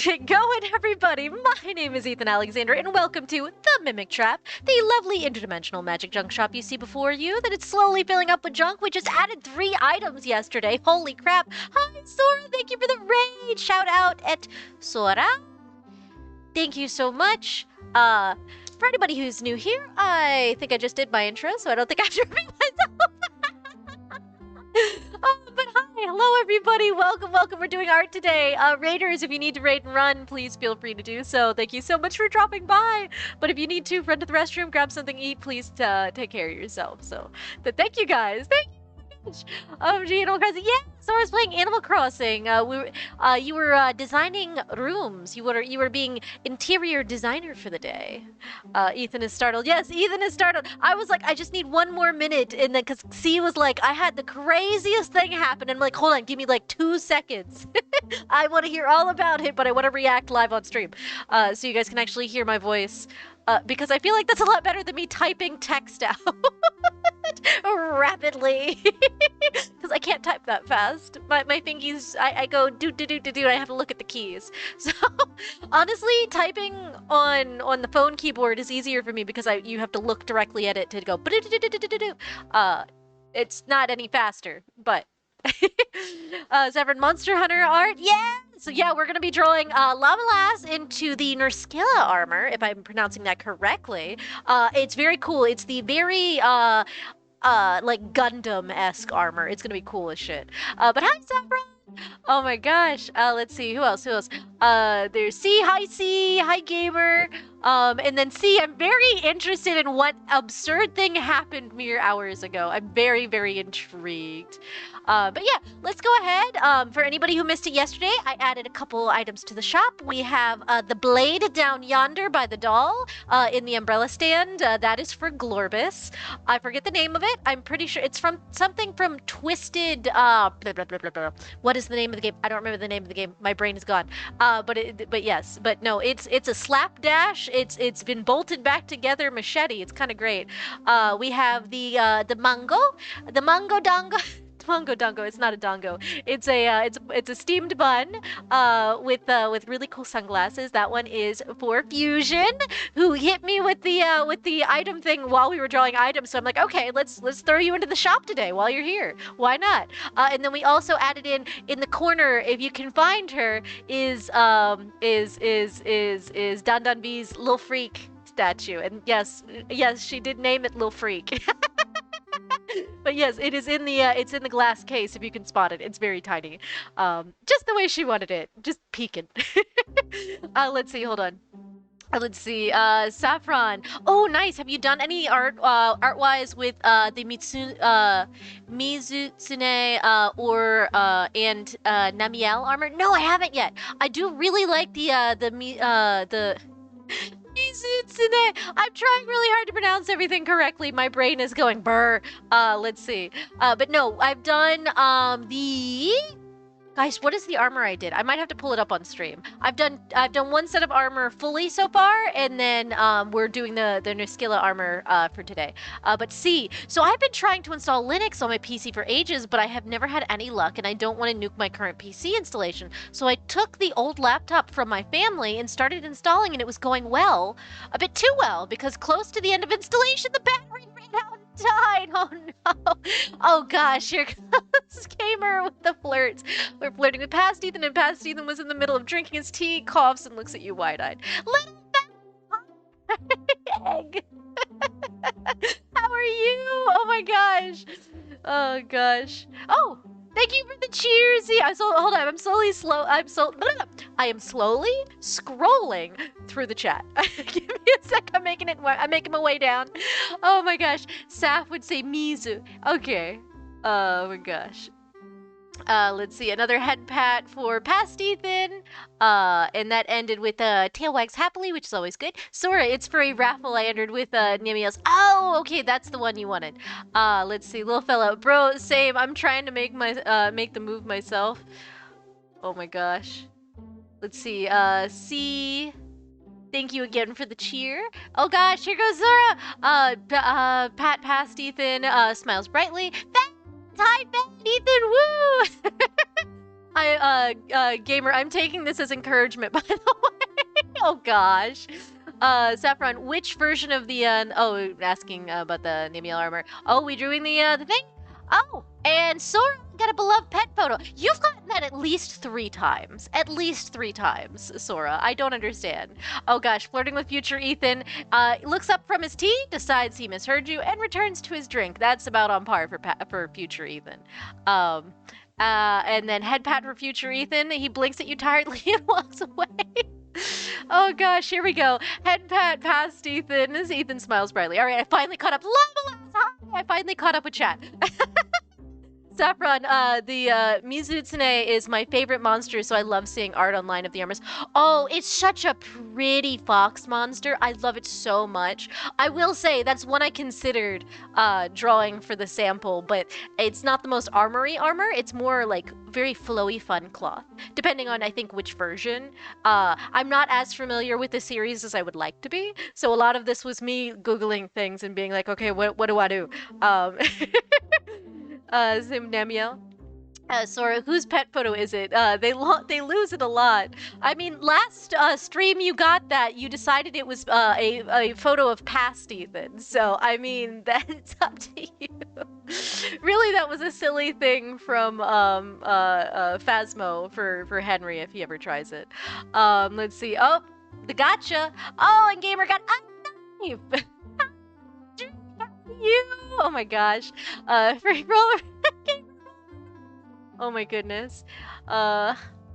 How's it going, everybody? My name is Ethan Alexander, and welcome to The Mimic Trap, the lovely interdimensional magic junk shop you see before you that it's slowly filling up with junk. We just added 3 items yesterday. Holy crap. Hi, Sora. Thank you for the raid. Shout out at Sora. Thank you so much. For anybody who's new here, I think I just did my intro, so I don't think I have to repeat myself. But hi, hello everybody, welcome. We're doing art today. Raiders, if you need to raid and run, please feel free to do so. Thank you so much for dropping by. But if you need to run to the restroom, grab something to eat, please take care of yourself. But thank you guys. Thank you. Animal Crossing. Yeah, Sora's playing Animal Crossing. You were designing rooms. You were being interior designer for the day. Ethan is startled. Yes, Ethan is startled. I was like, I just need 1 more minute, and then because C was like, I had the craziest thing happen, and I'm like, hold on, give me like 2 seconds. I want to hear all about it, but I want to react live on stream, so you guys can actually hear my voice. Because I feel like that's a lot better than me typing text out rapidly. Because I can't type that fast. My fingies, I go do, and I have to look at the keys. So, honestly, typing on the phone keyboard is easier for me because you have to look directly at it to go it's not any faster, but Severin Monster Hunter art, yeah! So yeah, we're gonna be drawing Lava into the Nerskilla armor, if I'm pronouncing that correctly. It's very cool. It's the very like Gundam-esque armor. It's gonna be cool as shit. But hi, Saffron! Oh my gosh. Let's see, who else? There's C, hi Gamer. And then C, I'm very interested in what absurd thing happened mere hours ago. I'm very, very intrigued. But yeah, let's go ahead. For anybody who missed it yesterday, I added a couple items to the shop. We have the blade down yonder by the doll in the umbrella stand. That is for Glorbus. I forget the name of it. I'm pretty sure it's from something from Twisted. What is the name of the game? I don't remember the name of the game. My brain is gone. But yes, but no, it's a slapdash. It's been bolted back together machete. It's kind of great. We have the mango dongo. Mongo dongo. It's not a dongo. It's a steamed bun with really cool sunglasses. That one is for Fusion, who hit me with the item thing while we were drawing items. So I'm like, okay, let's throw you into the shop today while you're here. Why not? And then we also added in the corner, if you can find her, is Dan Dan B's Lil Freak statue. And yes, she did name it Lil Freak. But yes, it is it's in the glass case if you can spot it. It's very tiny. Just the way she wanted it. Just peeking. Let's see, hold on. Let's see, Saffron. Oh, nice. Have you done any art-wise with the Mizutsune or and Namiel armor? No, I haven't yet. I do really like the Mizutsune. I'm trying really hard to pronounce everything correctly. My brain is going brr. Let's see. But no, I've done Guys, what is the armor I did? I might have to pull it up on stream. I've done 1 set of armor fully so far, and then we're doing the Nerskilla armor for today. But see, so I've been trying to install Linux on my PC for ages, but I have never had any luck, and I don't want to nuke my current PC installation. So I took the old laptop from my family and started installing, and it was going well. A bit too well, because close to the end of installation, the battery ran out. Died. Oh no. Oh gosh, here comes Gamer with the flirts. We're flirting with Past Ethan, and Past Ethan was in the middle of drinking his tea, coughs, and looks at you wide-eyed. Little egg. How are you? Oh my gosh. Oh gosh. Oh, thank you for the cheers. Hold on. I am slowly scrolling through the chat. Give me a sec. I'm making my way down. Oh my gosh. Saf would say Mizu. Okay. Oh my gosh. Let's see, another head pat for Past Ethan, and that ended with tail wags happily, which is always good. Sora, it's for a raffle I entered with Nemios. Oh, okay, that's the one you wanted. Let's see, little fella, bro, same. I'm trying to make the move myself. Oh my gosh. Let's see, C. Thank you again for the cheer. Oh gosh, here goes Zora. Pat Past Ethan smiles brightly. Hi, Ben, Ethan, woo! Gamer, I'm taking this as encouragement, by the way. Oh gosh. Saffron, which version of the oh, asking about the Namiel armor. Oh, we drawing the thing? Oh, and Sora got a beloved pet photo. You've gotten that at least 3 times. At least 3 times, Sora. I don't understand. Oh gosh, flirting with future Ethan. Looks up from his tea, decides he misheard you, and returns to his drink. That's about on par for future Ethan. And then head pat for future Ethan. He blinks at you tiredly and walks away. Oh gosh, here we go. Head pat past Ethan as Ethan smiles brightly. All right, I finally caught up. I finally caught up with chat. Saffron, the Mizutsune is my favorite monster, so I love seeing art online of the armors. Oh, it's such a pretty fox monster. I love it so much. I will say that's one I considered drawing for the sample, but it's not the most armory armor. It's more like very flowy, fun cloth, depending on, I think, which version. I'm not as familiar with the series as I would like to be, so a lot of this was me Googling things and being like, okay, what do I do? Zim Namiel. Sora, whose pet photo is it? They lose it a lot. I mean, last stream you got that, you decided it was a photo of past Ethan. So, I mean, that's up to you. Really, that was a silly thing from Phasmo for Henry if he ever tries it. Let's see. Oh, the gotcha. Oh, and Gamer got a knife. You. Oh my gosh. Free roller. Oh my goodness.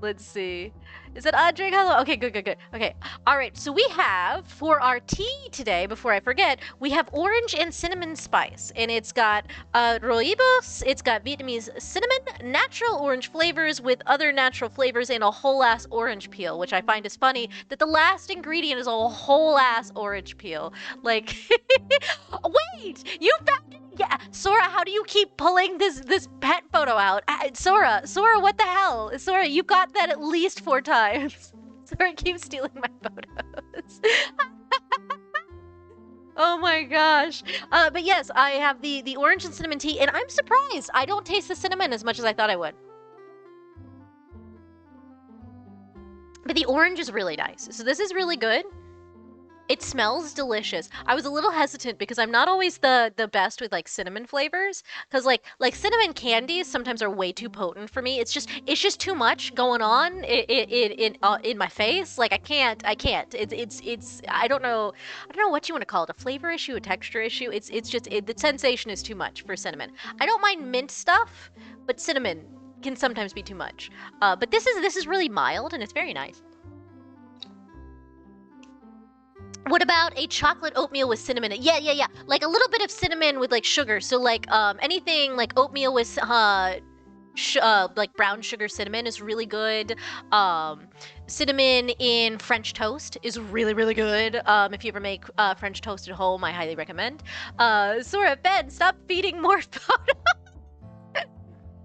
Let's see. Is it drink? Hello? Okay, good. Okay. All right. So we have for our tea today, before I forget, we have orange and cinnamon spice, and it's got rooibos, it's got Vietnamese cinnamon, natural orange flavors with other natural flavors, and a whole ass orange peel, which I find is funny that the last ingredient is a whole ass orange peel. Like, wait, you found it. Yeah, Sora, how do you keep pulling this pet photo out? Sora, what the hell? Sora, you got that at least 4 times. Sora keeps stealing my photos. Oh my gosh. But yes, I have the orange and cinnamon tea, and I'm surprised. I don't taste the cinnamon as much as I thought I would. But the orange is really nice. So this is really good. It smells delicious. I was a little hesitant because I'm not always the best with like cinnamon flavors, because like cinnamon candies sometimes are way too potent for me. It's just too much going on in my face. Like I can't. It's I don't know what you want to call it, a flavor issue, a texture issue. It's just the sensation is too much for cinnamon. I don't mind mint stuff, but cinnamon can sometimes be too much. But this is really mild and it's very nice. What about a chocolate oatmeal with cinnamon? Yeah. Like a little bit of cinnamon with like sugar. So like anything like oatmeal with like brown sugar cinnamon is really good. Cinnamon in French toast is really, really good. If you ever make French toast at home, I highly recommend. Sora, Ben, stop feeding more photos.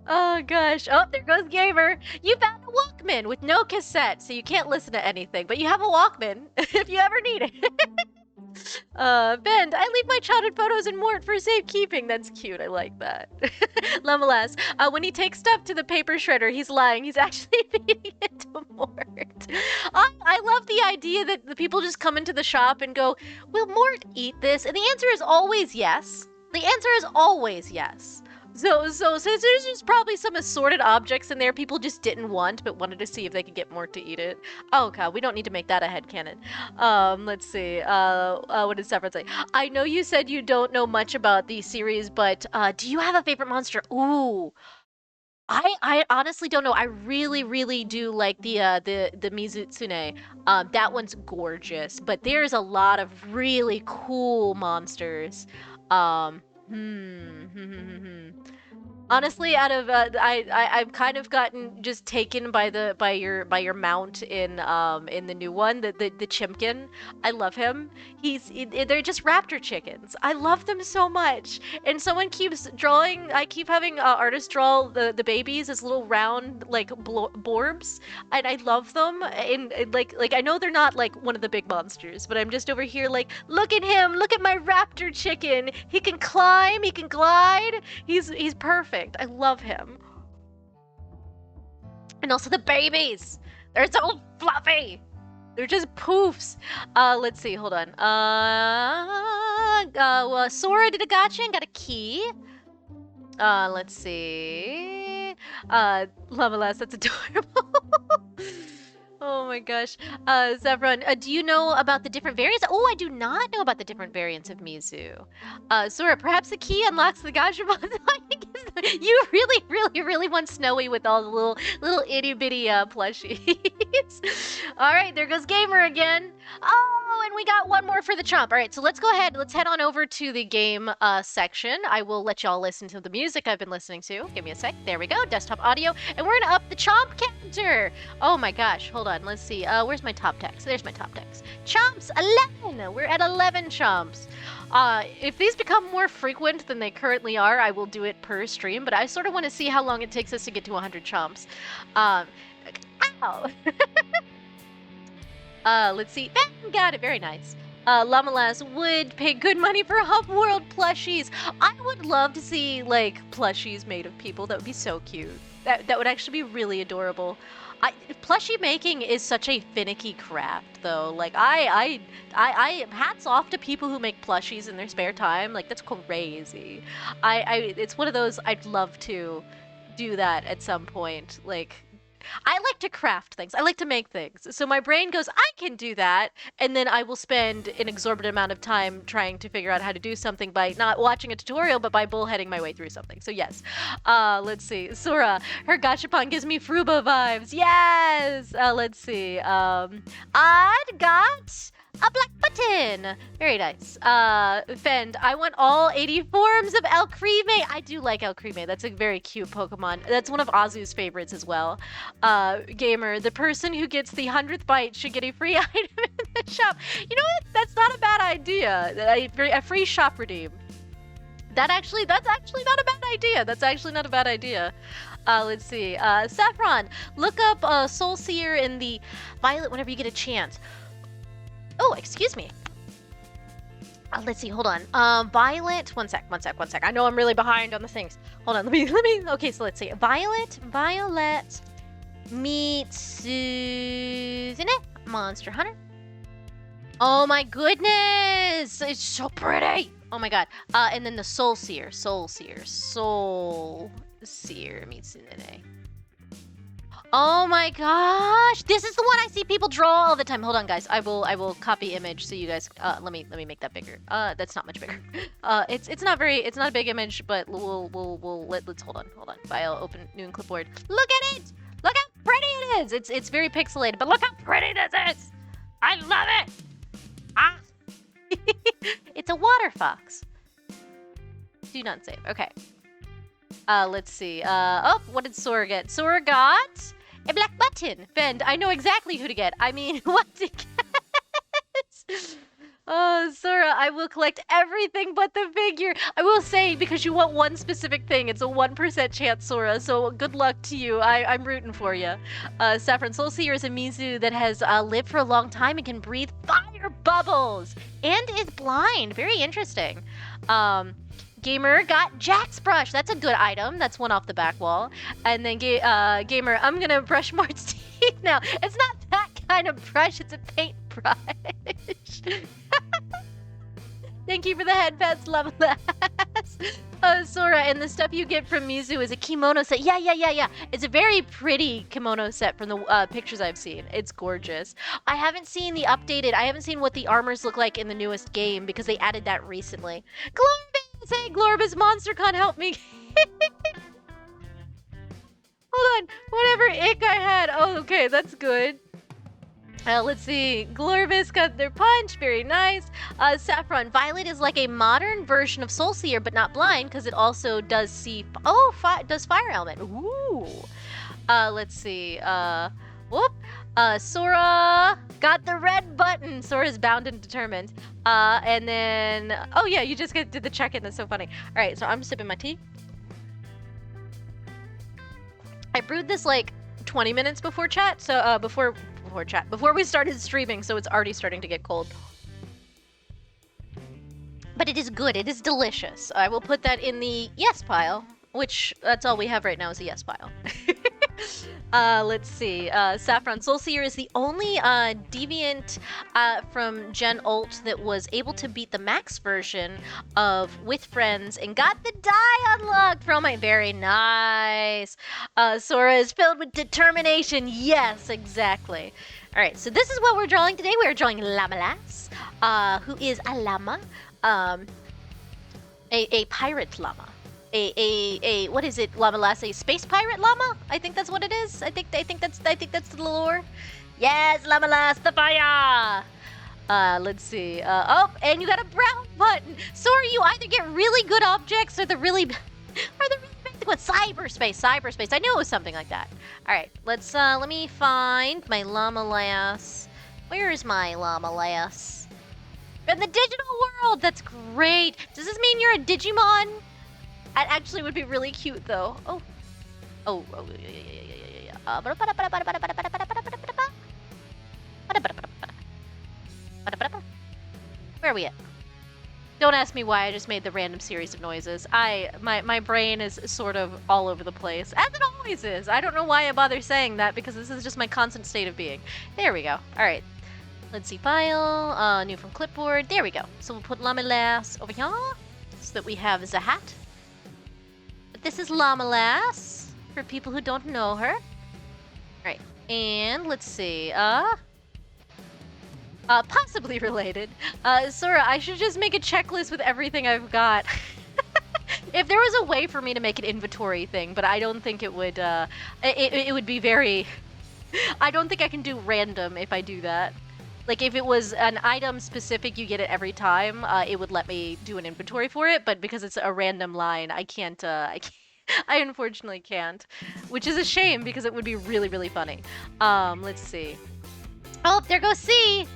Oh gosh. Oh, there goes Gamer. You found a Walkman with no cassette, so you can't listen to anything, but you have a Walkman if you ever need it. Ben, I leave my childhood photos in Mort for safekeeping. That's cute. I like that. Nonetheless, when he takes stuff to the paper shredder, he's lying. He's actually feeding it to Mort. I love the idea that the people just come into the shop and go, will Mort eat this? And the answer is always yes. The answer is always yes. So there's just probably some assorted objects in there people just didn't want, but wanted to see if they could get more to eat it. Oh god, we don't need to make that a headcanon. Let's see. What did Saffron say? I know you said you don't know much about the series, but do you have a favorite monster? Ooh. I honestly don't know. I really do like the Mizutsune. That one's gorgeous, but there's a lot of really cool monsters. Honestly, out of I've kind of gotten just taken by your mount in the new one, the Chimkin. I love him. They're just raptor chickens. I love them so much. And someone keeps drawing. I keep having artists draw the babies as little round like borbs, and I love them. And like I know they're not like one of the big monsters, but I'm just over here like, look at him. Look at my raptor chicken. He can climb. He can glide. He's perfect. I love him. And also the babies. They're so fluffy. They're just poofs. Let's see. Hold on. Well, Sora did a gotcha and got a key. Let's see. Lavalas, that's adorable. Oh my gosh. Zevron, do you know about the different variants? Oh, I do not know about the different variants of Mizu. Sora, perhaps the key unlocks the Gashapon. You really want Snowy with all the little itty bitty plushies. All right, there goes Gamer again. Oh, and we got one more for the chomp. All right, so let's go ahead. Let's head on over to the game section. I will let y'all listen to the music I've been listening to. Give me a sec. There we go. Desktop audio. And we're gonna up the chomp counter. Oh my gosh. Hold on. Let's see. Where's my top text? There's my top text. Chomps 11. We're at 11 chomps. If these become more frequent than they currently are, I will do it per stream, but I sort of want to see how long it takes us to get to 100 chomps. Ow! Let's see. Got it. Very nice. Lamalas would pay good money for Hub World plushies. I would love to see, like, plushies made of people. That would be so cute. That would actually be really adorable. Plushie making is such a finicky craft, though. Like, I hats off to people who make plushies in their spare time. Like, that's crazy. It's one of those I'd love to do that at some point. Like, I like to craft things. I like to make things. So my brain goes, I can do that. And then I will spend an exorbitant amount of time trying to figure out how to do something by not watching a tutorial, but by bullheading my way through something. So yes. Let's see. Sora, her gachapon gives me Fruba vibes. Yes! Let's see. I'd got a black button. Very nice. Fend, I want all 80 forms of Elcrime. I do like Elcrime. That's a very cute Pokemon. That's one of Azu's favorites as well. Gamer, the person who gets the 100th bite should get a free item in the shop. You know what? That's not a bad idea. A free shop redeem. That's actually not a bad idea. That's actually not a bad idea. Let's see. Saffron, look up Soul Seer in the Violet whenever you get a chance. Oh, excuse me. Let's see, hold on. Violet, one sec. I know I'm really behind on the things. Hold on, let me, okay, so let's see. Violet meets Suzune, Monster Hunter. Oh my goodness, it's so pretty. Oh my god. And then the Soul Seer meets Suzune. Oh my gosh! This is the one I see people draw all the time. Hold on, guys. I will copy image so you guys. Let me make that bigger. That's not much bigger. It's not a big image, but let's hold on. File, open, new in clipboard. Look at it! Look how pretty it is. It's very pixelated, but look how pretty this is. I love it. Ah! It's a water fox. Do not save. Okay. Let's see. Oh, what did Sora get? Sora got a black button. Fend, I know exactly who to get. I mean, what to get. Oh, Sora, I will collect everything but the figure. I will say, because you want one specific thing, it's a 1% chance, Sora, so good luck to you. I'm rooting for you. Saffron, Soul Seer is a Mizu that has lived for a long time and can breathe fire bubbles. And is blind. Very interesting. Gamer got Jack's brush. That's a good item. That's one off the back wall. And then Gamer, I'm gonna brush Mart's teeth now. It's not that kind of brush. It's a paint brush. Thank you for the head pets, Levelass. Sora, and the stuff you get from Mizu is a kimono set. Yeah. It's a very pretty kimono set from the pictures I've seen. It's gorgeous. I haven't seen what the armors look like in the newest game because they added that recently. Glorbus! Hey, Glorbus, MonsterCon, help me. Hold on. Whatever ick I had. Oh, okay, that's good. Let's see. Glorbus got their punch. Very nice. Saffron. Violet is like a modern version of Soul Seer, but not blind because it also does see. Does fire element. Ooh. Let's see. Sora got the red button. Sora's bound and determined. And then. Oh yeah, you just did the check-in. That's so funny. All right, so I'm sipping my tea. I brewed this like 20 minutes before chat. So before we started streaming, so it's already starting to get cold. But it is good. It is delicious. I will put that in the yes pile, which that's all we have right now is a yes pile. Let's see. Saffron Soulseer is the only deviant from Gen Ult that was able to beat the max version of With Friends and got the die unlocked from my very nice. Sora is filled with determination. Yes, exactly. All right, so this is what we're drawing today. We're drawing Llamalas, who is a llama, a pirate llama. What is it, Llamalas? A space pirate llama? I think that's what it is. I think that's the lore. Yes, Llamalas, the fire. Let's see. Oh, and you got a brown button. Sora, you either get really good objects or the really basic ones. Cyberspace. I knew it was something like that. All right, let me find my Llamalas. Where is my Llamalas? In the digital world. That's great. Does this mean you're a Digimon? That actually would be really cute, though. Oh, yeah. Where are we at? Don't ask me why I just made the random series of noises. My brain is sort of all over the place, as it always is. I don't know why I bother saying that, because this is just my constant state of being. There we go. All right. Let's see, file, new from clipboard. There we go. So we'll put Llamalas over here, so that we have Zahat. This is Llamalas, for people who don't know her. Alright, and let's see, possibly related. Sora, I should just make a checklist with everything I've got. If there was a way for me to make an inventory thing, but I don't think it would, it would be very... I don't think I can do random if I do that. Like, if it was an item specific, you get it every time, it would let me do an inventory for it, but because it's a random line, I can't, I unfortunately can't. Which is a shame, because it would be really, really funny. Let's see. Oh, there goes C!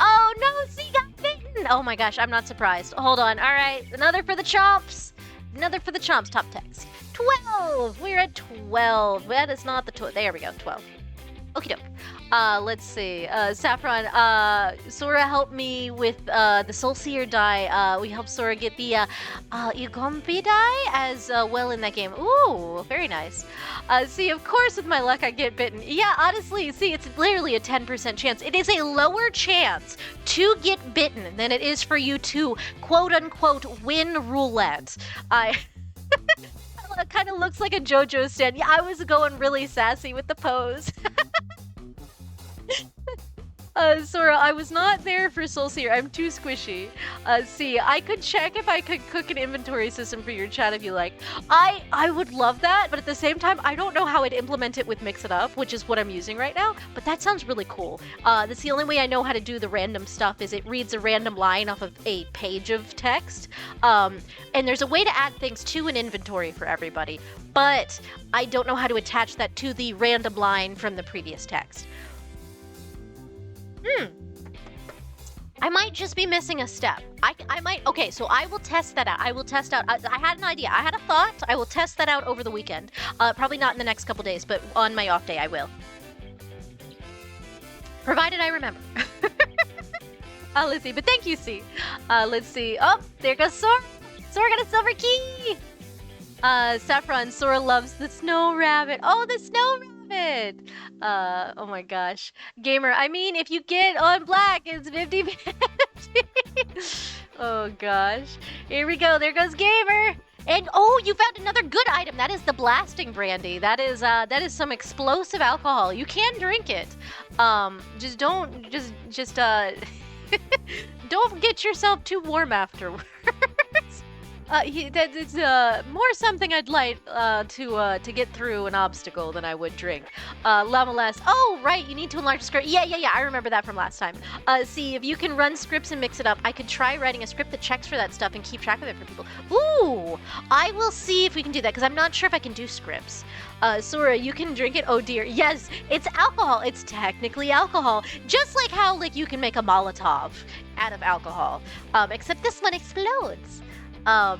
Oh no, C got bitten! Oh my gosh, I'm not surprised. Hold on, alright, another for the chomps! Another for the chomps, top text. 12! We're at 12. That is not the 12. There we go, 12. Okie doke. Let's see. Saffron, Sora helped me with the Soulseer die. We helped Sora get the Igombi die as well in that game. Ooh, very nice. See, of course, with my luck, I get bitten. Yeah, honestly, see, it's literally a 10% chance. It is a lower chance to get bitten than it is for you to, quote-unquote, win roulette. It kind of looks like a JoJo stand. Yeah, I was going really sassy with the pose. Sora, I was not there for Soulseer. I'm too squishy. See, I could check if I could cook an inventory system for your chat if you like. I would love that, but at the same time, I don't know how I'd implement it with Mix It Up, which is what I'm using right now, but that sounds really cool. That's the only way I know how to do the random stuff is it reads a random line off of a page of text. And there's a way to add things to an inventory for everybody, but I don't know how to attach that to the random line from the previous text. I might just be missing a step. I might, okay, so I will test that out. I will test out, I had an idea. I had a thought. I will test that out over the weekend. Probably not in the next couple days, but on my off day, I will. Provided I remember. Let's see, but thank you, C. Let's see. Oh, there goes Sora. Sora got a silver key. Saffron, Sora loves the snow rabbit. Oh, the snow rabbit. Oh my gosh. Gamer, I mean, if you get on black, it's 50-50. Oh gosh. Here we go. There goes Gamer. And oh, you found another good item. That is the blasting brandy. That is some explosive alcohol. You can drink it. Just don't don't get yourself too warm afterwards. It's more something I'd like to get through an obstacle than I would drink. Llamalas. Oh, right, you need to enlarge the script. Yeah, I remember that from last time. See, if you can run scripts and mix it up, I could try writing a script that checks for that stuff and keep track of it for people. Ooh, I will see if we can do that, because I'm not sure if I can do scripts. Sora, you can drink it. Oh dear. Yes, it's alcohol. It's technically alcohol. Just like how, like, you can make a Molotov out of alcohol. Except this one explodes. Oh,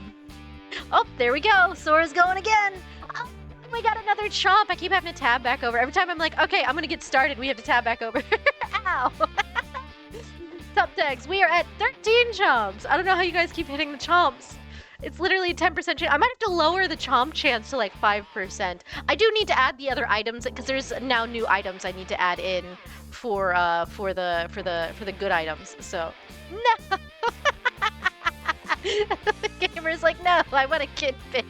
there we go. Sora's going again. Oh, we got another chomp. I keep having to tab back over. Every time I'm like, okay, I'm going to get started, we have to tab back over. Ow. Top tags. We are at 13 chomps. I don't know how you guys keep hitting the chomps. It's literally 10% chance. I might have to lower the chomp chance to like 5%. I do need to add the other items because there's now new items I need to add in for the good items. So no. The gamer's like, no, I want a kidpin.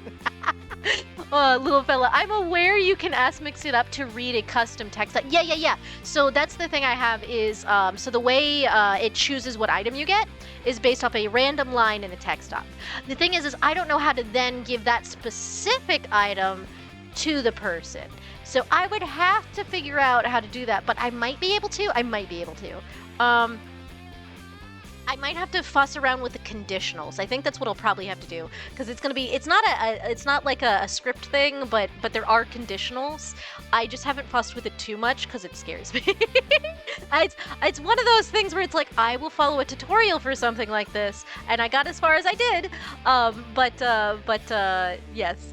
Oh, little fella, I'm aware you can ask Mix It Up to read a custom text. Yeah. So that's the thing I have is, so the way it chooses what item you get is based off a random line in the text doc. The thing is I don't know how to then give that specific item to the person. So I would have to figure out how to do that, but I might be able to. I might have to fuss around with the conditionals. I think that's what I'll probably have to do because it's gonna be. It's not like a script thing, but there are conditionals. I just haven't fussed with it too much because it scares me. It's one of those things where it's like I will follow a tutorial for something like this, and I got as far as I did. But yes,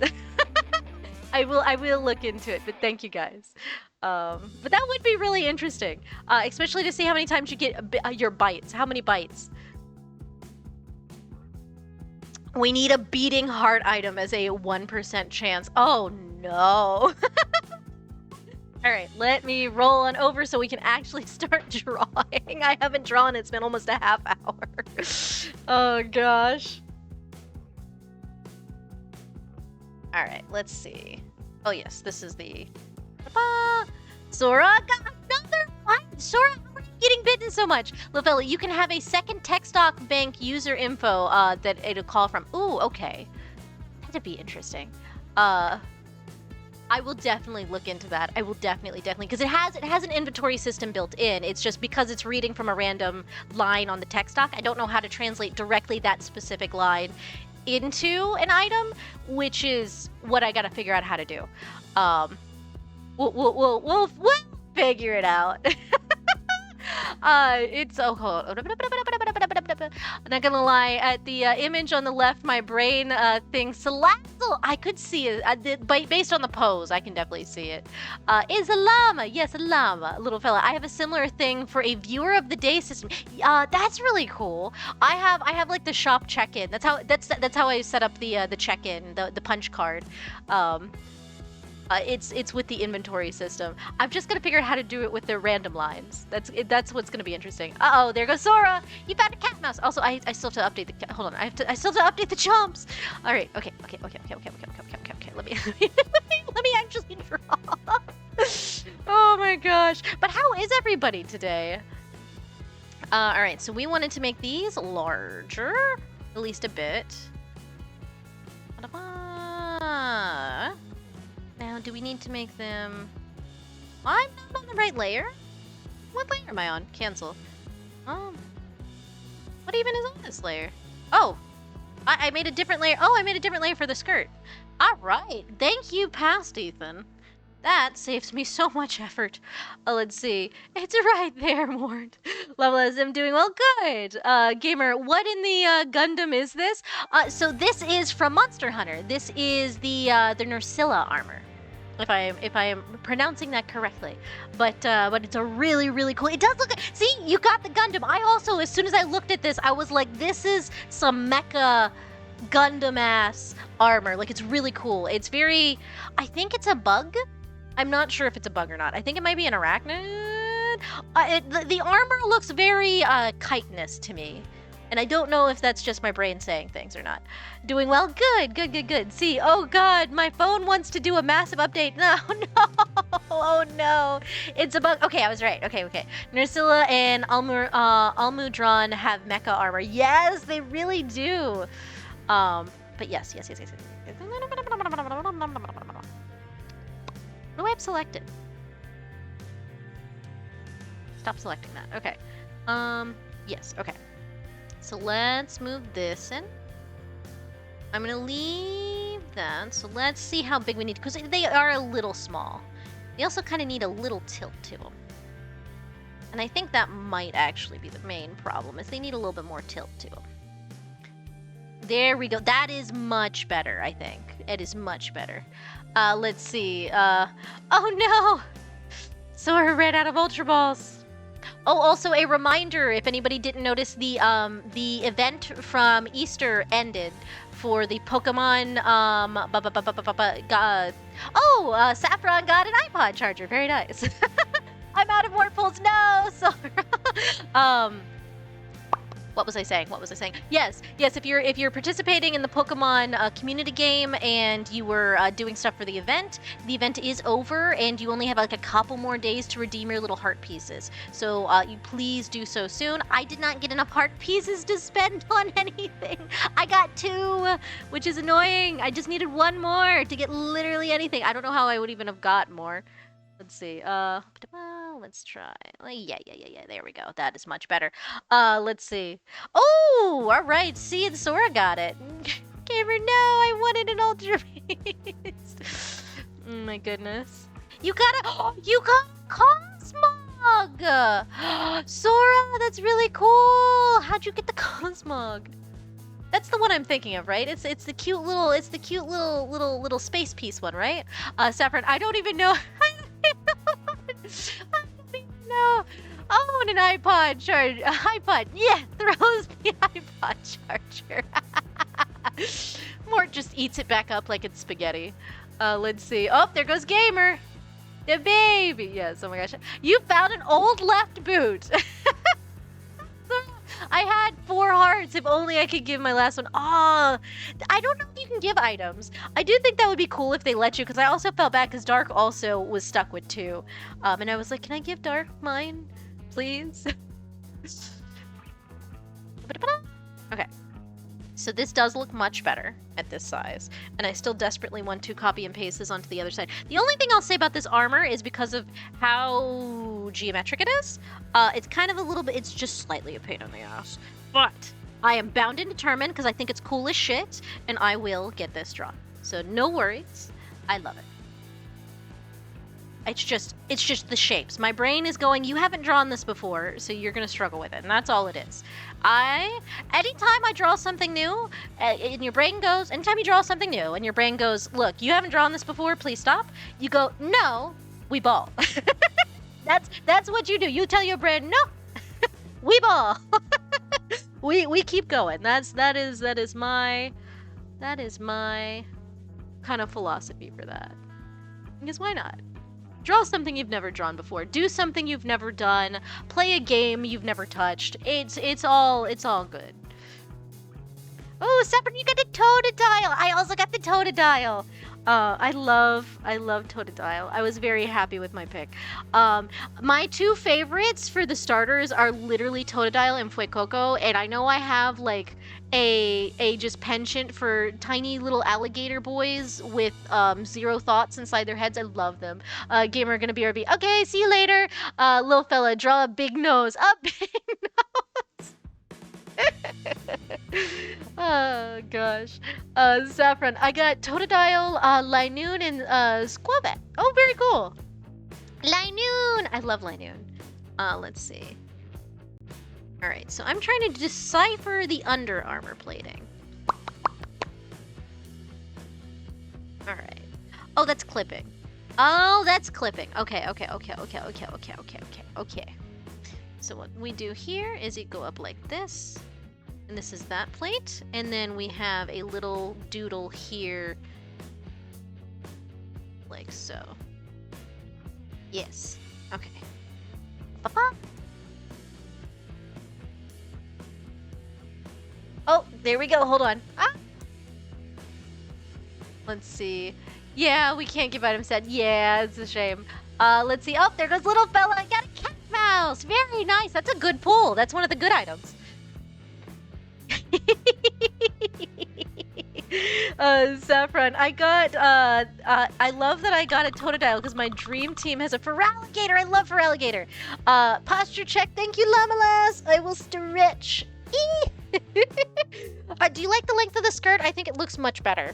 I will look into it. But thank you guys. But that would be really interesting, especially to see how many times you get your bites. How many bites? We need a beating heart item as a 1% chance. Oh no. All right, let me roll on over so we can actually start drawing. I haven't drawn, it's been almost a half hour. Oh gosh. All right, let's see. Oh yes, this is the... Sora got another one! Sora, how are you getting bitten so much? Lavella, you can have a second text doc bank user info that it'll call from. Ooh, okay. That'd be interesting. I will definitely look into that. I will definitely, because it has an inventory system built in. It's just because it's reading from a random line on the text doc, I don't know how to translate directly that specific line into an item, which is what I gotta figure out how to do. We'll figure it out. It's so cold. I'm not gonna lie, at the image on the left, my brain thinks Salazzle. I could see it. Based on the pose, I can definitely see it. Is a llama. Yes, a llama, little fella. I have a similar thing for a viewer of the day system. That's really cool. I have like the shop check-in. That's how I set up the check-in, the punch card. It's with the inventory system. I'm just gonna figure out how to do it with the random lines. That's what's gonna be interesting. Uh oh, there goes Sora. You found a cat mouse. Also, I still have to update the. Hold on, I still have to update the chomps. All right. Okay. Let me actually draw. Oh my gosh. But how is everybody today? All right. So we wanted to make these larger, at least a bit. Now, do we need to make them... I'm not on the right layer. What layer am I on? Cancel. What even is on this layer? Oh, I made a different layer. Oh, I made a different layer for the skirt. All right. Thank you, past Ethan. That saves me so much effort. Let's see. It's right there, Mort. Level I'm doing well. Good. Gamer, what in the Gundam is this? So this is from Monster Hunter. This is the Nursilla armor. If I am pronouncing that correctly, but it's a really cool. It does look. See, you got the Gundam. I also, as soon as I looked at this, I was like, this is some mecha Gundam ass armor. Like, it's really cool. It's very. I think it's a bug. I'm not sure if it's a bug or not. I think it might be an arachnid. The armor looks very chitinous to me. And I don't know if that's just my brain saying things or not. Doing well? Good. See, oh god, my phone wants to do a massive update. No. Oh no. It's a bug. Okay, I was right. Okay. Nursilla and Almudron have mecha armor. Yes, they really do. But yes. What do I have selected? Stop selecting that. Okay. Yes, okay. So let's move this in. I'm gonna leave that. So let's see how big we need, because they are a little small. They also kind of need a little tilt to them. And I think that might actually be the main problem, is they need a little bit more tilt to them. There we go. That is much better, I think. It is much better. Let's see. Oh no! Sora ran out of Ultra Balls. Oh, also a reminder, if anybody didn't notice, the event from Easter ended for the Pokemon, Saffron got an iPod charger. Very nice. I'm out of more pulls. No, Sora. What was I saying? Yes. If you're participating in the Pokemon community game and you were doing stuff for the event is over and you only have like a couple more days to redeem your little heart pieces. So you please do so soon. I did not get enough heart pieces to spend on anything. I got 2, which is annoying. I just needed 1 more to get literally anything. I don't know how I would even have got more. Let's see. Let's try. Yeah. There we go. That is much better. Let's see. Oh, all right. See, the Sora got it. Gamer, no, I wanted an Ultra Beast. Oh my goodness. You got Cosmog. Sora, that's really cool. How'd you get the Cosmog? That's the one I'm thinking of, right? It's the cute little space piece one, right? Saffron, I don't even know. No, I want an iPod charger. iPod, yeah, throws the iPod charger. Mort just eats it back up like it's spaghetti. Let's see. Oh, there goes Gamer, the baby. Yes. Oh my gosh, you found an old left boot. I had 4 hearts. If only I could give my last one. I don't know if you can give items. I do think that would be cool if they let you, because I also felt bad because Dark also was stuck with 2. And I was like, can I give Dark mine, please? Okay. So this does look much better at this size, and I still desperately want to copy and paste this onto the other side. The only thing I'll say about this armor is because of how geometric it is, it's kind of a little bit, it's just slightly a pain in the ass. But I am bound and determined because I think it's cool as shit, and I will get this drawn. So no worries. I love it. It's just the shapes. My brain is going, you haven't drawn this before, so you're gonna struggle with it, and that's all it is. Anytime I draw something new, and your brain goes, anytime you draw something new, and your brain goes, look, you haven't drawn this before, please stop. You go, no, we ball. That's what you do. You tell your brain, no, we ball. we keep going. That is my kind of philosophy for that. Because why not? Draw something you've never drawn before. Do something you've never done. Play a game you've never touched. It's all good. Oh, Separate, you got the Totodile. I also got the Totodile. I love Totodile. I was very happy with my pick. My 2 favorites for the starters are literally Totodile and Fuecoco, and I know I have like a just penchant for tiny little alligator boys with 0 thoughts inside their heads. I love them. Gamer gonna BRB. Okay, see you later. Little fella, draw a big nose. A big nose. Oh gosh. Saffron, I got Totodile, Linoon, and Squavet. Oh, very cool. Linoon! I love Linoon. Let's see. Alright, so I'm trying to decipher the under armor plating. Alright. Oh, that's clipping. Oh, that's clipping. Okay. So what we do here is you go up like this. And this is that plate. And then we have a little doodle here. Like so. Yes. Okay. Ba-ba. Oh, there we go. Hold on. Ah. Let's see. Yeah, we can't give item set. Yeah, it's a shame. Let's see. Oh, there goes little fella. I got a cat mouse. Very nice. That's a good pull. That's one of the good items. Saffron, I got, I love that I got a Totodile because my dream team has a Feraligatr. I love Feraligatr. Posture check. Thank you, Llama-lass. I will stretch. Do you like the length of the skirt? I think it looks much better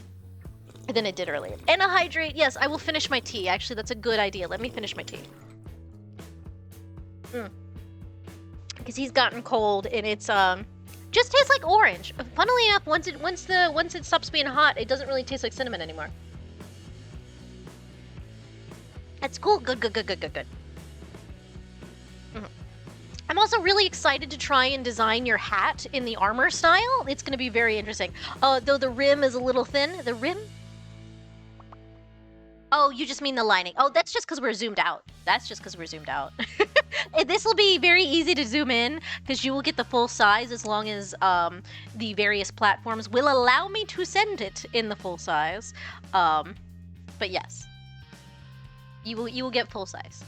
than it did earlier. And a hydrate. Yes, I will finish my tea. Actually, that's a good idea. Let me finish my tea. Because he's gotten cold and it's just tastes like orange. Funnily enough, once it stops being hot, it doesn't really taste like cinnamon anymore. That's cool. Good. I'm also really excited to try and design your hat in the armor style. It's going to be very interesting. Though the rim is a little thin. The rim? Oh, you just mean the lining. Oh, that's just because we're zoomed out. That's just because we're zoomed out. This will be very easy to zoom in because you will get the full size as long as the various platforms will allow me to send it in the full size. But yes, you will get full size.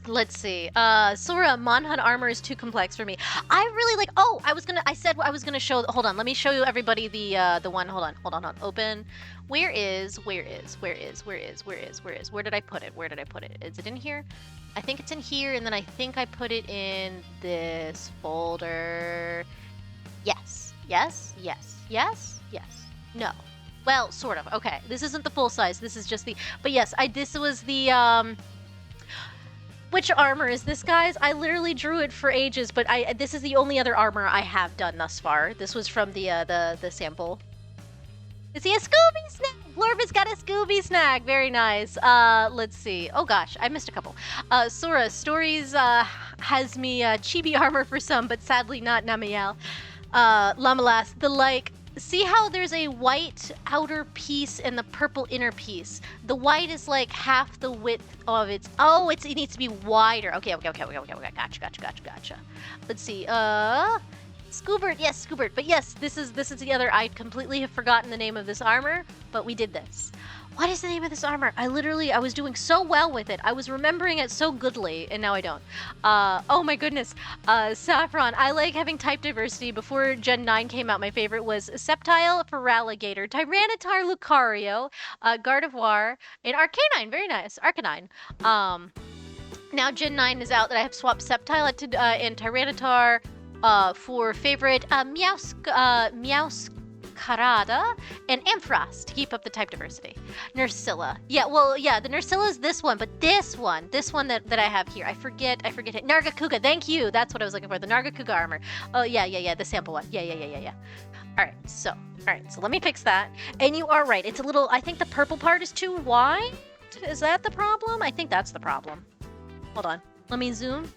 Let's see. Sora, Monhunt armor is too complex for me. I really like. Oh, I said I was gonna show. Hold on. Let me show you everybody the one. Hold on. Open. Where did I put it? Where did I put it? Is it in here? I think it's in here, and then I think I put it in this folder. Yes. No. Well, sort of. Okay. This isn't the full size. This is just the. But yes, this was the Which armor is this, guys? I literally drew it for ages, but this is the only other armor I have done thus far. This was from the sample. Is he a Scooby Snack? Blurb got a Scooby Snack. Very nice. Let's see. Oh gosh, I missed a couple. Sora, Stories has me chibi armor for some, but sadly not Namiel. Lamalas, see how there's a white outer piece and the purple inner piece? The white is like half the width of its. Oh, it needs to be wider. Okay. Gotcha. Let's see. Scoobert. Yes, Scoobert. But yes, this is the other. I completely have forgotten the name of this armor, but we did this. What is the name of this armor? I was doing so well with it. I was remembering it so goodly, and now I don't. Oh my goodness. Saffron, I like having type diversity. Before Gen 9 came out, my favorite was Sceptile, Feraligator, Tyranitar, Lucario, Gardevoir, and Arcanine. Very nice. Arcanine. Now Gen 9 is out that I have swapped Sceptile and Tyranitar for favorite Meowscarada and Ampharos to keep up the type diversity. Nursilla. Yeah, the Nursilla is this one, but this one that I have here. I forget it. Nargacuga, thank you. That's what I was looking for. The Nargacuga armor. Oh, yeah, the sample one. Yeah. All right, so let me fix that. And you are right. It's a little, I think the purple part is too wide. Is that the problem? I think that's the problem. Hold on. Let me zoom.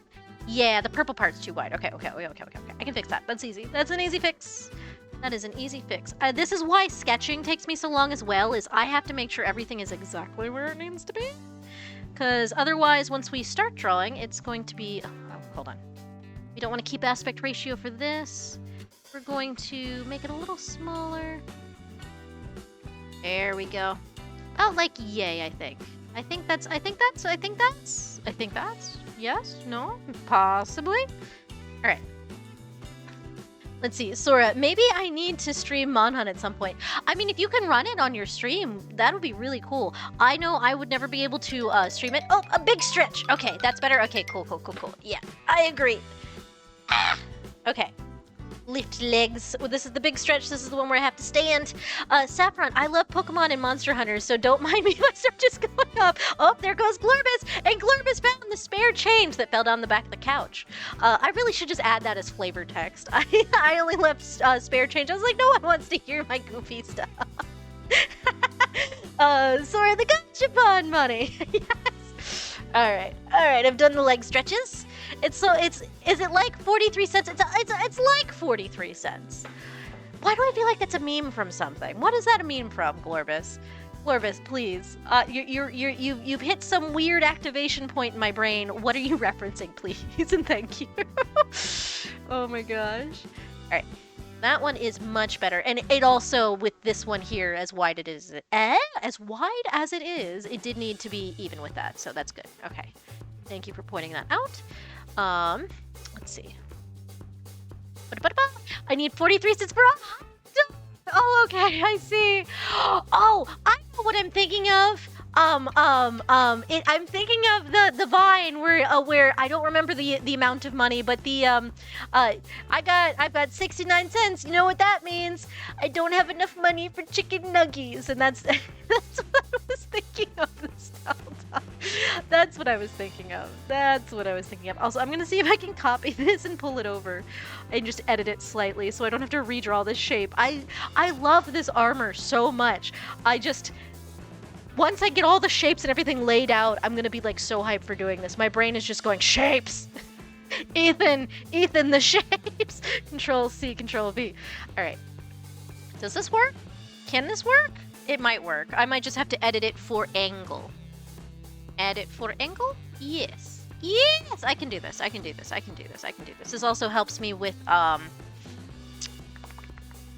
Yeah, the purple part's too wide. Okay. I can fix that. That's easy. That's an easy fix. That is an easy fix. This is why sketching takes me so long as well, is I have to make sure everything is exactly where it needs to be. Because otherwise, once we start drawing, it's going to be... Oh, hold on. We don't want to keep aspect ratio for this. We're going to make it a little smaller. There we go. Oh, like yay, I think. I think that's... Yes? No? Possibly? All right. Let's see, Sora, maybe I need to stream Monhunt at some point. I mean, if you can run it on your stream, that would be really cool. I know I would never be able to stream it. Oh, a big stretch. Okay, that's better. Okay, cool. Yeah, I agree. Okay. Lift legs. Well, this is the big stretch. This is the one where I have to stand. Saffron, I love Pokemon and Monster Hunters, so don't mind me if I start just going up. Oh, there goes Glurbus! And Glurbus found the spare change that fell down the back of the couch. I really should just add that as flavor text. I only left spare change. I was like, no one wants to hear my goofy stuff. Sora, the Gachapon money. Yes. All right. I've done the leg stretches. Is it like 43 cents? It's like 43 cents. Why do I feel like that's a meme from something? What is that a meme from, Glorbus? Glorbus, please. You've hit some weird activation point in my brain. What are you referencing, please? And thank you. Oh my gosh. All right. That one is much better. And it also, with this one here, as wide as it is, it did need to be even with that. So that's good. Okay. Thank you for pointing that out. Let's see. I need 43 cents per hour. Oh, okay, I see. Oh, I know what I'm thinking of. I'm thinking of the Vine where I don't remember the amount of money, but I've got 69 cents. You know what that means? I don't have enough money for chicken nuggies, and that's what I was thinking of this whole time. That's what I was thinking of. Also, I'm gonna see if I can copy this and pull it over, and just edit it slightly so I don't have to redraw this shape. I love this armor so much. Once I get all the shapes and everything laid out, I'm gonna be like so hyped for doing this. My brain is just going, shapes! Ethan, the shapes! Control C, Control V. All right. Does this work? Can this work? It might work. I might just have to edit it for angle. Edit for angle? Yes. Yes! I can do this. I can do this. I can do this. I can do this. This also helps me with, let's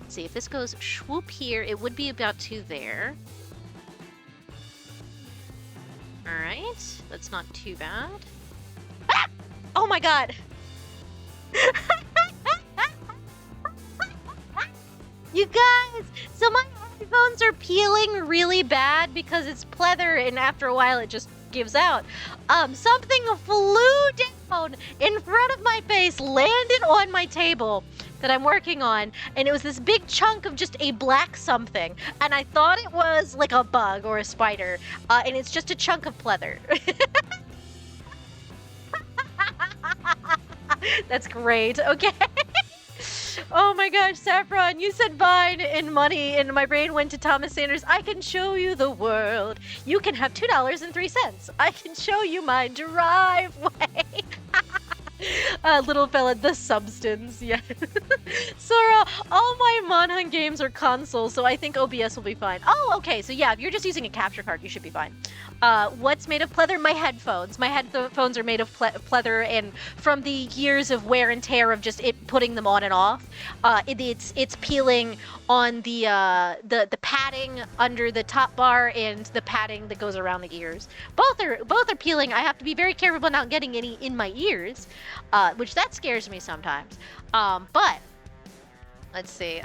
see, if this goes swoop here, it would be about 2 there. Alright. That's not too bad. Ah! Oh my god! You guys! So my headphones are peeling really bad because it's pleather and after a while it just gives out. Something flew down in front of my face, landed on my table that I'm working on, and it was this big chunk of just a black something, and I thought it was like a bug or a spider, and it's just a chunk of pleather. That's great. Okay. Oh my gosh, Saffron, you said Vine and money, and my brain went to Thomas Sanders. I can show you the world. You can have $2.03. I can show you my driveway. Little fella, the substance, yeah. Sora, all my Monhunt games are consoles, so I think OBS will be fine. Oh, okay, so yeah, if you're just using a capture card, you should be fine. What's made of pleather? My headphones. My headphones are made of pleather, and from the years of wear and tear of just it putting them on and off, it's peeling on the padding under the top bar and the padding that goes around the ears. Both are peeling. I have to be very careful about not getting any in my ears, which that scares me sometimes. But let's see.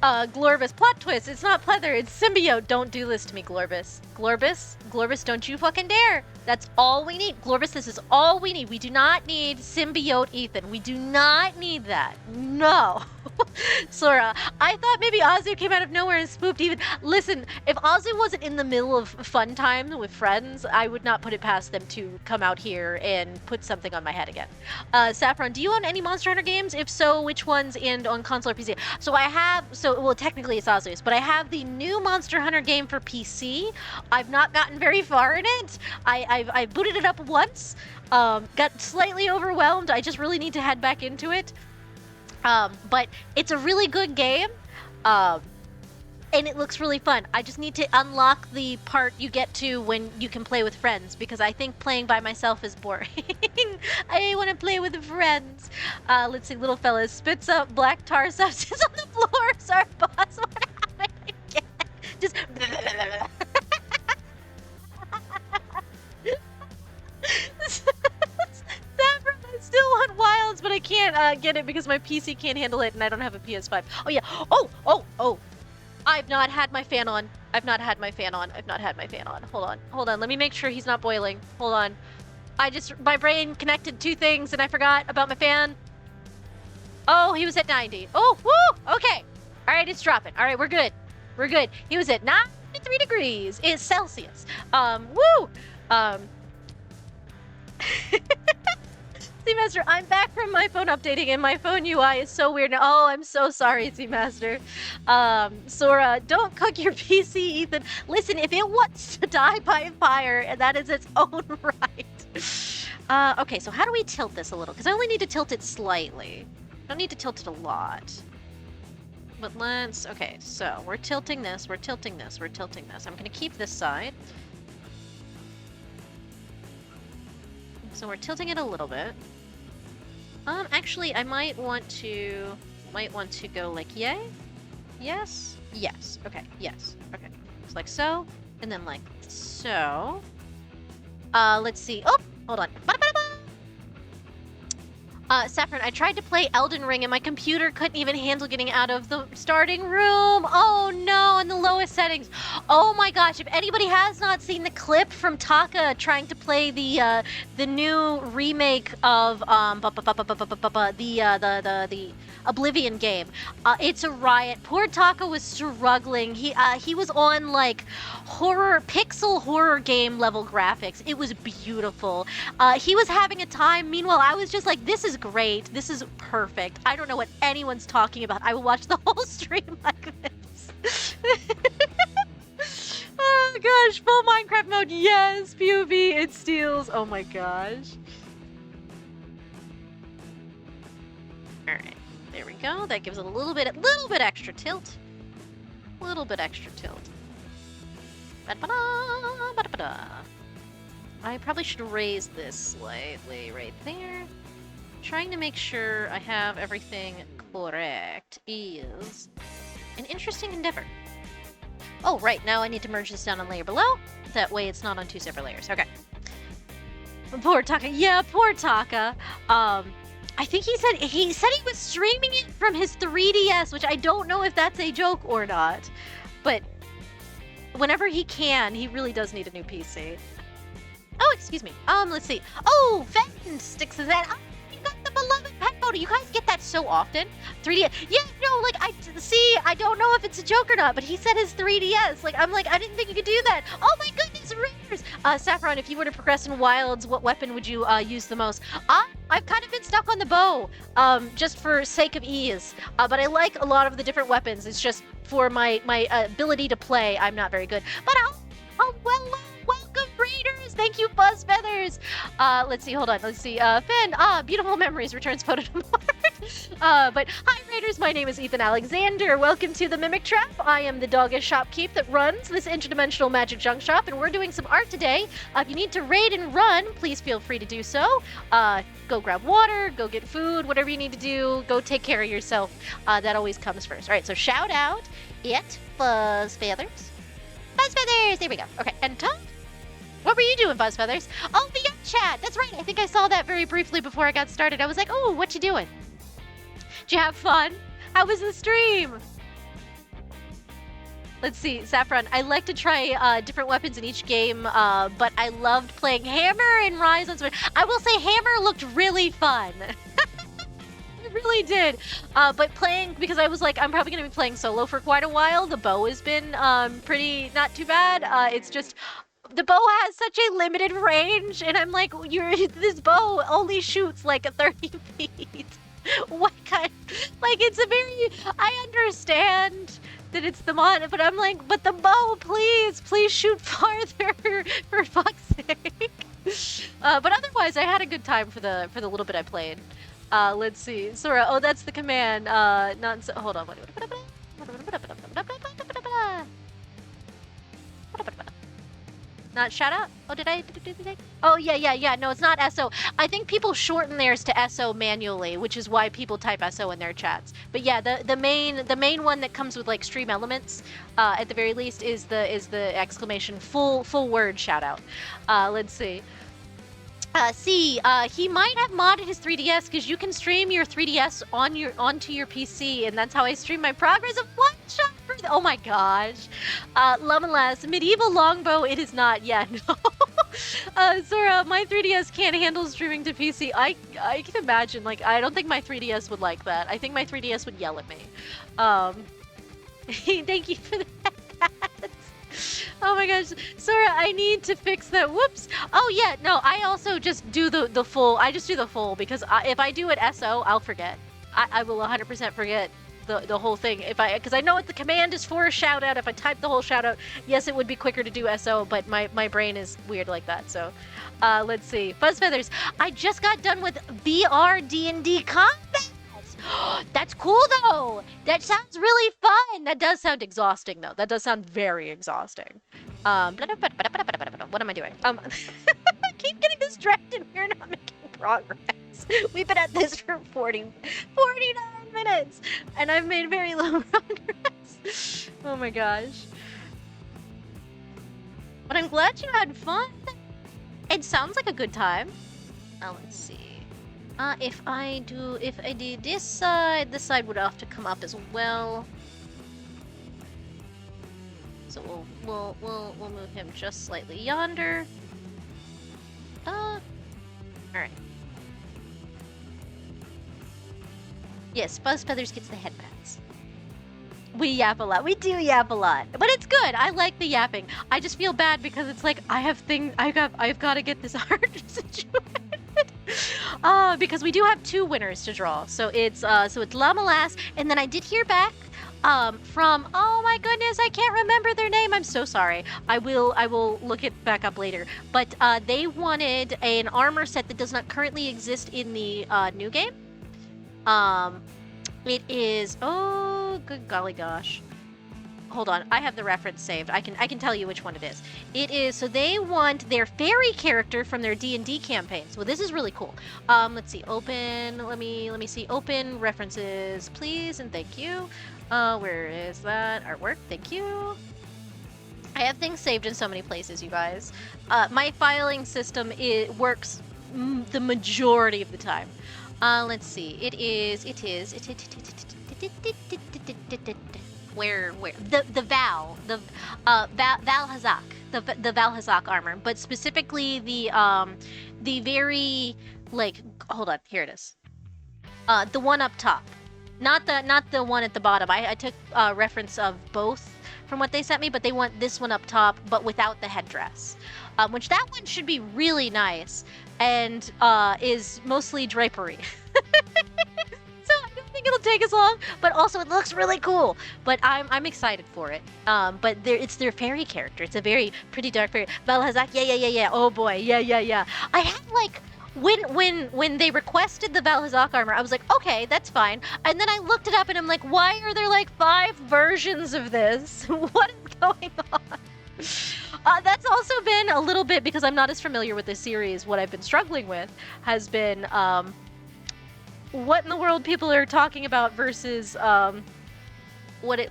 Glorbus, plot twist. It's not pleather, it's symbiote. Don't do this to me, Glorbus. Glorbus, don't you fucking dare. That's all we need. Glorbus, this is all we need. We do not need symbiote Ethan. We do not need that. No. Sora, I thought maybe Azu came out of nowhere and spooked even. Listen, if Azu wasn't in the middle of fun time with friends, I would not put it past them to come out here and put something on my head again. Saffron, do you own any Monster Hunter games? If so, which ones and on console or PC? So I have, well, technically it's Azu's, but I have the new Monster Hunter game for PC. I've not gotten very far in it. I booted it up once, got slightly overwhelmed. I just really need to head back into it. But it's a really good game, and it looks really fun. I just need to unlock the part you get to when you can play with friends, because I think playing by myself is boring. I want to play with friends. Let's see, little fellas spits up black tar substance on the floor. Sorry, boss, what happened again? Just... I still want Wilds, but I can't get it because my PC can't handle it and I don't have a PS5. Oh yeah. Oh. I've not had my fan on. Hold on. Let me make sure he's not boiling. Hold on. My brain connected 2 things and I forgot about my fan. Oh, he was at 90. Oh, woo! Okay. All right, it's dropping. All right, we're good. He was at 93 degrees. It's Celsius. Woo! Seamaster, I'm back from my phone updating and my phone UI is so weird now. Oh, I'm so sorry, Seamaster. Sora, don't cook your PC, Ethan. Listen, if it wants to die by fire, that is its own right. Okay, so how do we tilt this a little? Because I only need to tilt it slightly. I don't need to tilt it a lot. But okay, so we're tilting this. I'm gonna keep this side. So we're tilting it a little bit. Actually, I might want to go like yay? Yes? Yes. Okay, yes. Okay. It's like so, and then like so. Let's see. Oh, hold on. Saffron, I tried to play Elden Ring and my computer couldn't even handle getting out of the starting room. Oh no, in the lowest settings. Oh my gosh, if anybody has not seen the clip from Taka trying to play the new remake of the Oblivion game, it's a riot. Poor Taka was struggling. He was on like pixel horror game level graphics. It was beautiful. He was having a time. Meanwhile, I was just like, this is great. This is perfect. I don't know what anyone's talking about. I will watch the whole stream like this. gosh, full Minecraft mode. Yes, POV, it steals. Oh my gosh. All right, there we go. That gives it a little bit extra tilt. Little bit extra tilt. Ba-da-ba-da, ba-da-ba-da. I probably should raise this slightly right there. Trying to make sure I have everything correct is an interesting endeavor. Oh, right, now I need to merge this down on layer below. That way it's not on two separate layers. Okay. Poor Taka. Yeah, poor Taka. I think he said he was streaming it from his 3DS, which I don't know if that's a joke or not. But whenever he can, he really does need a new PC. Oh, excuse me. Let's see. Oh, Fen sticks his head. Oh, you got the beloved pet photo. You guys get that so often. 3DS. Yeah, no, like, I don't know if it's a joke or not, but he said his 3DS. Like, I'm like, I didn't think you could do that. Oh my goodness, rares. Saffron, if you were to progress in Wilds, what weapon would you use the most? I've kind of been stuck on the bow, just for sake of ease. But I like a lot of the different weapons. It's just for my ability to play, I'm not very good. But well, welcome, Raiders! Thank you, Buzz Feathers! Let's see, hold on, let's see. Finn, beautiful memories, returns photo to Mark. But hi, Raiders, my name is Ethan Alexander. Welcome to the Mimic Trap. I am the doggish shopkeep that runs this interdimensional magic junk shop, and we're doing some art today. If you need to raid and run, please feel free to do so. Go grab water, go get food, whatever you need to do, go take care of yourself. That always comes first. All right, so shout out it, Buzz Feathers. Buzz Feathers! There we go. Okay, and Tom? What were you doing, Buzz Feathers? Oh, the chat! That's right, I think I saw that very briefly before I got started. I was like, oh, what you doing? Did you have fun? How was the stream? Let's see, Saffron, I like to try different weapons in each game, but I loved playing Hammer and Rise on Sword. I will say Hammer looked really fun. It really did. But playing, because I was like, I'm probably going to be playing solo for quite a while. The bow has been pretty not too bad. It's just, the bow has such a limited range, and I'm like, this bow only shoots like 30 feet. What kind? Like, it's a very, I understand that it's the mod, but I'm like, but the bow, please shoot farther, for fuck's sake. But otherwise, I had a good time for the little bit I played. Let's see, Sora. Oh, that's the command. Not so. Hold on. Not shout out? Oh, did I do the thing? Oh, yeah. No, it's not SO. I think people shorten theirs to SO manually, which is why people type SO in their chats. But yeah, the main one that comes with like stream elements, at the very least, is the exclamation full word shout out. Let's see. He might have modded his 3DS because you can stream your 3DS onto your PC, and that's how I stream my progress of one shot. Oh my gosh. Lumalas, medieval longbow, it is not. Yeah, no. Zora, my 3DS can't handle streaming to PC. I can imagine, like, I don't think my 3DS would like that. I think my 3DS would yell at me. Thank you for that. Oh my gosh, Sora, I need to fix that. Whoops. Oh yeah, no, I also just do the full. I just do the full because if I do it SO, I'll forget. I will 100% forget the whole thing because I know what the command is for a shout out. If I type the whole shout out, yes, it would be quicker to do SO, but my brain is weird like that. So, let's see. Buzz Feathers, I just got done with VR D&D combat. That's cool though. That sounds really fun. That does sound exhausting though. That does sound very exhausting. What am I doing? I keep getting distracted. We're not making progress. We've been at this for 49 minutes, and I've made very low progress. Oh my gosh. But I'm glad you had fun. It sounds like a good time. Let's see. If I did this side would have to come up as well. So we'll move him just slightly yonder. All right. Yes, Buzz Feathers gets the headbands. We yap a lot. We do yap a lot, but it's good. I like the yapping. I just feel bad because it's like I've got to get this art situated. Because we do have 2 winners to draw. So it's Llama Lass, and then I did hear back from, oh my goodness, I can't remember their name. I'm so sorry. I will look it back up later. But they wanted an armor set that does not currently exist in the new game. It is, oh, good golly gosh. Hold on, I have the reference saved. I can tell you which one it is. It is, so they want their fairy character from their D&D campaign. So this is really cool. Let's see, open, let me see, open references, please, and thank you. Where is that? Artwork, thank you. I have things saved in so many places, you guys. My filing system, it works the majority of the time. Let's see, it is, where the Val Hazak, the Val Hazak armor, but specifically the very, like, hold on, here it is, the one up top, not the one at the bottom. I took reference of both from what they sent me, but they want this one up top but without the headdress, which that one should be really nice and is mostly drapery. It'll take as long, but also it looks really cool. But I'm excited for it. But it's their fairy character. It's a very pretty dark fairy. Valhazak, yeah. Oh boy, yeah. I had like when they requested the Valhazak armor, I was like, okay, that's fine. And then I looked it up and I'm like, why are there like 5 versions of this? What is going on? That's also been a little bit, because I'm not as familiar with this series. What I've been struggling with has been what in the world people are talking about versus what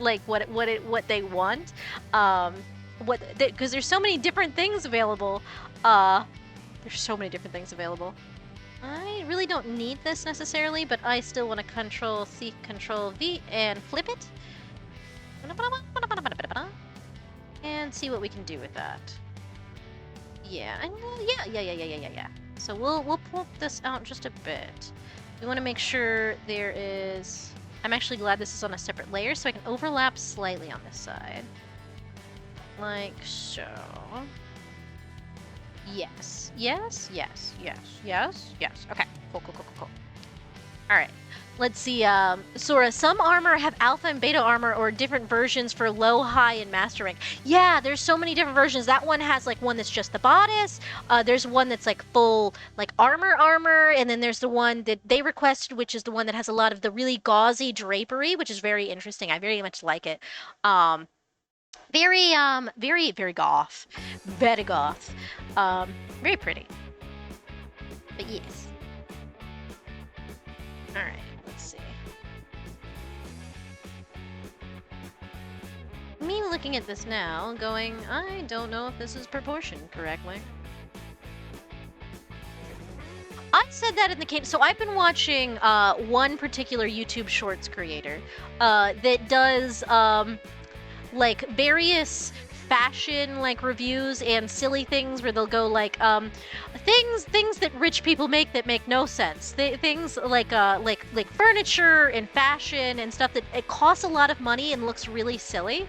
they want, because there's so many different things available. I really don't need this necessarily, but I still want to Control C, Control V, and flip it, and see what we can do with that. Yeah. So we'll pull this out just a bit. We want to make sure there is... I'm actually glad this is on a separate layer, so I can overlap slightly on this side. Like so. Yes. Okay, cool. Alright, let's see. Sora, some armor have alpha and beta armor or different versions for low, high, and master rank. Yeah, there's so many different versions. That one has like one that's just the bodice. There's one that's like full like armor, and then there's the one that they requested, which is the one that has a lot of the really gauzy drapery, which is very interesting. I very much like it. Very goth. Very goth. Very pretty. But yes. Alright, let's see. Me looking at this now, going, I don't know if this is proportioned correctly. I said that in the case, so I've been watching one particular YouTube Shorts creator that does like various fashion like reviews and silly things where they'll go like things that rich people make that make no sense. Things like furniture and fashion and stuff that it costs a lot of money and looks really silly.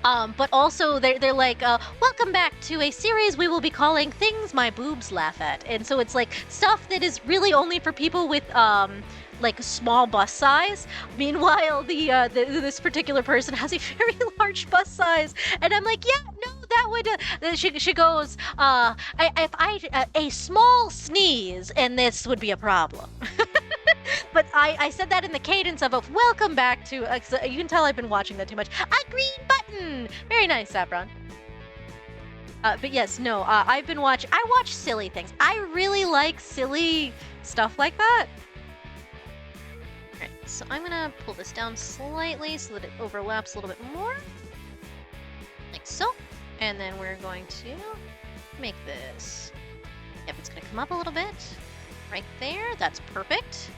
But also they're like, welcome back to a series we will be calling Things My Boobs Laugh At. And so it's like stuff that is really only for people with like small bust size. Meanwhile, this particular person has a very large bust size, and I'm like, yeah, no, that would. She goes, if I a small sneeze, and this would be a problem. But I said that in the cadence of a welcome back to. You can tell I've been watching that too much. A green button, very nice, Saffron. But yes, no, I've been watching. I watch silly things. I really like silly stuff like that. Alright, so I'm gonna pull this down slightly so that it overlaps a little bit more. Like so. And then we're going to make this. Yep, it's gonna come up a little bit. Right there, that's perfect.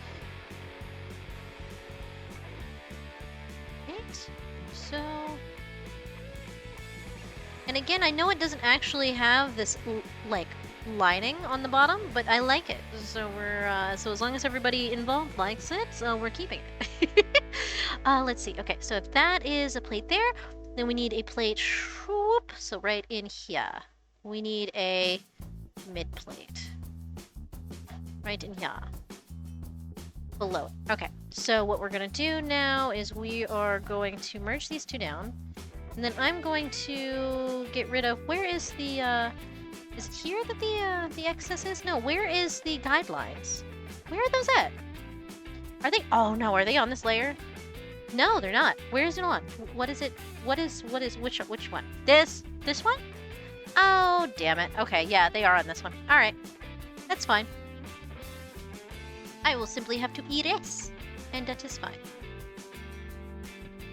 Right, so... And again, I know it doesn't actually have this, like, lining on the bottom, but I like it. So we're so as long as everybody involved likes it, so we're keeping it. Let's see. Okay, so if that is a plate there, then we need a plate. Whoop, so right in here, we need a mid plate. Right in here, below it. Okay, so what we're gonna do now is we are going to merge these two down, And then I'm going to get rid of... Where is the, is it here that the excess is? No, where is the guidelines? Where are those at? Are they... Oh, no, are they on this layer? No, they're not. Where is it on? What is it? Which one? This one? Oh, damn it. Okay, yeah, they are on this one. All right. That's fine. I will simply have to erase, and that is fine.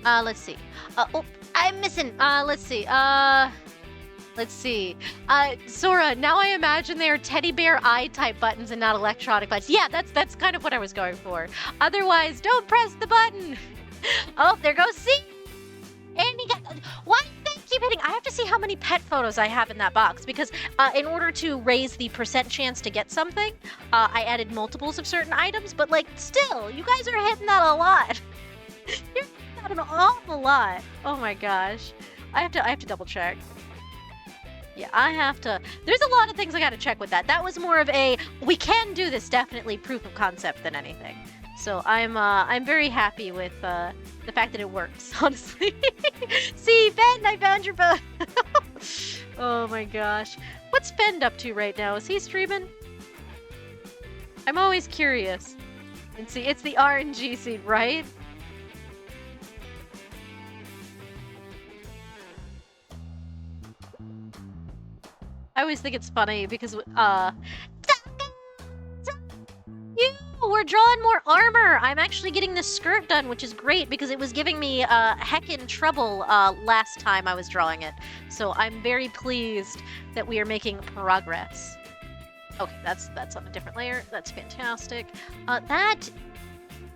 Let's see. Oh, I'm missing. Let's see. Sora, now I imagine they are teddy bear eye type buttons and not electronic buttons. Yeah, that's kind of what I was going for. Otherwise, don't press the button. Oh, there goes C. And he got... Why do they keep hitting? I have to see how many pet photos I have in that box, because in order to raise the % chance to get something, I added multiples of certain items, but like, still, you guys are hitting that a lot. You're hitting that an awful lot. Oh my gosh. I have to double check. Yeah, I have to... There's a lot of things I gotta check with that. That was more of a, we can do this, definitely proof of concept than anything. So I'm very happy with the fact that it works, honestly. See, Ben, I found your phone. Oh my gosh. What's Ben up to right now? Is he streaming? I'm always curious. And see, it's the RNG seed, right? I always think it's funny because, we're drawing more armor! I'm actually getting the skirt done, which is great because it was giving me heckin' trouble last time I was drawing it. So I'm very pleased that we are making progress. Okay, that's on a different layer. That's fantastic. That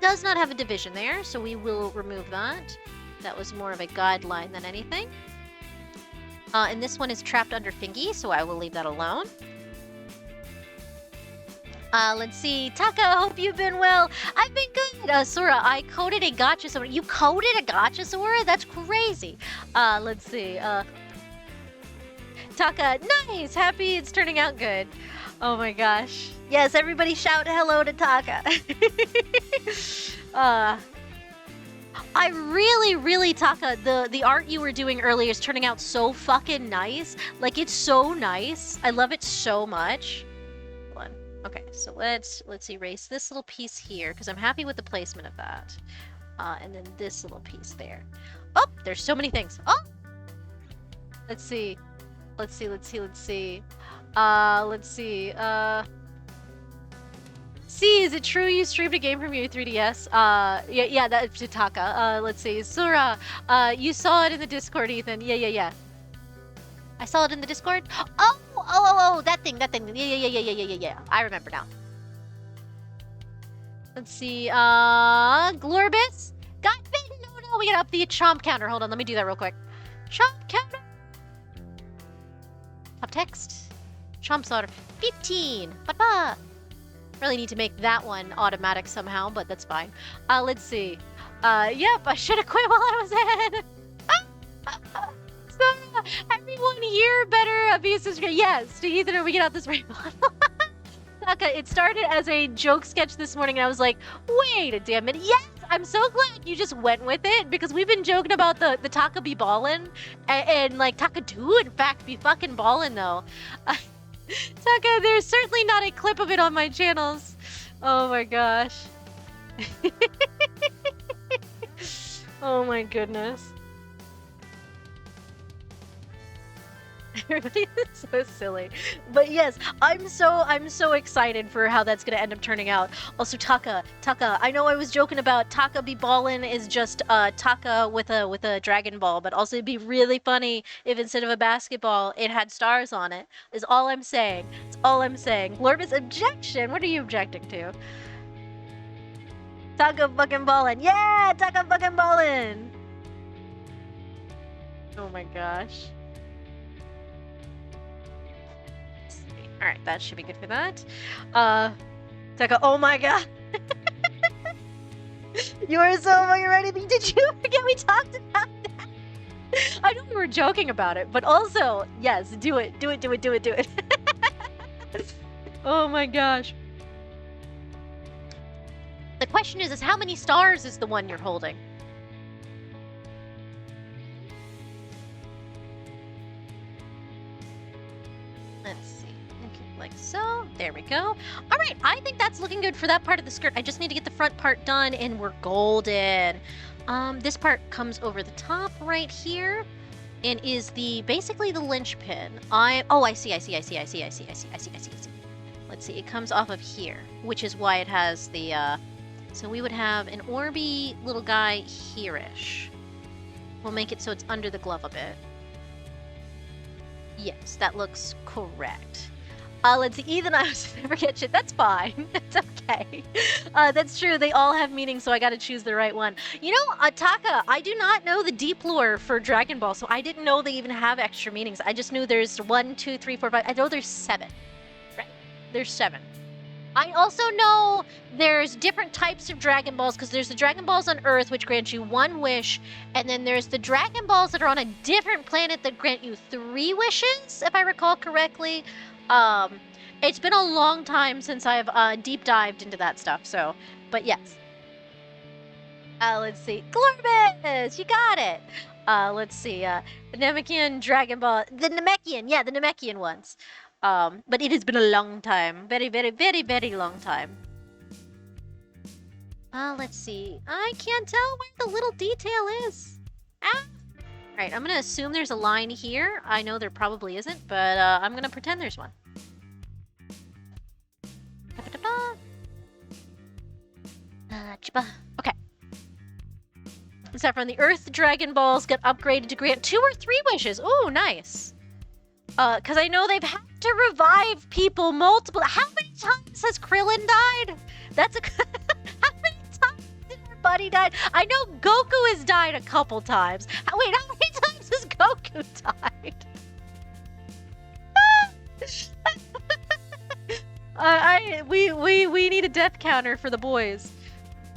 does not have a division there, so we will remove that. That was more of a guideline than anything. And this one is trapped under thingy, so I will leave that alone. Let's see. Taka, hope you've been well. I've been good. Sora, I coded a gotcha Sora. You coded a gotcha Sora? That's crazy. Let's see. Taka, nice. Happy it's turning out good. Oh my gosh. Yes, everybody shout hello to Taka. I really, Taka, the art you were doing earlier is turning out so fucking nice. Like, it's so nice. I love it so much. Hold on. Okay, so let's erase this little piece here, because I'm happy with the placement of that. And then this little piece there. Oh, there's so many things. Oh! Let's see. See, is it true you streamed a game from your 3DS? Yeah, that's Taka. Let's see. Sora, you saw it in the Discord, Ethan. Yeah. I saw it in the Discord? Oh, that thing. Yeah. I remember now. Let's see, Glorbis? Got bitten! No, we gotta up the chomp counter. Hold on, let me do that real quick. Chomp counter! Top text. Chomp slaughter. 15! Ba-ba! Really need to make that one automatic somehow, but that's fine. Let's see. Yep, I should have quit while I was ahead. So, everyone here better be subscribed. Yes, to Ethan, we get out this rainbow. Taka, it started as a joke sketch this morning, and I was like, wait a damn minute. Yes, I'm so glad you just went with it, because we've been joking about the Taka be ballin', and like, Taka do, in fact, be fucking ballin', though. Taka, there's certainly not a clip of it on my channels. Oh my gosh. Oh my goodness. Everybody is so silly. But yes, I'm so excited for how that's gonna end up turning out. Also, Taka, I know I was joking about Taka be ballin' is just Taka with a Dragon Ball, but also it'd be really funny if instead of a basketball, it had stars on it. Is all I'm saying. It's all I'm saying. Glorbis, objection. What are you objecting to? Taka fucking ballin'. Yeah, Taka fucking ballin'. Oh my gosh. Alright, that should be good for that. Taka, oh my god! You are so fucking ready. Did you forget we talked about that? I know we were joking about it, but also, yes, do it. Oh my gosh. The question is how many stars is the one you're holding? Let's see. Okay, like so. There we go. All right, I think that's looking good for that part of the skirt. I just need to get the front part done, and we're golden. This part comes over the top right here, and is basically the linchpin. I see. Let's see. It comes off of here, which is why it has the. So we would have an orby little guy here-ish. We'll make it so it's under the glove a bit. Yes, that looks correct. Let's see. Ethan, I was gonna forget shit. That's fine. That's okay. That's true. They all have meanings, so I gotta choose the right one. You know, Taka, I do not know the deep lore for Dragon Ball, so I didn't know they even have extra meanings. I just knew there's 1, 2, 3, 4, 5. I know there's 7. Right? There's 7. I also know there's different types of Dragon Balls, because there's the Dragon Balls on Earth, which grant you 1 wish, and then there's the Dragon Balls that are on a different planet that grant you 3 wishes, if I recall correctly. It's been a long time since I've deep dived into that stuff, so, but yes. Let's see. Glorbus! You got it! Let's see. The Namekian Dragon Ball. The Namekian, yeah, the Namekian ones. But it has been a long time. Very, very, very, very long time. Let's see. I can't tell where the little detail is. Ah! Alright, I'm gonna assume there's a line here. I know there probably isn't, but I'm gonna pretend there's one. Okay. Saffron, the Earth Dragon Balls got upgraded to grant 2 or 3 wishes. Oh, nice. Because I know they've had to revive people multiple. How many times has Krillin died? That's a. How many times has our buddy died? I know Goku has died a couple times. Wait, how many times has Goku died? We need a death counter for the boys.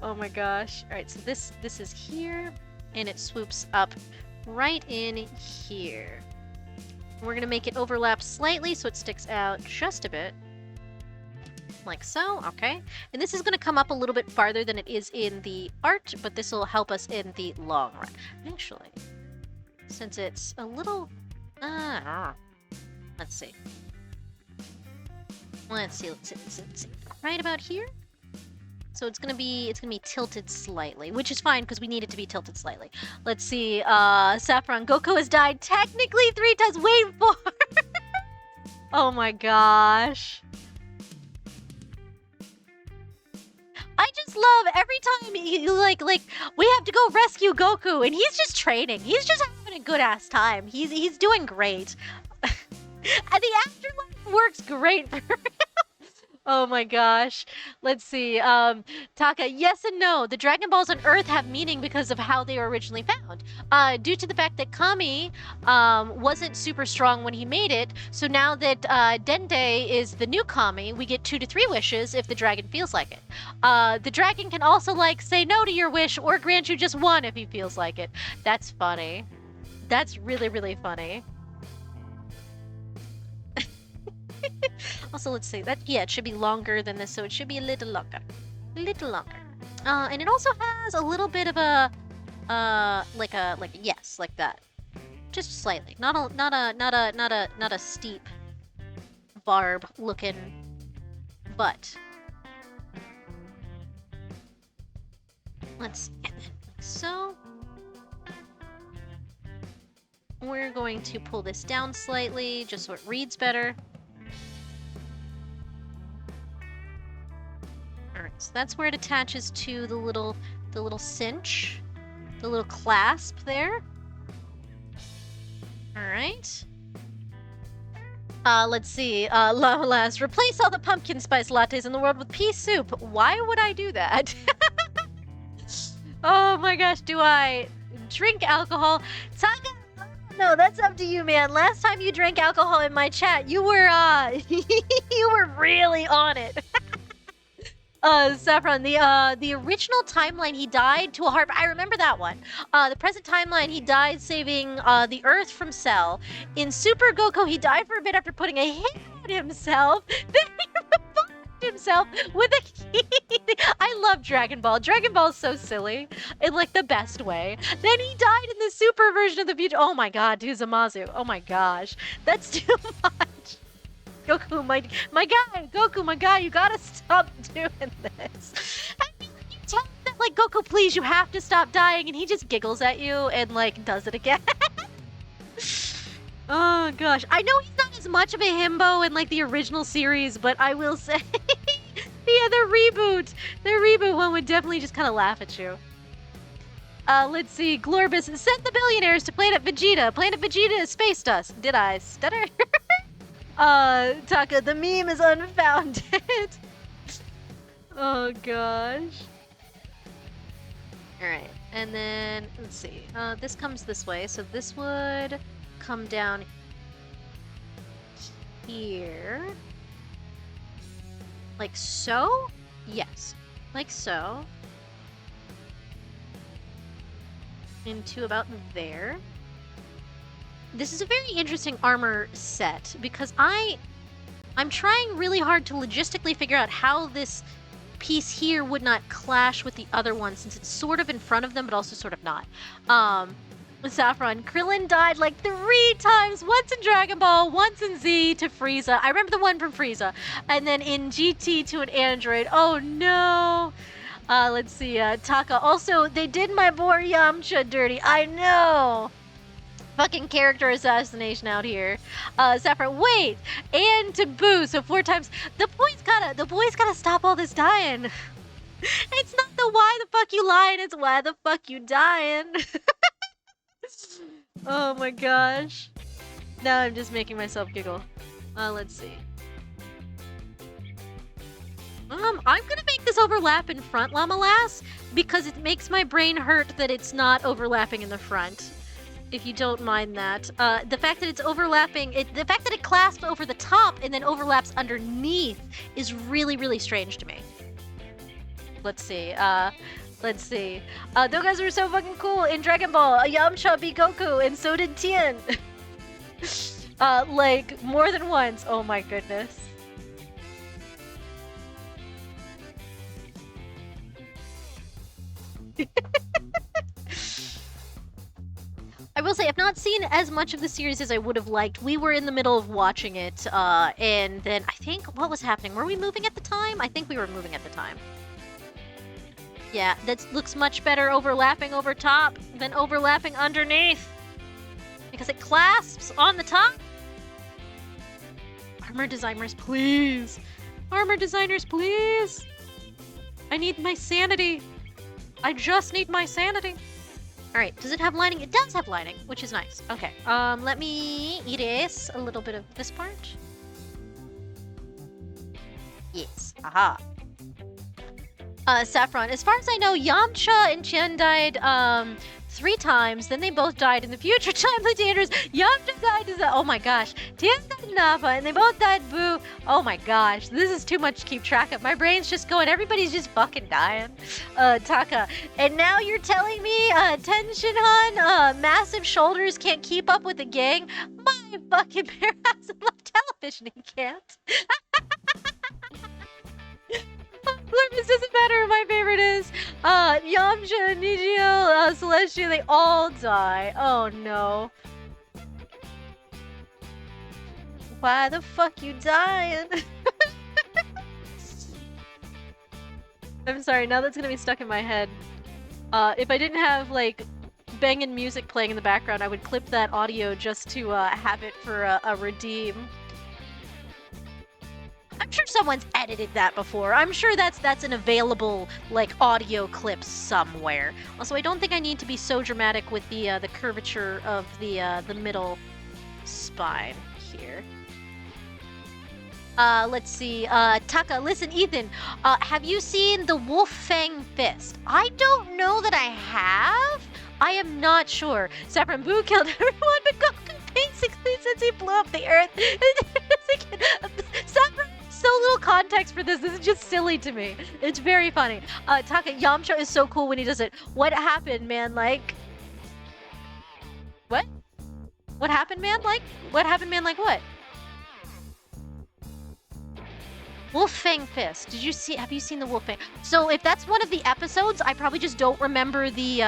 Oh my gosh. All right, so this is here, and it swoops up right in here. We're gonna make it overlap slightly so it sticks out just a bit. Like so, okay. And this is gonna come up a little bit farther than it is in the art, but this will help us in the long run. Actually, since it's a little, let's see. Let's see. Right about here. So it's gonna be tilted slightly, which is fine because we need it to be tilted slightly. Let's see, Saffron, Goku has died technically 3 times. Wait for oh my gosh. I just love every time you like we have to go rescue Goku and he's just training. He's just having a good ass time. He's doing great. And the afterlife works great for him. Oh my gosh. Let's see. Taka, yes and no. The Dragon Balls on Earth have meaning because of how they were originally found. Due to the fact that Kami wasn't super strong when he made it, so now that Dende is the new Kami, we get 2 to 3 wishes if the dragon feels like it. The dragon can also like say no to your wish or grant you just 1 if he feels like it. That's funny. That's really, really funny. Also, let's see. It should be longer than this, so it should be a little longer. A little longer. And it also has a little bit of a, like a yes, like that. Just slightly. Not a steep barb looking butt. Let's see. Like so. We're going to pull this down slightly, just so it reads better. Alright, so that's where it attaches to the little cinch, the little clasp there. Alright. Let's see. Last, replace all the pumpkin spice lattes in the world with pea soup. Why would I do that? Oh my gosh, do I drink alcohol? Taka, no, that's up to you, man. Last time you drank alcohol in my chat, you were you were really on it. Saffron, the original timeline, he died to a heart. I remember that one. The present timeline, he died saving the Earth from Cell. In Super Goku, he died for a bit after putting a hit on himself. Then he revived himself with a key. I love Dragon Ball. Dragon Ball is so silly in like the best way. Then he died in the Super version of the future. Oh my God, dude, Zamasu. Oh my gosh, that's too much. Goku, my guy, Goku, my guy, you gotta stop doing this. And you tell him that, like, Goku, please, you have to stop dying, and he just giggles at you and, like, does it again. Oh, gosh. I know he's not as much of a himbo in, like, the original series, but I will say, yeah, the reboot one would definitely just kind of laugh at you. Let's see. Glorbus, send the billionaires to Planet Vegeta. Planet Vegeta is space dust. Did I stutter? Taka, the meme is unfounded. Oh, gosh. Alright, and then, let's see. This comes this way, so this would come down here. Like so? Yes. Like so. Into about there. This is a very interesting armor set because I'm trying really hard to logistically figure out how this piece here would not clash with the other one since it's sort of in front of them but also sort of not. Saffron, Krillin died like 3 times, once in Dragon Ball, once in Z to Frieza. I remember the one from Frieza. And then in GT to an android. Oh no. Let's see, Taka. Also, they did my boy Yamcha dirty. I know. Fucking character assassination out here. Saffron, wait, and to boo, so 4 times. The boy's gotta stop all this dying. It's not the why the fuck you lying, it's why the fuck you dying. Oh my gosh. Now I'm just making myself giggle. Let's see. I'm gonna make this overlap in front, Llama-Lass, because it makes my brain hurt that it's not overlapping in the front. If you don't mind that. The fact that it's overlapping, the fact that it clasps over the top and then overlaps underneath is really, really strange to me. Let's see. Let's see. Those guys were so fucking cool in Dragon Ball. Yamcha beat Goku, and so did Tien. Like, more than once. Oh my goodness. I will say, I've not seen as much of the series as I would have liked. We were in the middle of watching it, and then I think, what was happening? Were we moving at the time? I think we were moving at the time. Yeah, that looks much better overlapping over top than overlapping underneath. Because it clasps on the top. Armor designers, please. Armor designers, please. I need my sanity. I just need my sanity. Alright, does it have lining? It does have lining, which is nice. Okay, let me erase a little bit of this part. Yes, aha. Saffron, as far as I know, Yamcha and Tien died, 3 times, then they both died in the future time like Dangerous. Yamcha died as oh my gosh. Tien died in Nappa, and they both died Boo. Oh my gosh, this is too much to keep track of. My brain's just going, everybody's just fucking dying. Taka, and now you're telling me, Tenshinhan, massive shoulders can't keep up with the gang? My fucking bear has enough television, he can't. It doesn't matter who my favorite is. Yamcha, Nijio, Celestia, they all die. Oh no. Why the fuck you dying? I'm sorry, now that's gonna be stuck in my head. If I didn't have, like, banging music playing in the background, I would clip that audio just to have it for a redeem. I'm sure someone's edited that before. I'm sure that's an available, like, audio clip somewhere. Also, I don't think I need to be so dramatic with the curvature of the middle spine here. Let's see. Taka, listen, Ethan. Have you seen the Wolf Fang Fist? I don't know that I have. I am not sure. Saffron Boo killed everyone but Goku basically since he blew up the Earth. Saffron, so little context for this. This is just silly to me. It's very funny. Taka, Yamcha is so cool when he does it. What happened, man? Like... What? What happened, man? Like? What happened, man? Like what? Wolf Fang Fist. Did you see? Have you seen the Wolf Fang? So if that's one of the episodes, I probably just don't remember the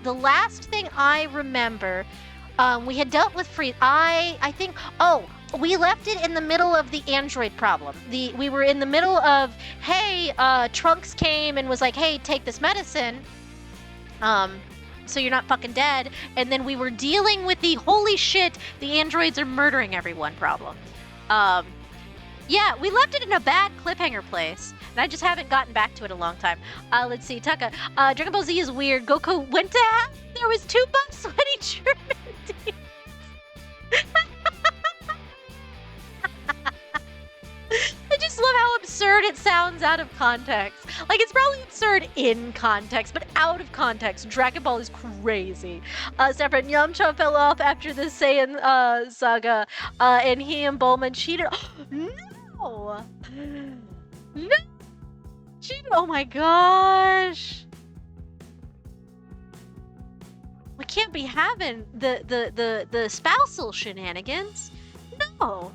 last thing I remember We had dealt with I think, oh, we left it in the middle of the android problem. We were in the middle of, hey, Trunks came and was like, hey, take this medicine, so you're not fucking dead. And then we were dealing with the holy shit, the androids are murdering everyone problem. Yeah, we left it in a bad cliffhanger place, and I just haven't gotten back to it in a long time. Let's see, Taka. Dragon Ball Z is weird. Goku went to hell. There was 2 buff sweaty German dudes. I just love how absurd it sounds out of context. Like, it's probably absurd in context, but out of context, Dragon Ball is crazy. Separate, Yamcha fell off after the Saiyan saga, and he and Bulma cheated. No! No! Cheated! Oh my gosh! We can't be having the spousal shenanigans. No!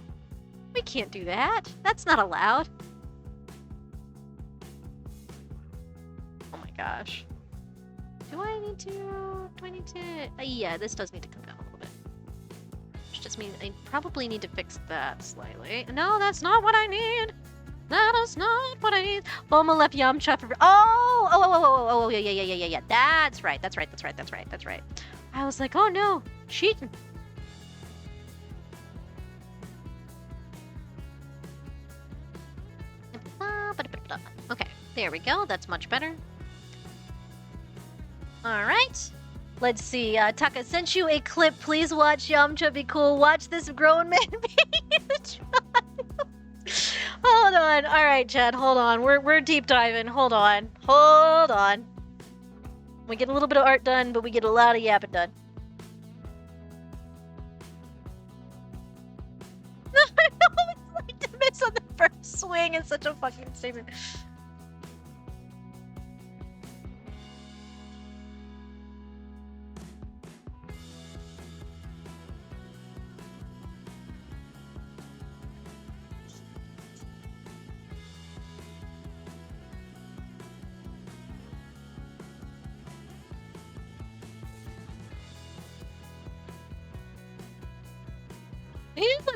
We can't do that. That's not allowed. Oh my gosh. Do I need to... yeah, this does need to come down a little bit. Which just means I probably need to fix that slightly. No, that's not what I need. That is not what I need. Bulma left Yamcha for... Oh, yeah. That's right. I was like, oh no, cheating. Okay, there we go. That's much better. All right. Let's see. Taka sent you a clip. Please watch Yamcha be cool. Watch this grown man being a child. Hold on. All right, Chad. Hold on. We're deep diving. Hold on. We get a little bit of art done, but we get a lot of yapping done. I know it's like to miss on the first swing is such a fucking statement.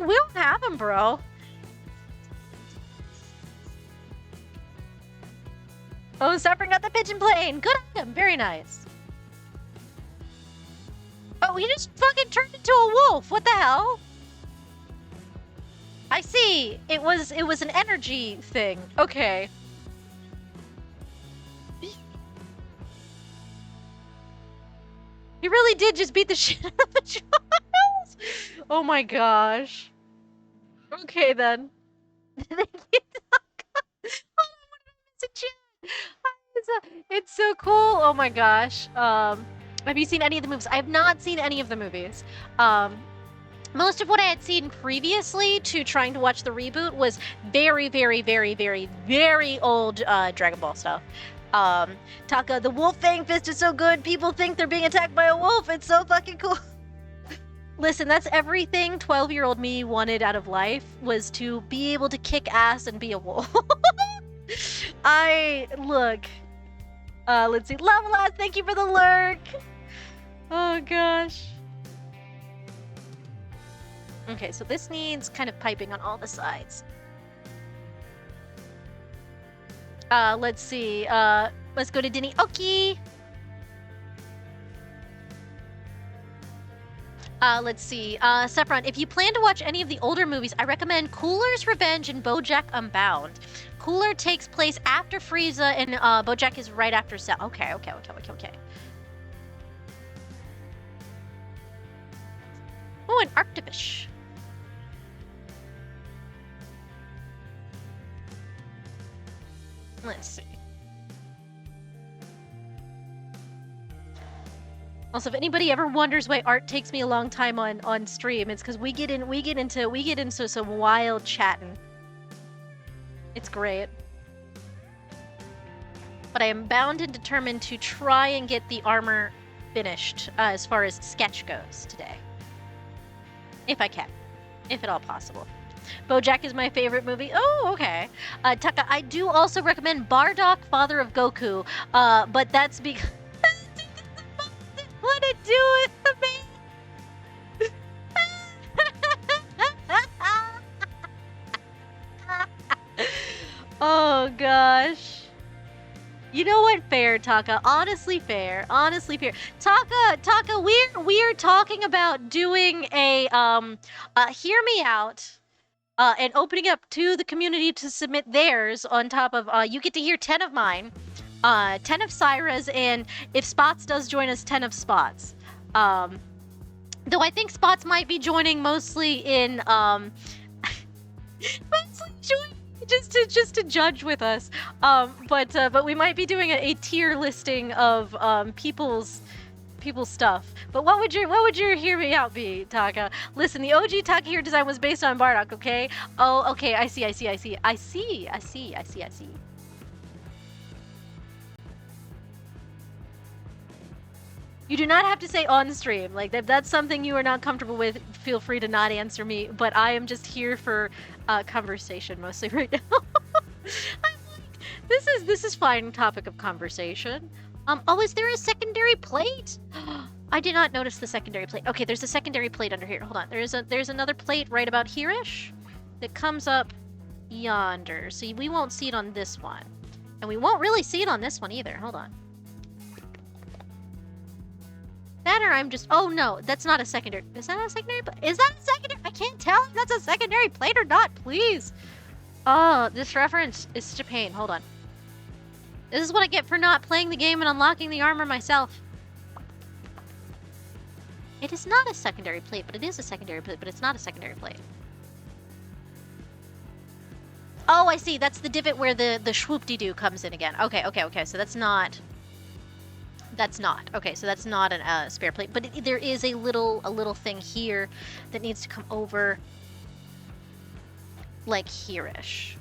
We don't have him, bro. Oh, Suffering got the pigeon plane. Good item. Very nice. Oh, he just fucking turned into a wolf. What the hell? I see. It was an energy thing. Okay. He really did just beat the shit out of the Charles. Oh my gosh. Okay then. It's so cool. Oh my gosh. Have you seen any of the movies? I have not seen any of the movies. Most of what I had seen previously to trying to watch the reboot was very, very, very, very, very old Dragon Ball stuff. Taka, the wolf fang fist is so good. People think they're being attacked by a wolf. It's so fucking cool. Listen, that's everything 12-year-old me wanted out of life, was to be able to kick ass and be a wolf. Look. Let's see. Lava, thank you for the lurk. Oh gosh. Okay, so this needs kind of piping on all the sides. Let's see. Let's go to Dinny. Okay. Let's see. Saffron, if you plan to watch any of the older movies, I recommend Cooler's Revenge and BoJack Unbound. Cooler takes place after Frieza, and BoJack is right after Cell. Okay. Oh, an Arctifish. Let's see. Also, if anybody ever wonders why art takes me a long time on stream, it's because we get into some wild chatting. It's great. But I am bound and determined to try and get the armor finished as far as sketch goes today. If I can. If at all possible. BoJack is my favorite movie. Oh, okay. Taka, I do also recommend Bardock, Father of Goku, but that's because... what to do with the man? Oh gosh. You know what? Fair, Taka. Honestly fair. Honestly fair. Taka, we're talking about doing a hear me out. And opening up to the community to submit theirs on top of you get to hear 10 of mine, 10 of Syra's, and if Spots does join us, 10 of Spots. Though I think Spots might be joining mostly in mostly joining just to judge with us. But we might be doing a tier listing of people's stuff. But what would your hear me out be, Taka? Listen, the OG Taka here design was based on Bardock, okay? Oh, okay, I see. You do not have to say on stream. Like, if that's something you are not comfortable with, feel free to not answer me. But I am just here for conversation mostly right now. I'm like, this is fine topic of conversation. Oh, is there a secondary plate? I did not notice the secondary plate. Okay, there's a secondary plate under here. Hold on. There's another plate right about here-ish that comes up yonder. So we won't see it on this one. And we won't really see it on this one either. Hold on. That or I'm just... Oh, no. That's not a secondary... Is that a secondary plate? Is that a secondary... I can't tell if that's a secondary plate or not. Please. Oh, this reference is such a pain. Hold on. This is what I get for not playing the game and unlocking the armor myself. It is not a secondary plate, but it is a secondary plate, but it's not a secondary plate. Oh, I see. That's the divot where the swoop-de-doo comes in again. Okay. So that's not... Okay, so that's not a spare plate. But there is a little thing here that needs to come over... like here-ish.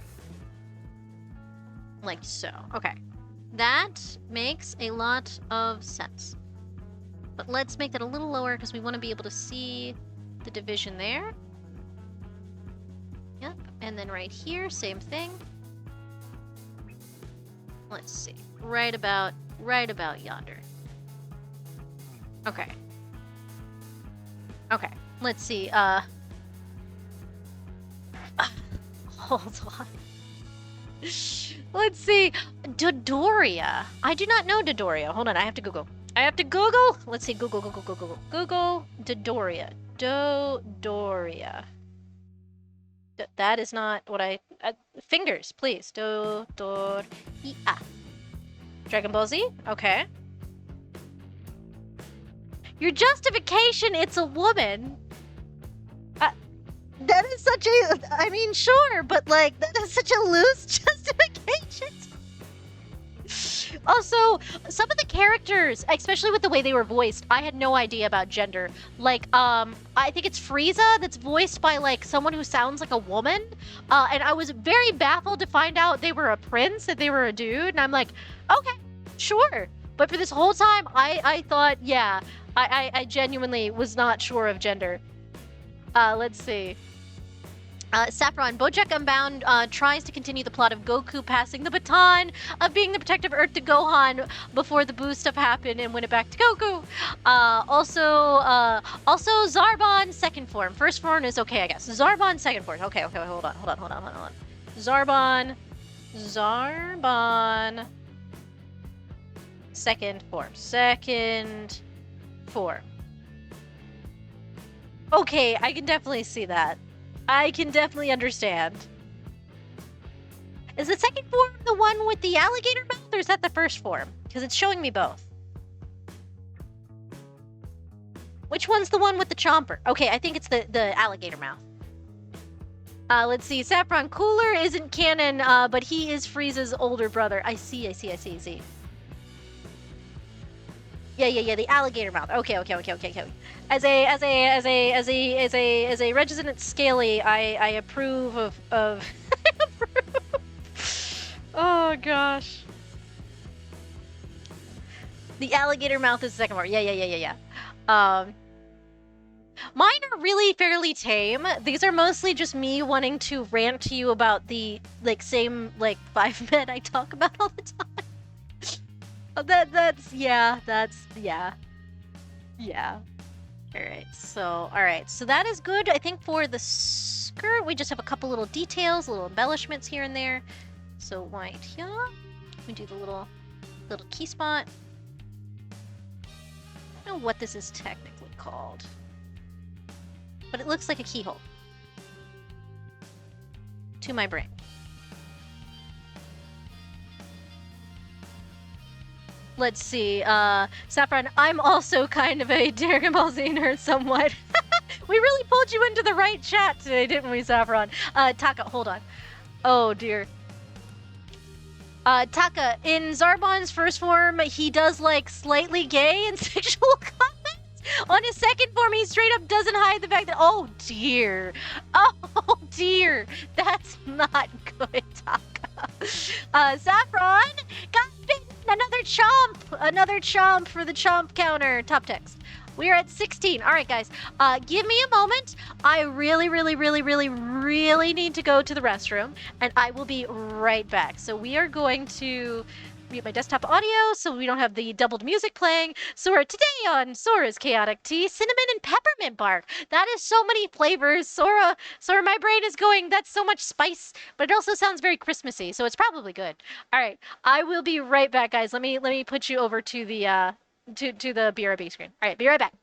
Like so. Okay. That makes a lot of sense. But let's make that a little lower because we want to be able to see the division there. Yep, and then right here, same thing. Let's see. Right about yonder. Okay. Okay, let's see. Hold on. Let's see. Dodoria. I do not know Dodoria. Hold on, I have to Google. Let's see. Google. Google Dodoria. Dodoria. That is not what I... fingers, please. Dodoria. Dragon Ball Z? Okay. Your justification, it's a woman. That is such a... I mean, sure, but, like, that is such a loose justification. Also, some of the characters, especially with the way they were voiced, I had no idea about gender. Like, I think it's Frieza that's voiced by, like, someone who sounds like a woman. And I was very baffled to find out they were a prince, that they were a dude. And I'm like, okay, sure. But for this whole time, I thought, yeah, I genuinely was not sure of gender. Let's see. Saffron, Bojack Unbound tries to continue the plot of Goku passing the baton of being the protective Earth to Gohan before the boo stuff happened and win it back to Goku. Also Zarbon second form. First form is okay, I guess. Zarbon second form. Okay, hold on. Zarbon second form. Okay, I can definitely see that. I can definitely understand. Is the second form the one with the alligator mouth, or is that the first form? Because it's showing me both. Which one's the one with the chomper? Okay, I think it's the alligator mouth. Let's see. Saffron Cooler isn't canon, but he is Frieza's older brother. I see. Yeah, the alligator mouth. Okay. As a resident scaly, I approve of I approve. Oh gosh. The alligator mouth is the second part. Yeah. Mine are really fairly tame. These are mostly just me wanting to rant to you about the same 5 men I talk about all the time. That's yeah. Alright, so that is good. I think for the skirt, we just have a couple little details, little embellishments here and there. So white here. We do the little key spot. I don't know what this is technically called, but it looks like a keyhole to my brain. Let's see, Saffron, I'm also kind of a Dragon Ball Z nerd somewhat. We really pulled you into the right chat today, didn't we, Saffron? Taka, hold on. Oh, dear. Taka, in Zarbon's first form, he does, like, slightly gay and sexual comments. On his second form, he straight up doesn't hide the fact that... Oh, dear. Oh, dear. That's not good, Taka. Saffron got bitten. Another chomp for the chomp counter. Top text. We are at 16. All right, guys. Give me a moment. I really need to go to the restroom, and I will be right back. So we are going to mute my desktop audio so we don't have the doubled music playing. Sora, today on Sora's Chaotic Tea, cinnamon and peppermint bark. That is so many flavors. Sora, my brain is going, that's so much spice, but it also sounds very Christmassy, so it's probably good. All right, I will be right back, guys. Let me put you over to the to the BRB screen. All right, be right back.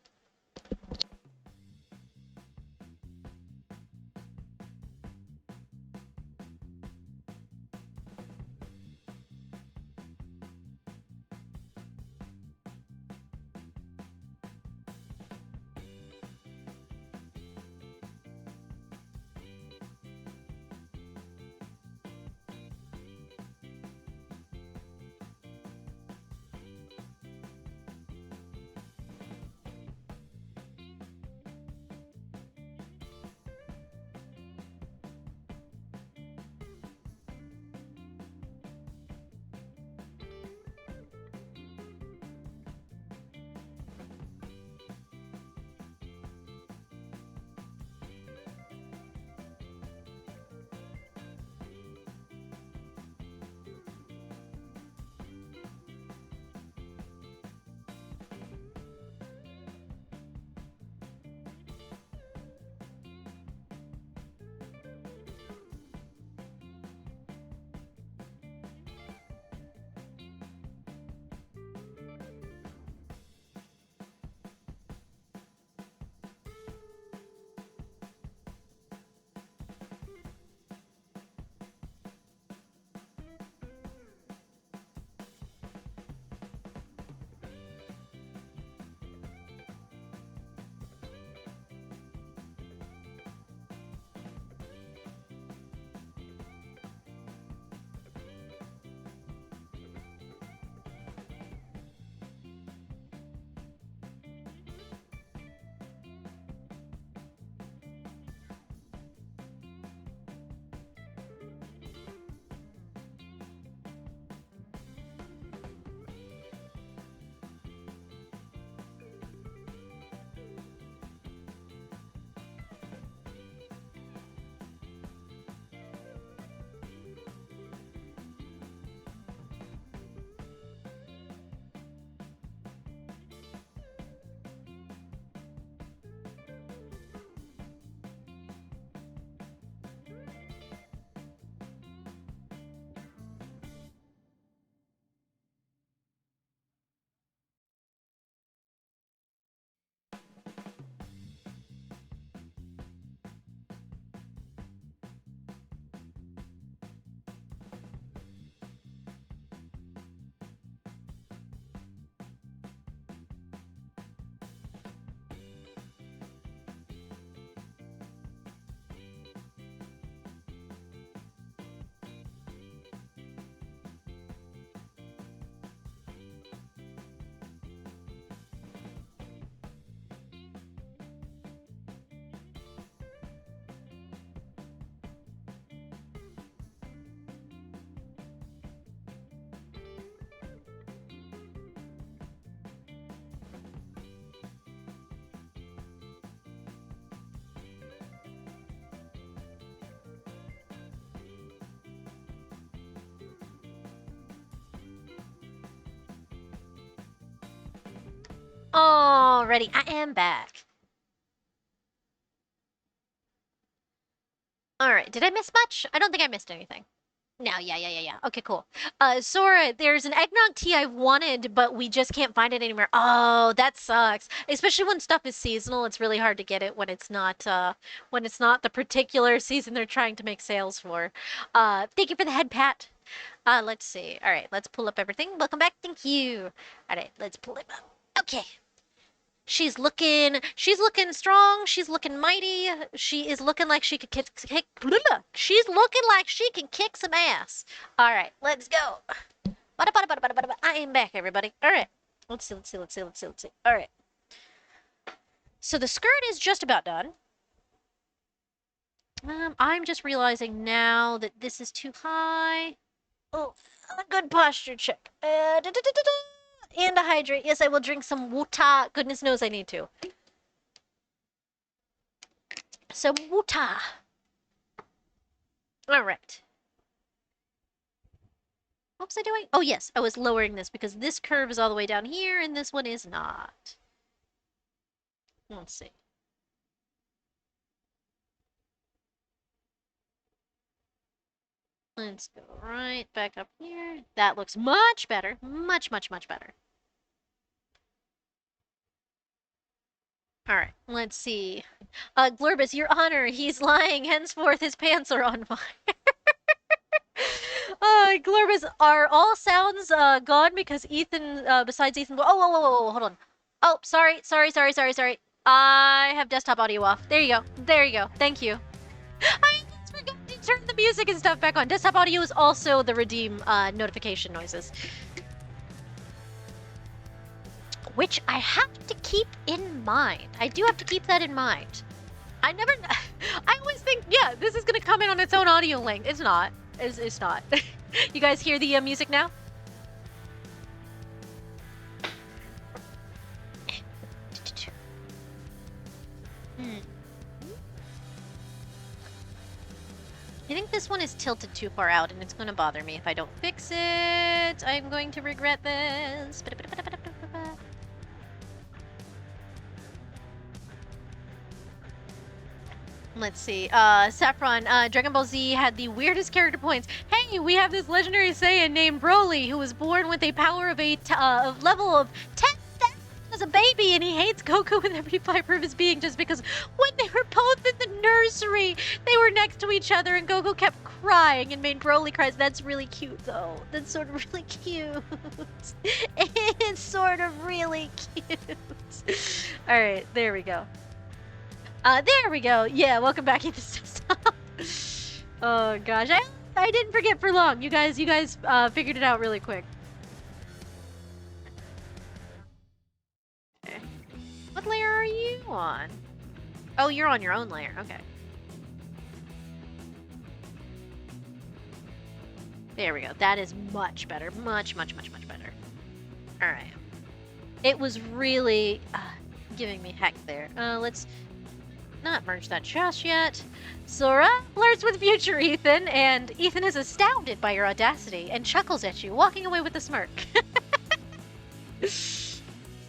Alrighty, I am back. Alright, did I miss much? I don't think I missed anything. No, yeah. Okay, cool. Sora, there's an eggnog tea I've wanted, but we just can't find it anywhere. Oh, that sucks. Especially when stuff is seasonal, it's really hard to get it when it's not the particular season they're trying to make sales for. Thank you for the head pat. Let's see. All right, let's pull up everything. Welcome back. Thank you. All right, let's pull it up. Okay. She's looking strong. She's looking mighty. She is looking like she could she's looking like she can kick some ass. All right, let's go. I am back, everybody. All right, let's see. All right. So the skirt is just about done. I'm just realizing now that this is too high. Oh, a good posture check. And to hydrate. Yes, I will drink some water. Goodness knows I need to. Some water. All right. What was I doing? Oh, yes. I was lowering this because this curve is all the way down here and this one is not. Let's see. Let's go right back up here. That looks much better. Much better. All right, let's see. Glorbus, your honor, he's lying. Henceforth, his pants are on fire. Glorbus, are all sounds gone because Ethan, besides Ethan... whoa, hold on. Oh, sorry. I have desktop audio off. There you go. Thank you. I almost forgot to turn the music and stuff back on. Desktop audio is also the redeem notification noises. Which I have to keep in mind. I do have to keep that in mind. I always think, yeah, this is gonna come in on its own audio length. It's not. It's not. You guys hear the music now? I think this one is tilted too far out and it's gonna bother me if I don't fix it. I'm going to regret this. Let's see. Saffron, Dragon Ball Z had the weirdest character points. Hey, we have this legendary Saiyan named Broly who was born with a power of a level of 10,000 as a baby, and he hates Goku with every fiber of his being just because when they were both in the nursery, they were next to each other, and Goku kept crying and made Broly cry. That's really cute, though. That's sort of really cute. It's sort of really cute. All right, there we go. There we go. Yeah, welcome back into Desktop. Oh gosh, I didn't forget for long. You guys figured it out really quick. Okay. What layer are you on? Oh, you're on your own layer. Okay. There we go. That is much better. Much better. All right. It was really giving me heck there. Let's not merge that just yet. Sora flirts with future Ethan, and Ethan is astounded by your audacity and chuckles at you, walking away with a smirk.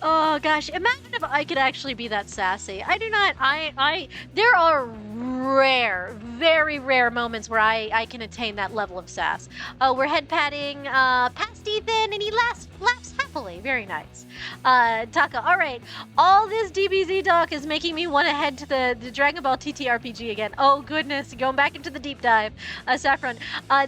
Oh gosh, imagine if I could actually be that sassy. I do not, there are rare, very rare moments where I can attain that level of sass. We're head patting past Ethan, and he laughs happily. Very nice. Taka, all right. All this DBZ talk is making me want to head to the Dragon Ball TTRPG again. Oh goodness, going back into the deep dive. Saffron.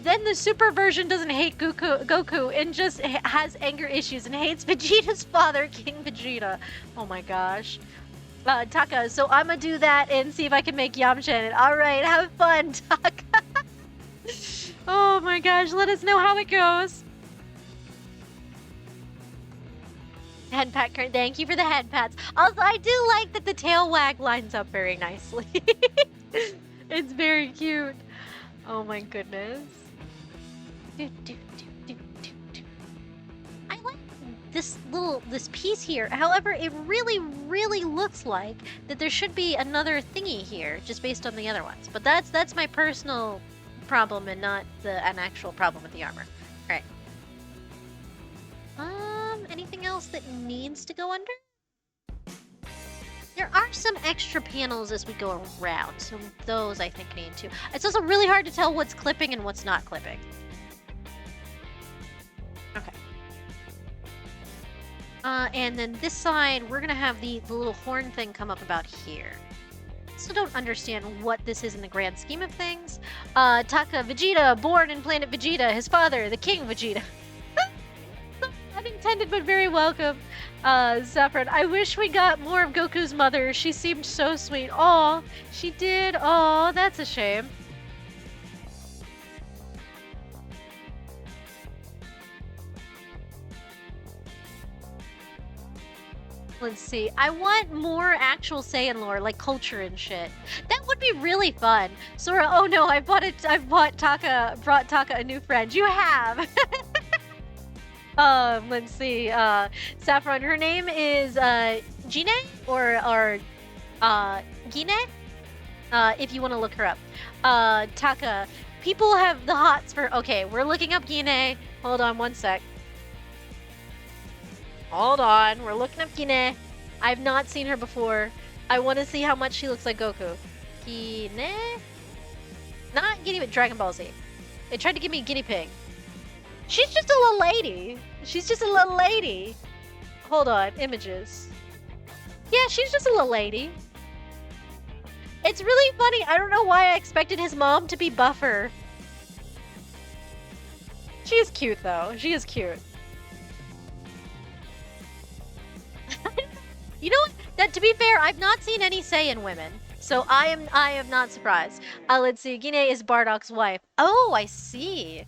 Then the super version doesn't hate Goku and just has anger issues and hates Vegeta's father, King Vegeta. Oh my gosh. Taka, so I'm gonna do that and see if I can make Yamcha. All right, have fun, Taka. Oh my gosh, let us know how it goes. Head pat, thank you for the head pats. Also, I do like that the tail wag lines up very nicely. It's very cute. Oh my goodness. I like this piece here. However, it really looks like that there should be another thingy here, just based on the other ones. But that's my personal problem and not an actual problem with the armor. All right. Anything else that needs to go under? There are some extra panels as we go around, so those I think need to. It's also really hard to tell what's clipping and what's not clipping. And then this side, we're gonna have the little horn thing come up about here. Still don't understand what this is in the grand scheme of things. Taka Vegeta, born in planet Vegeta, his father, the King Vegeta. Unintended but very welcome. Saffron, I wish we got more of Goku's mother. She seemed so sweet. Aw, she did. Aw, that's a shame. Let's see. I want more actual Saiyan lore, like culture and shit. That would be really fun. Sora, oh no, I've brought Taka a new friend. You have. Let's see. Saffron, her name is Gine or Gine. If you want to look her up. Taka, people have the hots for. Okay, we're looking up Gine. Hold on one sec. Hold on, we're looking up Gine. I've not seen her before. I want to see how much she looks like Goku. Gine? Not guinea, but Dragon Ball Z. It tried to give me guinea pig. She's just a little lady. She's just a little lady. Hold on, images. Yeah, she's just a little lady. It's really funny. I don't know why I expected his mom to be buffer. She is cute, though. She is cute. You know what? That, to be fair, I've not seen any Saiyan women, so I am not surprised. Let's see. Gine is Bardock's wife. Oh, I see.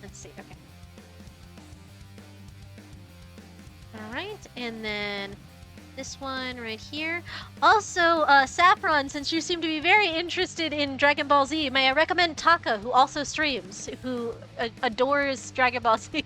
Let's see. Okay. All right, and then this one right here. Also, Saffron, since you seem to be very interested in Dragon Ball Z, may I recommend Taka, who also streams, who adores Dragon Ball Z.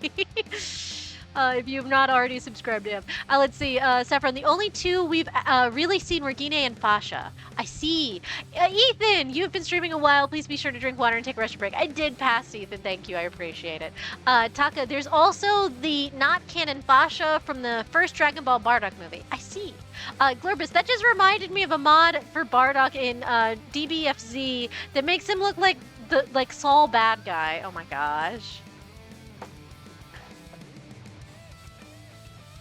If you have not already subscribed to him. Let's see, Saffron, the only two we've really seen were Gine and Fasha. I see. Ethan, you've been streaming a while. Please be sure to drink water and take a rest break. I did pass, Ethan. Thank you. I appreciate it. Taka, there's also the not canon Fasha from the first Dragon Ball Bardock movie. I see. Glorbus, that just reminded me of a mod for Bardock in DBFZ that makes him look like the Saul bad guy. Oh my gosh.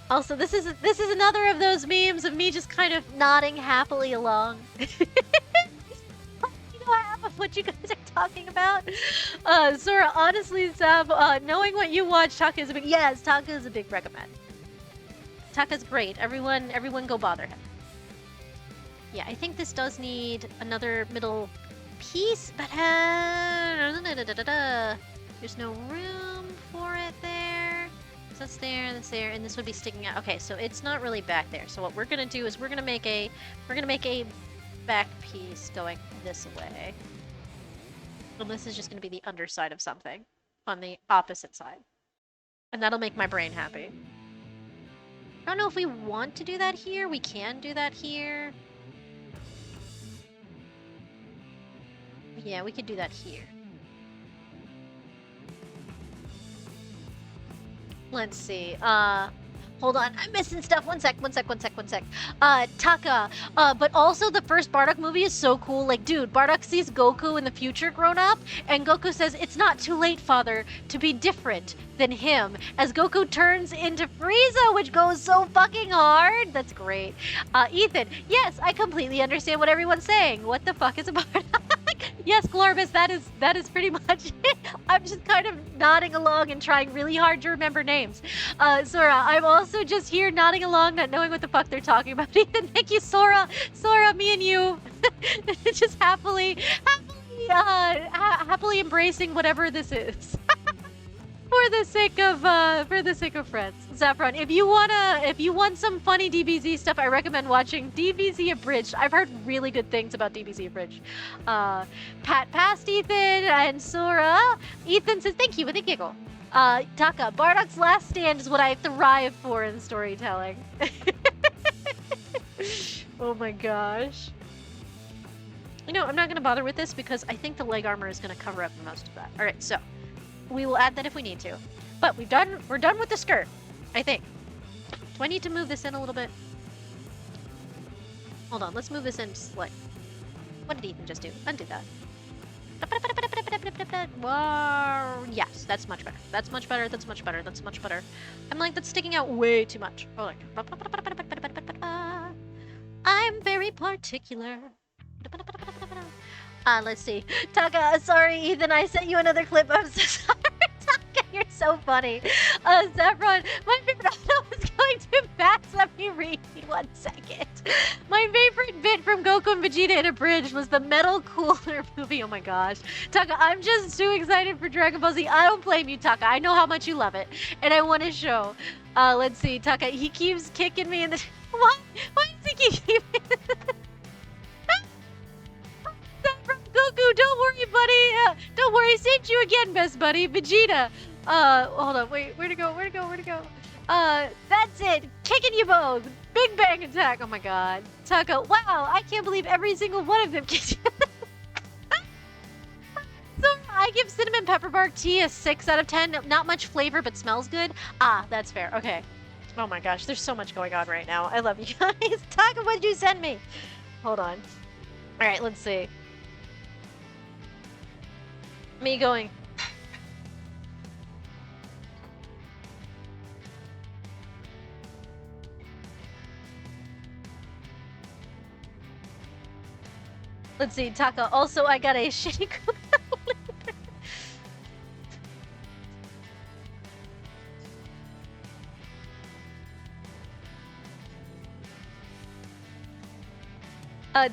Also, this is another of those memes of me just kind of nodding happily along. You know half of what you guys are talking about. Sora, honestly, Sab, knowing what you watch, Taka is a big Taka is a big recommend. Taka's great. Everyone go bother him. Yeah, I think this does need another middle piece, but there's no room for it there. So that's there, and this would be sticking out. Okay, so it's not really back there. So what we're gonna do is we're gonna make a back piece going this way. And this is just gonna be the underside of something on the opposite side. And that'll make my brain happy. I don't know if we want to do that here. We can do that here. Yeah, we could do that here. Let's see. Hold on. I'm missing stuff. One sec. Taka. But also the first Bardock movie is so cool. Like, dude, Bardock sees Goku in the future grown up, and Goku says, "It's not too late, father, to be different than him," as Goku turns into Frieza, which goes so fucking hard. That's great. Ethan, yes, I completely understand what everyone's saying. What the fuck is a Bardock? Yes, Glorbus, that is pretty much it. I'm just kind of nodding along and trying really hard to remember names. Sora, I'm also just here nodding along, not knowing what the fuck they're talking about. Thank you, Sora. Sora, me and you, just happily embracing whatever this is. For the sake of friends. Saffron, if you want some funny DBZ stuff, I recommend watching DBZ Abridged. I've heard really good things about DBZ Abridged. Pat passed Ethan and Sora. Ethan says thank you with a giggle. Taka, Bardock's last stand is what I thrive for in storytelling. Oh my gosh. You know, I'm not gonna bother with this because I think the leg armor is gonna cover up most of that. Alright, so we will add that if we need to. But we're done with the skirt, I think. Do I need to move this in a little bit? Hold on, let's move this in slightly. What did Ethan just do? Undo that. Whoa. Yes, that's much better. That's much better. That's much better. That's much better. I'm like, that's sticking out way too much. Oh, like, I'm very particular. Let's see. Taka, sorry, Ethan, I sent you another clip. I'm so sorry. Taka, you're so funny. Saffron, my favorite. I was going to back. Let me read 1 second. My favorite bit from Goku and Vegeta in a bridge was the Metal Cooler movie. Oh my gosh. Taka, I'm just too excited for Dragon Ball Z. I don't blame you, Taka. I know how much you love it. And I want to show. Let's see. Taka, he keeps kicking me in the... Why does he keep Saffron, Goku, don't worry, buddy. Don't worry. Saved you again, best buddy. Vegeta. Hold on. Wait, where to go? That's it. Kicking you both. Big Bang Attack. Oh my god. Taka, wow, I can't believe every single one of them kicked you. So I give cinnamon pepper bark tea a 6 out of 10. Not much flavor, but smells good. That's fair. Okay. Oh my gosh, there's so much going on right now. I love you guys. Taka, what did you send me? Hold on. Alright, let's see. Me going. Let's see, Taka. Also, I got a shitty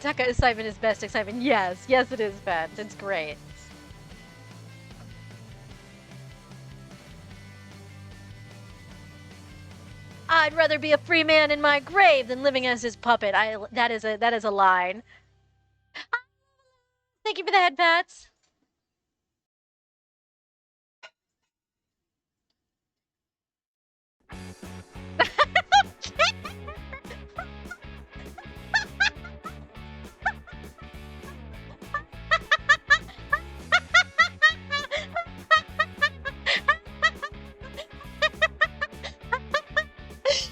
Taka excitement is best excitement. Yes, it is bad. It's great. I'd rather be a free man in my grave than living as his puppet. That is a line. Thank you for the head pats.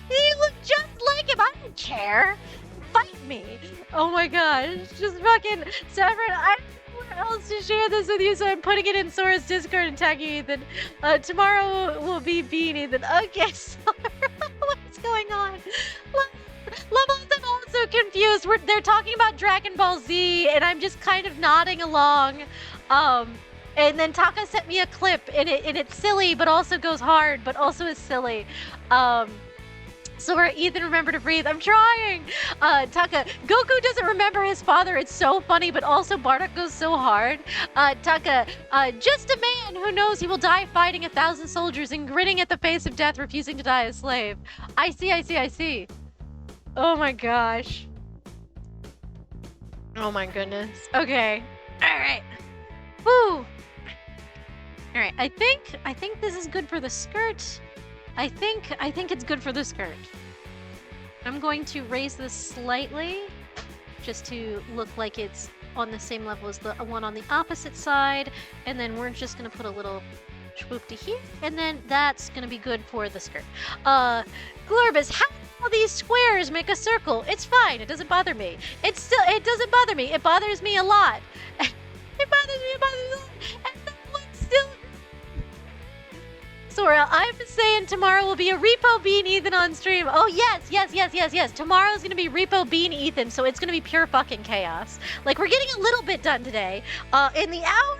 He looked just like him. I don't care. Fight me. Oh my gosh. Just fucking Saffron, I don't know where else to share this with you, so I'm putting it in Sora's Discord and tagging Ethan. Tomorrow will be Bean Ethan. Okay, Sora. What's going on? Levels, I'm also confused. They're talking about Dragon Ball Z, and I'm just kind of nodding along. And then Taka sent me a clip, and it's silly, but also goes hard, but also is silly. Sora, Ethan, remember to breathe. I'm trying. Taka, Goku doesn't remember his father. It's so funny, but also Bardock goes so hard. Taka, just a man who knows he will die fighting 1,000 soldiers and grinning at the face of death, refusing to die a slave. I see. Oh my gosh. Oh my goodness. Okay. All right. Woo. All right. I think this is good for the skirt. I think it's good for the skirt. I'm going to raise this slightly just to look like it's on the same level as the one on the opposite side, and then we're just gonna put a little swoop-de here, and then that's gonna be good for the skirt. Glorbus, how do all these squares make a circle? It's fine, it doesn't bother me. It doesn't bother me. It bothers me a lot. It bothers me a lot. And that one's still... Sora, I'm saying tomorrow will be a Repo Bean Ethan on stream. Oh, yes. Tomorrow's gonna be Repo Bean Ethan, so it's gonna be pure fucking chaos. Like, we're getting a little bit done today. In the hour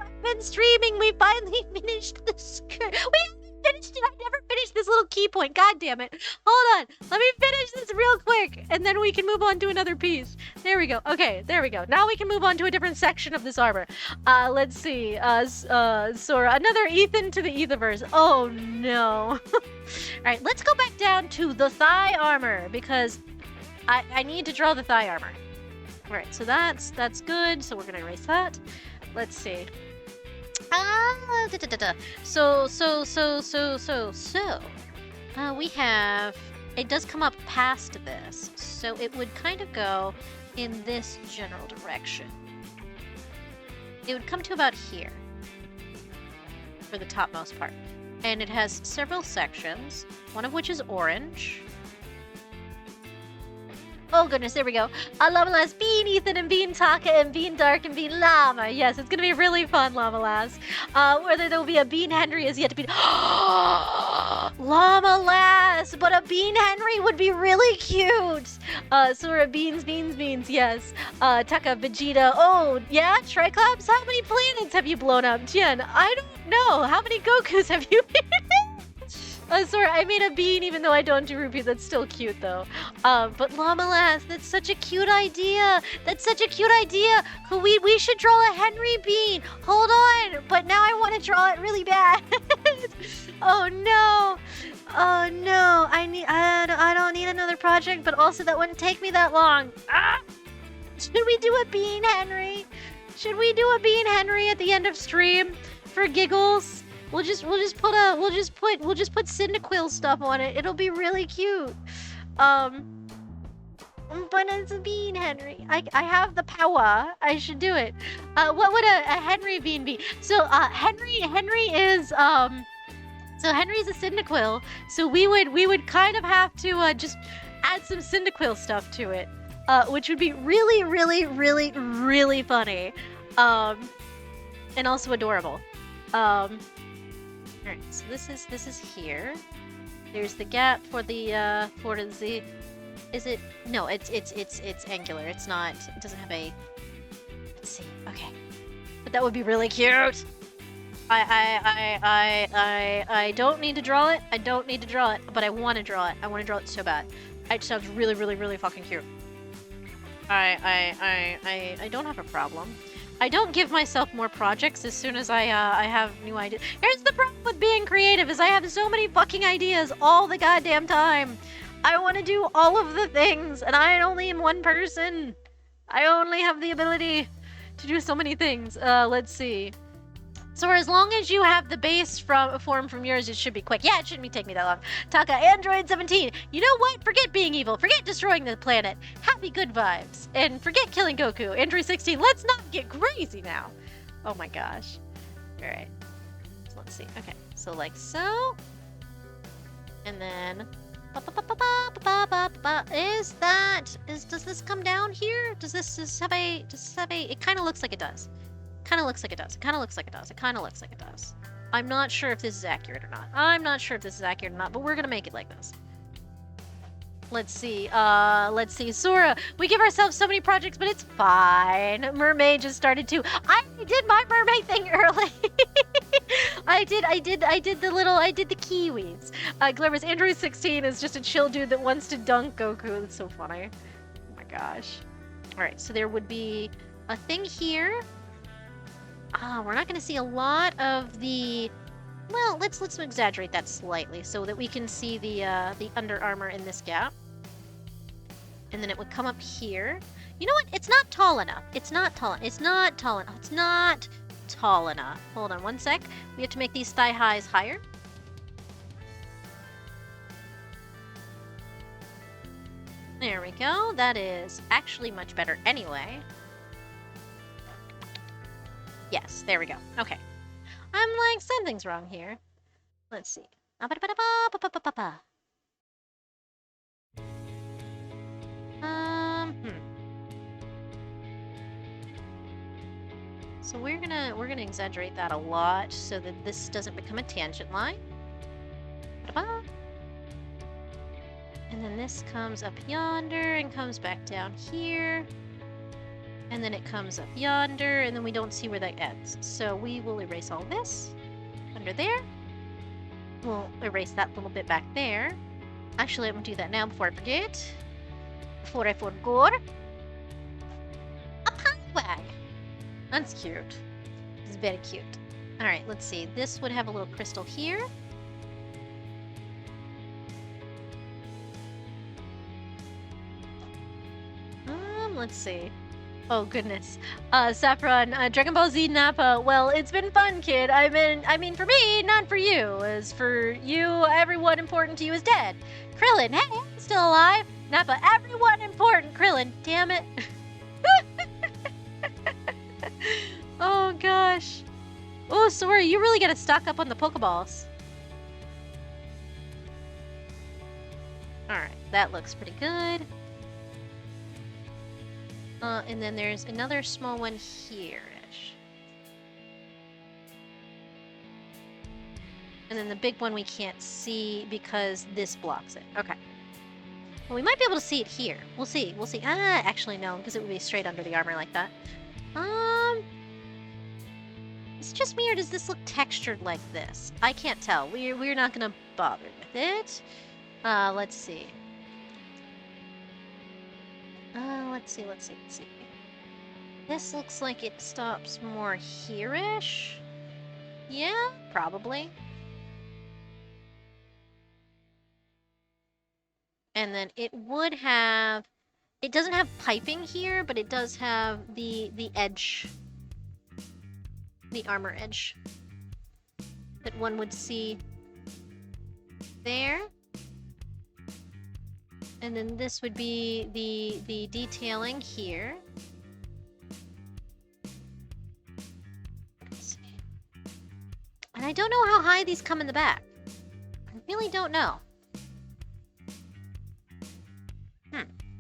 I've been streaming, we finally finished the skirt. We haven't finished it. I never finished this little key point. God damn it. Hold on. Let me finish this real quick, and then we can move on to another piece. There we go. Okay, there we go. Now we can move on to a different section of this armor. Let's see. Sora, another Ethan to the Etherverse. Oh, no. All right, let's go back down to the thigh armor, because I need to draw the thigh armor. All right, so that's good. So we're going to erase that. Let's see. So, we have, it does come up past this, so it would kind of go in this general direction. It would come to about here for the topmost part. And it has several sections, one of which is orange. Oh goodness, there we go. Llama Lass, Bean Ethan, and Bean Taka, and Bean Dark, and Bean Llama. Yes, it's gonna be really fun, Llama Lass. Whether there will be a Bean Henry is yet to be. Llama Lass, but a Bean Henry would be really cute. Sora, Beans, yes. Taka, Vegeta. Oh, yeah, Triclops, how many planets have you blown up? Jen, I don't know. How many Gokus have you made? Sorry, I made a bean even though I don't do rupees. That's still cute though. But Llama Lass, that's such a cute idea. That's such a cute idea. We should draw a Henry bean. Hold on, but now I want to draw it really bad. Oh no. Oh no. I don't need another project, but also that wouldn't take me that long. Ah! Should we do a bean Henry? Should we do a bean Henry at the end of stream for giggles? We'll just put Cyndaquil stuff on it. It'll be really cute. But it's a bean, Henry. I have the power. I should do it. What would a Henry bean be? So Henry is so Henry's a Cyndaquil. So we would kind of have to just add some Cyndaquil stuff to it, which would be really, really, really, really funny, and also adorable. Alright, so this is here. There's the gap for the is it? No, it's angular. It's not. It doesn't have a. Let's see. Okay, but that would be really cute. I don't need to draw it. I don't need to draw it, but I want to draw it. I want to draw it so bad. It sounds really, really, really fucking cute. I don't have a problem. I don't give myself more projects as soon as I have new ideas. Here's the problem with being creative is I have so many fucking ideas all the goddamn time. I want to do all of the things, and I only am one person. I only have the ability to do so many things. Let's see. So as long as you have the base form from yours, it should be quick. Yeah, it shouldn't take me that long. Taka, Android 17. You know what? Forget being evil. Forget destroying the planet. Happy good vibes. And forget killing Goku. Android 16. Let's not get crazy now. Oh my gosh. All right. So let's see. Okay. So like so. And then. Does this come down here? Does this have a? It kind of looks like it does. Kind of looks like it does. It kind of looks like it does. It kind of looks like it does. I'm not sure if this is accurate or not. I'm not sure if this is accurate or not, but we're gonna make it like this. Let's see. Sora, we give ourselves so many projects, but it's fine. Mermaid just started too. I did my mermaid thing early. I did the kiwis. Glamorous Android 16 is just a chill dude that wants to dunk Goku. That's so funny. Oh my gosh. All right, so there would be a thing here. We're not going to see a lot of the. Well, let's exaggerate that slightly so that we can see the under armor in this gap. And then it would come up here. You know what? It's not tall enough. It's not tall enough. Hold on one sec. We have to make these thigh highs higher. There we go. That is actually much better anyway. Yes, there we go. Okay. I'm like, something's wrong here. Let's see. So we're gonna exaggerate that a lot so that this doesn't become a tangent line. And then this comes up yonder and comes back down here. And then it comes up yonder, and then we don't see where that ends. So we will erase all this under there. We'll erase that little bit back there. Actually, I'm gonna do that now before I forget. Before I forget. A Poliwag! That's cute. It's very cute. Alright, let's see. This would have a little crystal here. Let's see. Oh goodness. Saffron, Dragon Ball Z Nappa. Well, it's been fun, kid. I mean for me, not for you. As for you, everyone important to you is dead. Krillin, hey, I'm still alive. Nappa, everyone important. Krillin, damn it. Oh gosh. Oh, sorry, you really gotta stock up on the Pokeballs. Alright, that looks pretty good. And then there's another small one here-ish. And then the big one we can't see because this blocks it. Okay. Well, we might be able to see it here. We'll see. We'll see. Ah, actually no, because it would be straight under the armor like that. Is it just me or does this look textured like this? I can't tell. We're not gonna bother with it. Let's see. Let's see. This looks like it stops more here-ish. Yeah, probably. And then it would have... It doesn't have piping here, but it does have the edge. The armor edge. That one would see there. And then this would be the detailing here. Let's see. And I don't know how high these come in the back. I really don't know.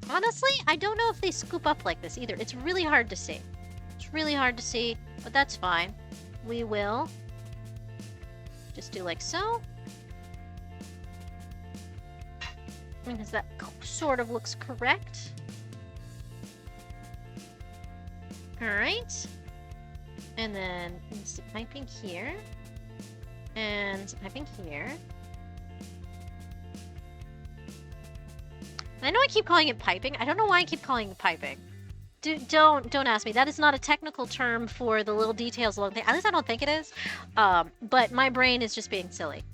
Honestly, I don't know if they scoop up like this either. It's really hard to see. It's really hard to see, but that's fine. We will just do like so. Because that sort of looks correct. Alright. And then some piping here. And some piping here. I know I keep calling it piping. I don't know why I keep calling it piping. Don't ask me. That is not a technical term for the little details along there. At least I don't think it is. But my brain is just being silly.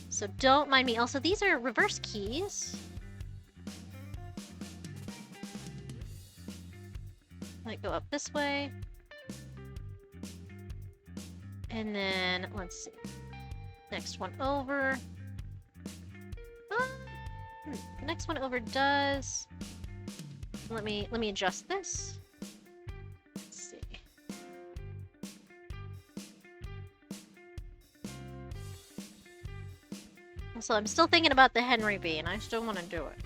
So don't mind me. Also, these are reverse keys. Might go up this way. And then, let's see. Next one over. The next one over does. Let me adjust this. Let's see. Also, I'm still thinking about the Henry bean. I still want to do it.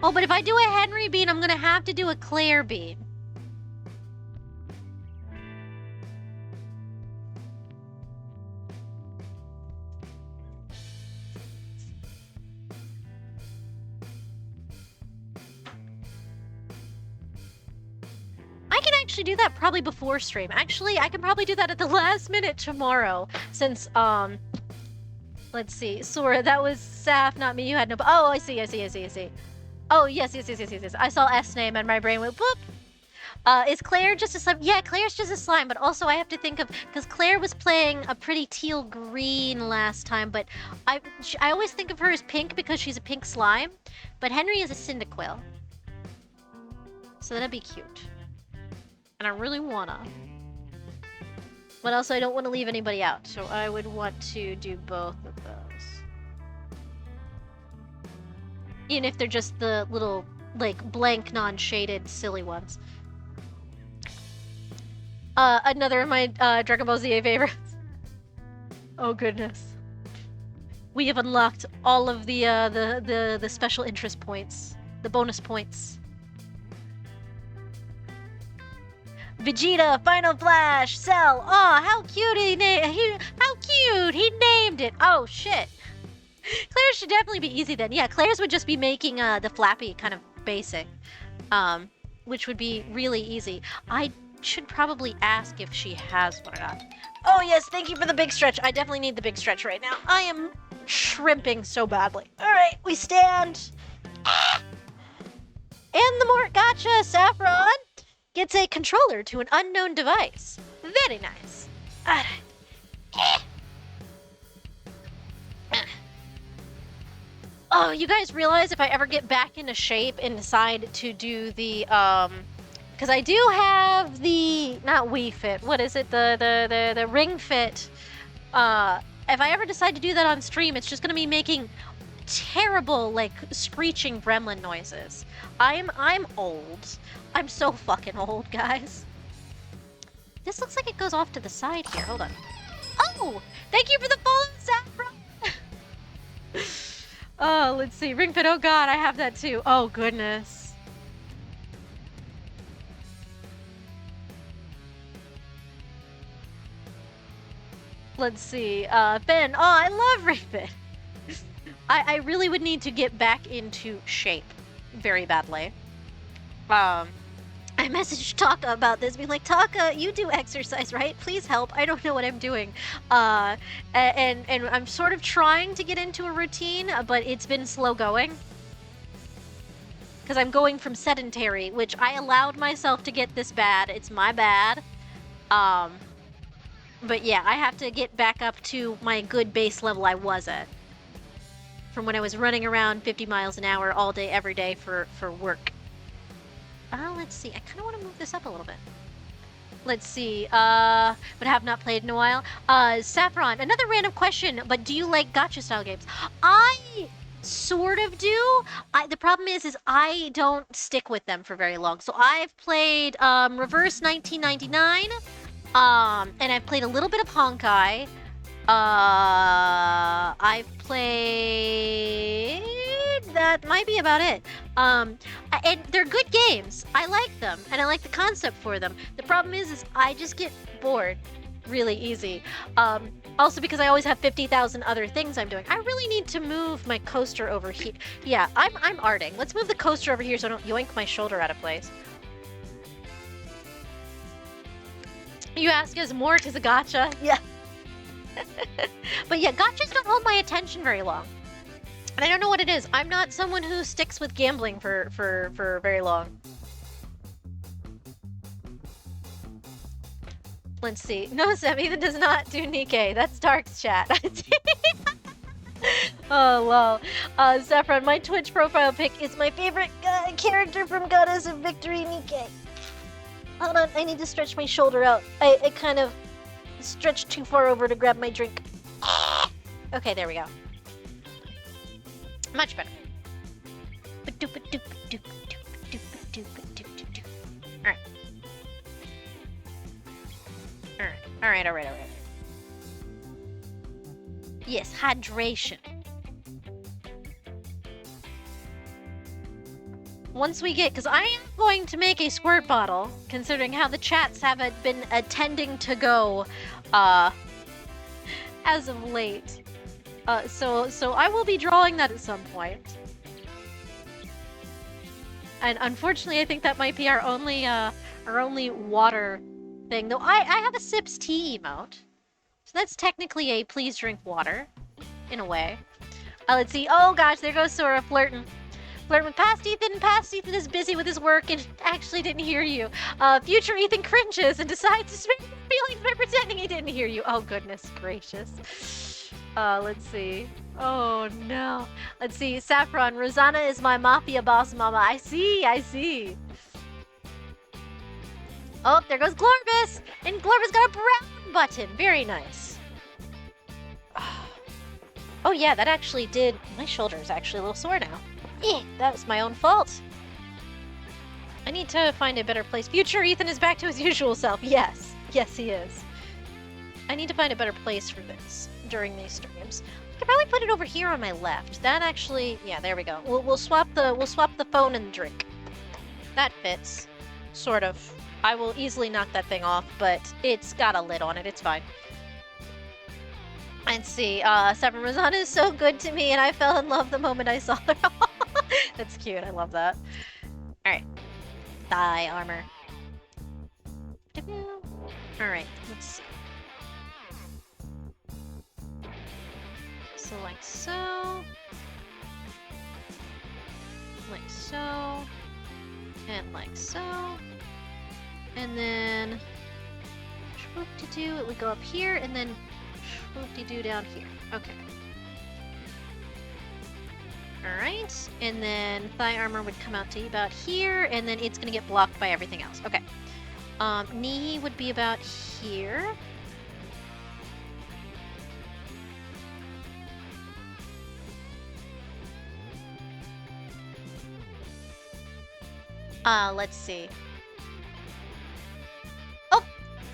Oh, but if I do a Henry bean, I'm gonna have to do a Claire bean. Do that probably before stream. Actually, I can probably do that at the last minute tomorrow, since let's see, Sora, that was Saf, not me. You had no. Oh, I see. Oh, yes. I saw S name and my brain went boop. Is Claire just a slime? Yeah, Claire's just a slime, but also I have to think of, because Claire was playing a pretty teal green last time, but I always think of her as pink because she's a pink slime, but Henry is a Cyndaquil, so that'd be cute. And I really wanna. But also I don't want to leave anybody out, so I would want to do both of those. Even if they're just the little, like, blank, non-shaded, silly ones. Another of my Dragon Ball Z favorites. Oh goodness. We have unlocked all of the special interest points. The bonus points. Vegeta, Final Flash, Cell. Oh, how cute how cute he named it. Oh shit. Claire's should definitely be easy then. Yeah, Claire's would just be making the Flappy kind of basic, which would be really easy. I should probably ask if she has one or not. Oh yes, thank you for the big stretch. I definitely need the big stretch right now. I am shrimping so badly. All right, we stand. And the more gotcha, Saffron gets a controller to an unknown device. Very nice. Oh, you guys realize if I ever get back into shape and decide to do the, because I do have the, not Wii Fit, what is it, the Ring Fit. If I ever decide to do that on stream, it's just gonna be making terrible, like, screeching gremlin noises. I'm old. I'm so fucking old, guys. This looks like it goes off to the side here. Hold on. Oh! Thank you for the follow, Saffron! Oh, let's see. Ring fit. Oh god, I have that too. Oh goodness. Let's see. Ben. Oh, I love ring fit. I really would need to get back into shape very badly. I messaged Taka about this, being like, Taka, you do exercise, right? Please help. I don't know what I'm doing. And I'm sort of trying to get into a routine, but it's been slow going. Because I'm going from sedentary, which I allowed myself to get this bad. It's my bad. But yeah, I have to get back up to my good base level I was at. From when I was running around 50 miles an hour all day, every day for work. Let's see. I kind of want to move this up a little bit. Let's see. But have not played in a while. Saffron, another random question, but do you like gacha style games? I sort of do. The problem is I don't stick with them for very long. So I've played Reverse 1999, and I've played a little bit of Honkai. I've played... That might be about it. And they're good games. I like them, and I like the concept for them. The problem is I just get bored really easy. Also because I always have 50,000 other things I'm doing. I really need to move my coaster over here. Yeah, I'm arting. Let's move the coaster over here so I don't yoink my shoulder out of place. You ask, is Mort is a gacha? Yeah. But yeah, gachas don't hold my attention very long. And I don't know what it is. I'm not someone who sticks with gambling for very long. Let's see. No, Sam, Ethan does not do Nikkei. That's Dark's chat. Oh, lol. Saffron, my Twitch profile pic is my favorite character from Goddess of Victory, Nikkei. Hold on, I need to stretch my shoulder out. I kind of stretched too far over to grab my drink. Okay, there we go. Much better. Alright. Yes, hydration. Once we get, because I am going to make a squirt bottle, considering how the chats haven't been attending to go, as of late. So I will be drawing that at some point. And unfortunately, I think that might be our only water thing. Though I have a sips tea emote. So that's technically a please drink water, in a way. Let's see. Oh gosh, there goes Sora flirting. Flirting with past Ethan. Past Ethan is busy with his work and actually didn't hear you. Future Ethan cringes and decides to spare his feelings by pretending he didn't hear you. Oh goodness gracious. Let's see. Oh no. Let's see. Saffron, Rosanna is my mafia boss mama. I see. Oh, there goes Glorbus! And Glorbus got a brown button. Very nice. Oh yeah, that actually did... My shoulder is actually a little sore now. That was my own fault. I need to find a better place. Future Ethan is back to his usual self. Yes. Yes, he is. I need to find a better place for this during these streams. I could probably put it over here on my left. That actually... Yeah, there we go. We'll swap the phone and the drink. That fits. Sort of. I will easily knock that thing off, but it's got a lid on it. It's fine. And see, Seven Rosanna is so good to me, and I fell in love the moment I saw her. That's cute. I love that. Alright. Thigh armor. Alright, let's see. So like so. Like so. And like so. And then swoop-de-doo, it would go up here, and then swoop-de-doo down here. Okay. Alright, and then thigh armor would come out to about here, and then it's gonna get blocked by everything else. Okay. Knee would be about here. Let's see.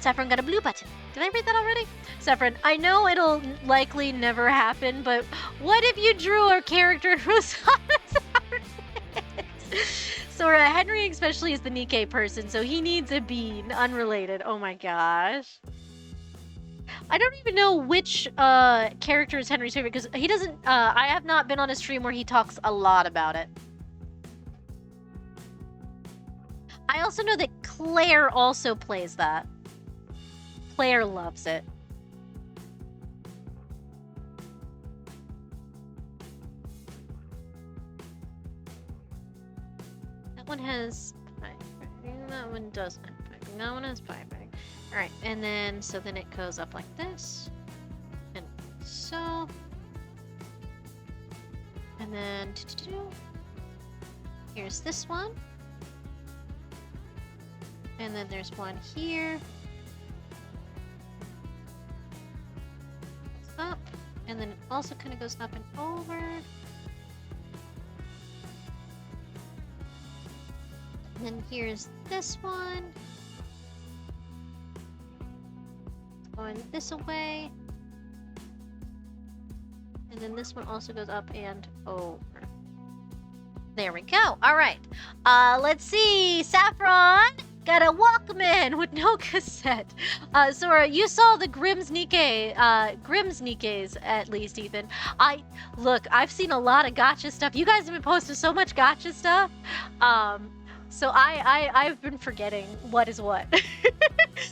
Saffron got a blue button. Did I read that already? Saffron, I know it'll likely never happen, but what if you drew a character who's So Henry especially is the Nikkei person, so he needs a bean. Unrelated. Oh my gosh. I don't even know which character is Henry's favorite, because he doesn't... I have not been on a stream where he talks a lot about it. I also know that Claire also plays that. Claire loves it. That one has piping. That one doesn't have piping. That one has piping. Alright, and then, so then it goes up like this. And so. And then, here's this one. And then there's one here. Up. And then it also kind of goes up and over. And then here's this one. Going this away. And then this one also goes up and over. There we go. All right. Let's see. Saffron got a Walkman with no cassette. Sora, you saw the Grimm's Nikkeis, at least, Ethan. Look, I've seen a lot of gotcha stuff. You guys have been posting so much gotcha stuff. So I've been forgetting what is what.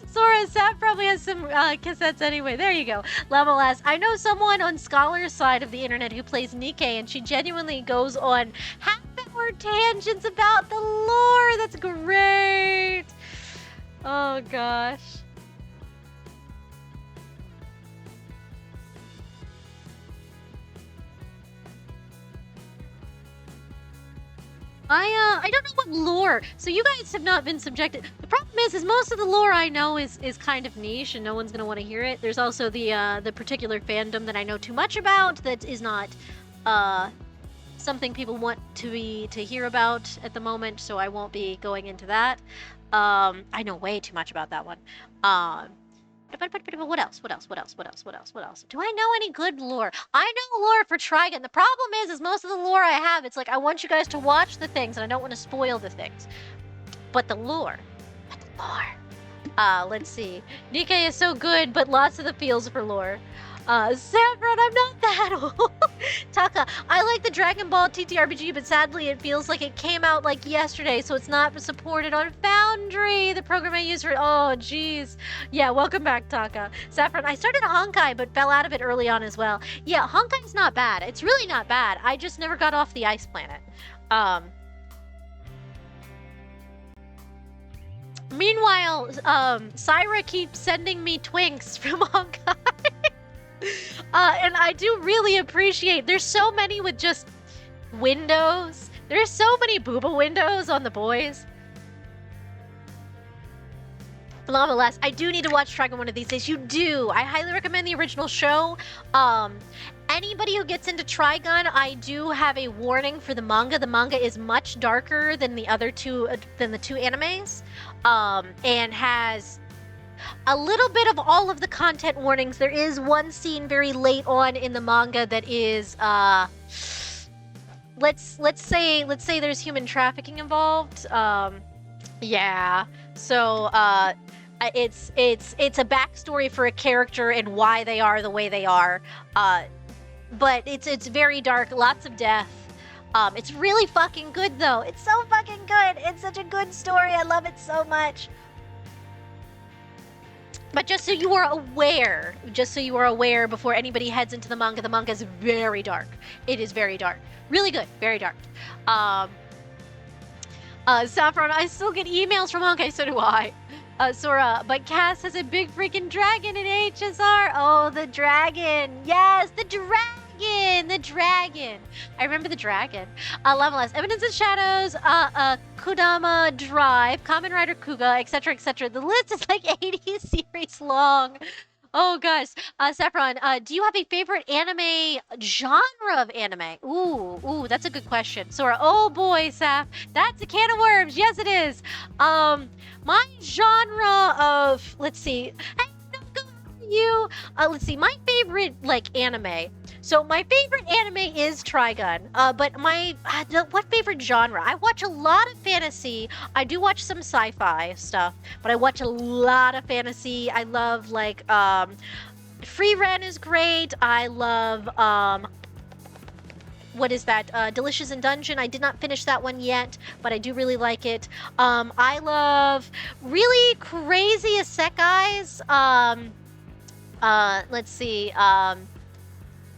Sora, Sap probably has some cassettes anyway. There you go. Lamalas, I know someone on Scholar's side of the internet who plays Nikkei, and she genuinely goes on half-hour tangents about the lore. That's great. Oh, gosh. I don't know what lore. So you guys have not been subjected. The problem is most of the lore I know is kind of niche, and no one's gonna want to hear it. There's also the particular fandom that I know too much about that is not something people want to hear about at the moment. So I won't be going into that. I know way too much about that one. But what else? What else? Do I know any good lore? I know lore for Trigon. The problem is most of the lore I have, it's like I want you guys to watch the things and I don't want to spoil the things. But the lore. Let's see. Nikkei is so good, but lots of the feels for lore. Saffron, I'm not that old. Taka, I like the Dragon Ball TTRPG, but sadly it feels like it came out like yesterday, so it's not supported on Foundry, the program I use for... Oh, jeez. Yeah, welcome back, Taka. Saffron, I started Honkai, but fell out of it early on as well. Yeah, Honkai's not bad. It's really not bad. I just never got off the ice planet. Meanwhile, Syra keeps sending me twinks from Honkai. And I do really appreciate, there's so many with just windows. There's so many booba windows on the boys. Nonetheless, I do need to watch Trigon one of these days. You do. I highly recommend the original show. Anybody who gets into Trigon, I do have a warning for the manga. The manga is much darker than the other two, than the two animes, and has a little bit of all of the content warnings. There is one scene very late on in the manga that is, let's say there's human trafficking involved. Yeah. So, it's a backstory for a character and why they are the way they are. But it's very dark, lots of death. It's really fucking good though. It's so fucking good. It's such a good story. I love it so much. But just so you are aware before anybody heads into the manga is very dark. It is very dark. Really good. Very dark. Saffron, I still get emails from Honkai, so do I. Sora, but Cass has a big freaking dragon in HSR. Oh, the dragon. Yes, the dragon. The dragon. I remember the dragon. Leveless, Evidence and Shadows, Kodama Drive, Kamen Rider Kuga, etc., etc. The list is like 80 series long. Oh gosh, Saffron, do you have a favorite anime genre of anime? Ooh, that's a good question. Sora, oh boy, Saf, that's a can of worms. Yes, it is. My genre of, let's see, hey, no, go for you. Let's see, my favorite like anime. So my favorite anime is Trigun. But my what favorite genre? I watch a lot of fantasy. I do watch some sci-fi stuff, but I watch a lot of fantasy. I love like Free Ren is great. I love what is that? Delicious in Dungeon. I did not finish that one yet, but I do really like it. I love really crazy isekais. Let's see.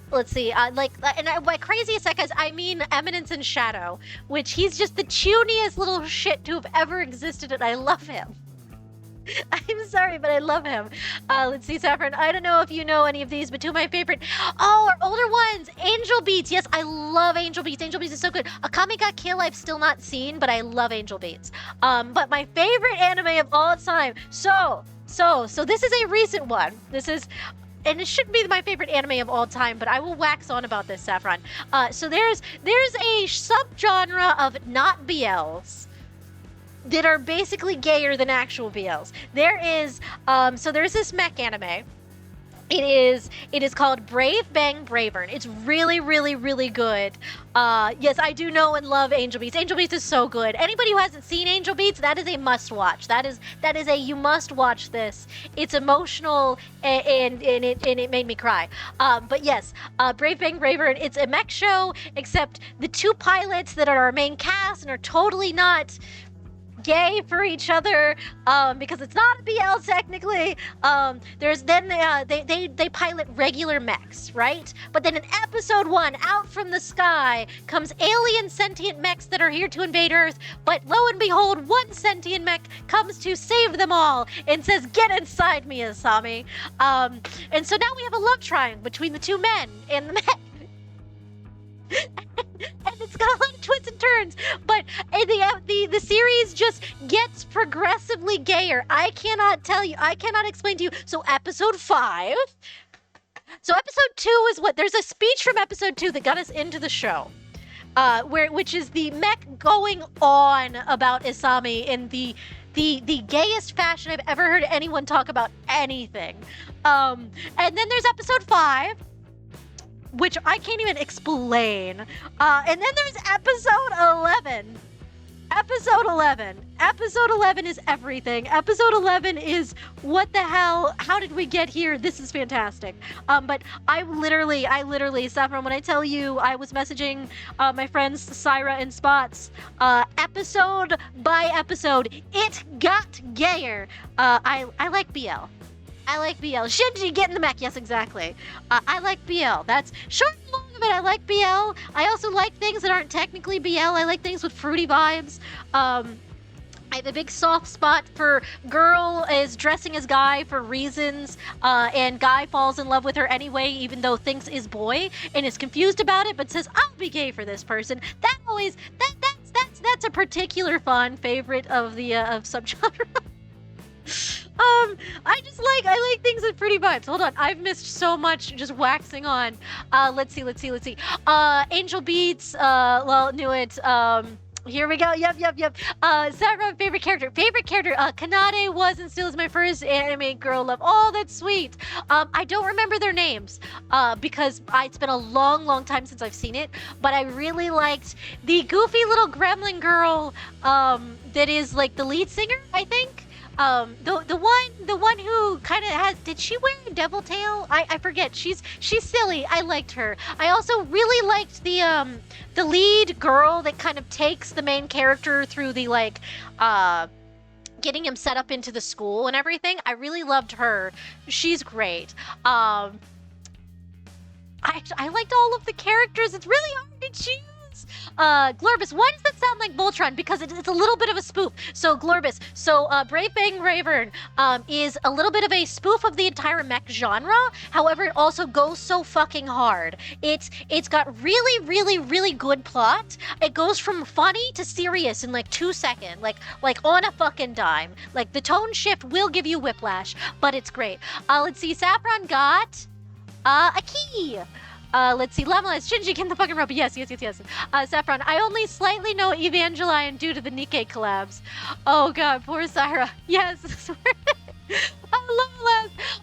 By crazy isekais, I mean Eminence in Shadow, which he's just the chuniest little shit to have ever existed, and I love him. I'm sorry, but I love him. Let's see, Saffron. I don't know if you know any of these, but two of my favorite. Oh, our older ones. Angel Beats. Yes, I love Angel Beats. Angel Beats is so good. Akame ga Kill I've still not seen, but I love Angel Beats. But my favorite anime of all time. So this is a recent one. And it shouldn't be my favorite anime of all time, but I will wax on about this, Saffron. So there's a subgenre of not BLs that are basically gayer than actual BLs. There's this mech anime. It is called Brave Bang Bravern. It's really, really, really good. Yes, I do know and love Angel Beats. Angel Beats is so good. Anybody who hasn't seen Angel Beats, that is a must watch. That is a you must watch this. It's emotional and it made me cry. But yes, Brave Bang Bravern. It's a mech show, except the two pilots that are our main cast and are totally not gay for each other, because it's not a BL technically. They pilot regular mechs, right? But then in episode 1, out from the sky comes alien sentient mechs that are here to invade Earth. But lo and behold, one sentient mech comes to save them all and says, "Get inside me, Asami." And so now we have a love triangle between the two men and the mech. And it's got a lot of twists and turns, but the series just gets progressively gayer. I cannot explain to you. So episode 2 is there's a speech from episode 2 that got us into the show, which is the mech going on about Isami in the gayest fashion I've ever heard anyone talk about anything. And then there's episode 5, which I can't even explain. And then there's episode 11. Episode 11 is everything. Episode 11 is what the hell? How did we get here? This is fantastic. But I literally, Saffron, when I tell you I was messaging my friends Syra and Spots, episode by episode, it got gayer. I like BL. I like BL. Shinji, get in the mech. Yes, exactly. I like BL. That's short and long of it. I like BL. I also like things that aren't technically BL. I like things with fruity vibes. I have a big soft spot for girl is dressing as guy for reasons, and guy falls in love with her anyway, even though thinks is boy and is confused about it, but says, "I'll be gay for this person." That's a particular fun favorite of the of subgenre. I like things with pretty vibes. Hold on, I've missed so much just waxing on. Let's see. Angel Beats, knew it. Here we go. Yep. Saffron, favorite character. Kanade was and still is my first anime girl love. Oh, that's sweet. I don't remember their names, because it's been a long time since I've seen it, but I really liked the goofy little gremlin girl, that is like the lead singer, I think. The one who kind of has, did she wear a devil tail? I forget. She's silly. I liked her. I also really liked the lead girl that kind of takes the main character through the getting him set up into the school and everything. I really loved her. She's great. I liked all of the characters. It's really hard to choose. Glorbus, why does that sound like Voltron? Because it's a little bit of a spoof. So Glorbus, Brave Bang Ravern is a little bit of a spoof of the entire mech genre. However, it also goes so fucking hard. It's got really, really, really good plot. It goes from funny to serious in like 2 seconds, like on a fucking dime. Like the tone shift will give you whiplash, but it's great. Let's see, Saffron got a key. Let's see, Lemlis, Shinji, get the fucking rope. Yes. Saffron, I only slightly know Evangelion due to the Nikkei collabs. Oh god, poor Syra. Yes.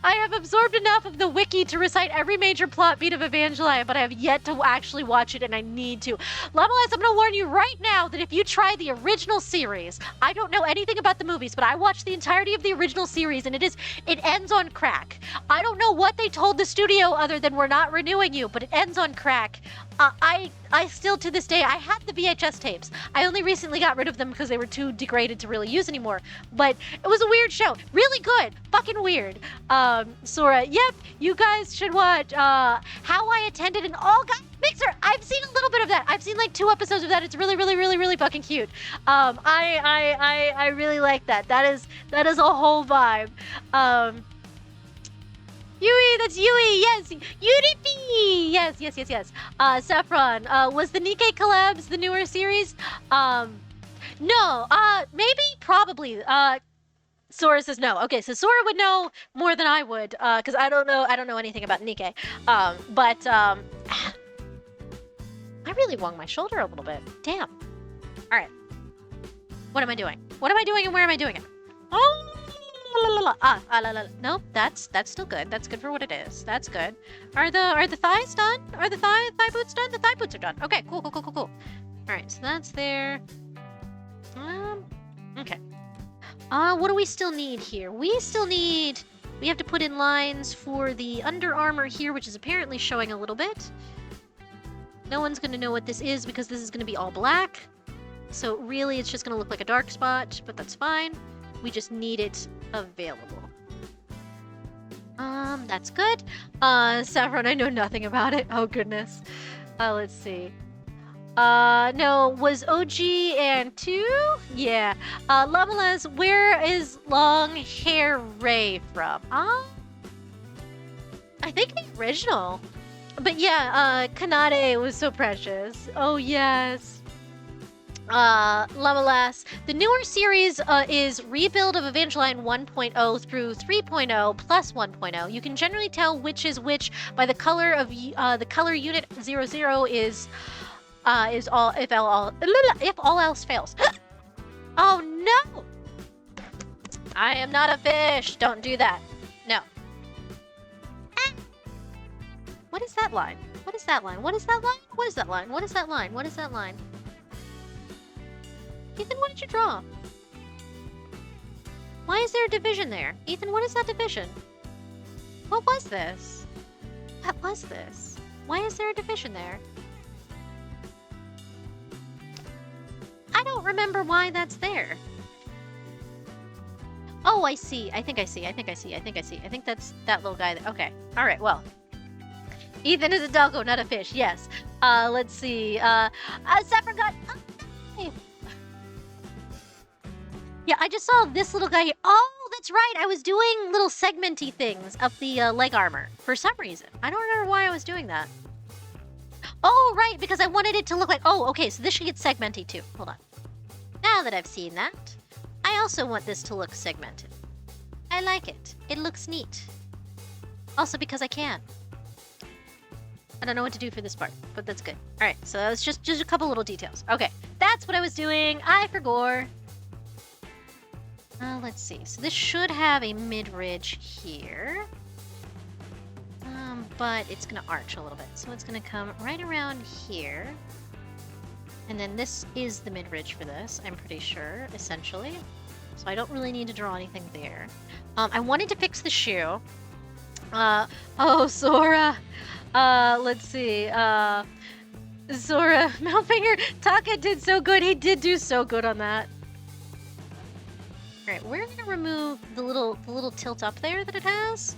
I have absorbed enough of the wiki to recite every major plot beat of Evangelion, but I have yet to actually watch it, and I need to. Levelized, I'm gonna warn you right now that if you try the original series, I don't know anything about the movies, but I watched the entirety of the original series, and it ends on crack. I don't know what they told the studio other than we're not renewing you, but it ends on crack. I still, to this day, I had the VHS tapes. I only recently got rid of them because they were too degraded to really use anymore. But it was a weird show. Really good. Fucking weird. Sora, yep, you guys should watch How I Attended an All Guy Mixer. I've seen a little bit of that. I've seen like 2 episodes of that. It's really, really, really, really fucking cute. I really like that. That is a whole vibe. Yui, that's Yui, yes! Yuripi! Yes. Saffron, was the Nikkei collabs the newer series? No, maybe, probably. Sora says no. Okay, so Sora would know more than I would, because I don't know anything about Nikkei. I really wrung my shoulder a little bit. Damn. Alright. What am I doing? What am I doing and where am I doing it? Oh! No, that's still good. That's good for what it is. That's good. Are the thighs done? Are the thigh boots done? The thigh boots are done. Okay, cool. All right, so that's there. Okay. What do we still need here? We have to put in lines for the Under Armour here, which is apparently showing a little bit. No one's gonna know what this is because this is gonna be all black. So really, it's just gonna look like a dark spot, but that's fine. We just need it available. That's good. Saffron, I know nothing about it. Oh, goodness. Let's see. No, was OG and 2? Yeah. Lamelas, where is Long Hair Ray from? I think the original. But yeah, Kanade was so precious. Oh, yes. Lamelas, the newer series is rebuild of Evangelion 1.0 through 3.0 plus 1.0. You can generally tell which is which by the color of the color unit 00 is all if all else fails. Oh no! I am not a fish. Don't do that. No. What is that line? What is that line? What is that line? What is that line? What is that line? What is that line? Ethan, what did you draw? Why is there a division there? Ethan, what is that division? What was this? What was this? Why is there a division there? I don't remember why that's there. Oh, I see. I think I see. I think that's that little guy. Okay. All right. Well, Ethan is a doggo, not a fish. Yes. Let's see. Saffron got... Yeah, I just saw this little guy here. Oh, that's right. I was doing little segmenty things of the leg armor for some reason. I don't remember why I was doing that. Oh, right, because I wanted it to look like... Oh, okay, so this should get segmenty too. Hold on. Now that I've seen that, I also want this to look segmented. I like it. It looks neat. Also because I can. I don't know what to do for this part, but that's good. All right, so it's just a couple little details. Okay, that's what I was doing. I forgot. Let's see. So this should have a mid-ridge here. But it's going to arch a little bit. So it's going to come right around here. And then this is the mid-ridge for this, I'm pretty sure, essentially. So I don't really need to draw anything there. I wanted to fix the shoe. Oh, Sora. Let's see. Sora, Malfinger, Taka did so good. He did do so good on that. Alright, we're gonna remove the little tilt up there that it has.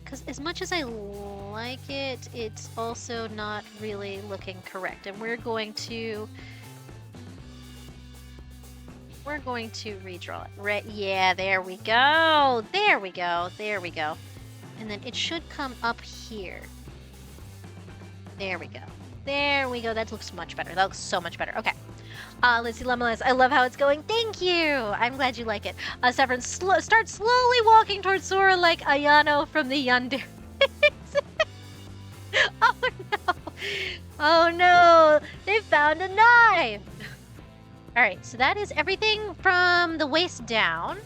Because as much as I like it, it's also not really looking correct. And we're going to redraw it. Right, yeah, there we go. There we go. There we go. And then it should come up here. There we go. There we go. That looks much better. That looks so much better. Okay. Let's see, Lemonade. I love how it's going. Thank you. I'm glad you like it. Severin, start slowly walking towards Sora like Ayano from the Yandere. Oh no. Oh no. They found a knife. All right, so that is everything from the waist down.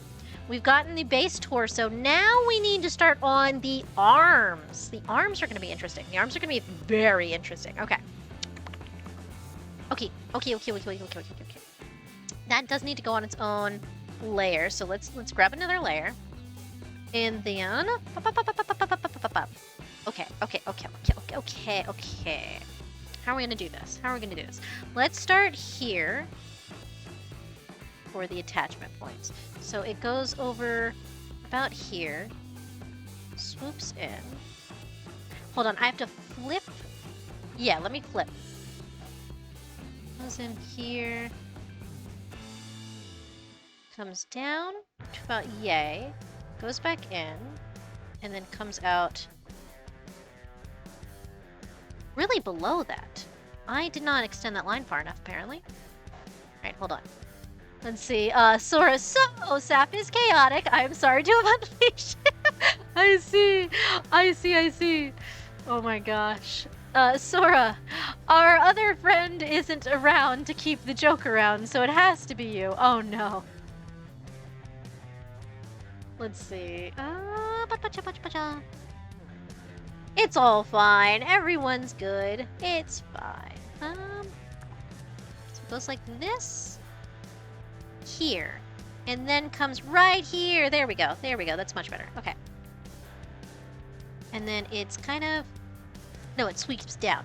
We've gotten the base torso. Now we need to start on the arms. The arms are going to be interesting. The arms are going to be very interesting. Okay. Okay. That does need to go on its own layer. So let's grab another layer. And then Okay. How are we going to do this? Let's start here for the attachment points. So it goes over about here, swoops in. Hold on, I have to flip. Yeah, let me flip. Goes in here, comes down to about yay, goes back in, and then comes out really below that. I did not extend that line far enough, apparently. Alright, hold on. Let's see, Sora, so Sap is chaotic. I'm sorry to have unleashed. I see. Oh my gosh. Sora, our other friend isn't around to keep the joke around, so it has to be you. Oh no. Let's see. It's all fine. Everyone's good. It's fine. So it goes like this. Here. And then comes right here. There we go. That's much better. Okay. And then it's kind of... No, it sweeps down.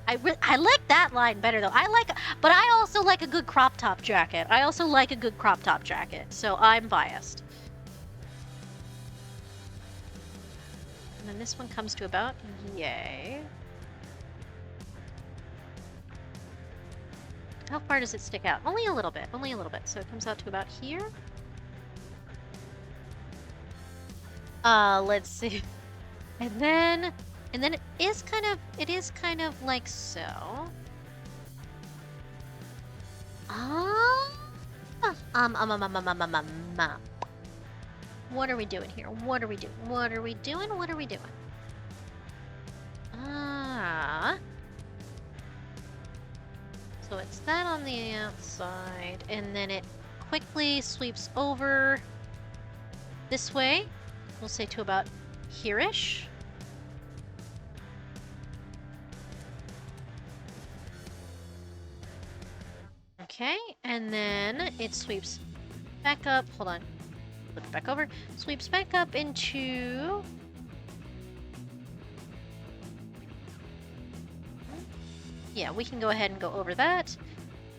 I like that line better, though. But I also like a good crop top jacket. So I'm biased. And then this one comes to about yay. How far does it stick out? Only a little bit. So it comes out to about here. Let's see. And then it is kind of like so. What are we doing here? So it's that on the outside, and then it quickly sweeps over this way. We'll say to about here-ish. Okay, and then it sweeps back up. Hold on. Flip it back over. Sweeps back up into... Yeah, we can go ahead and go over that.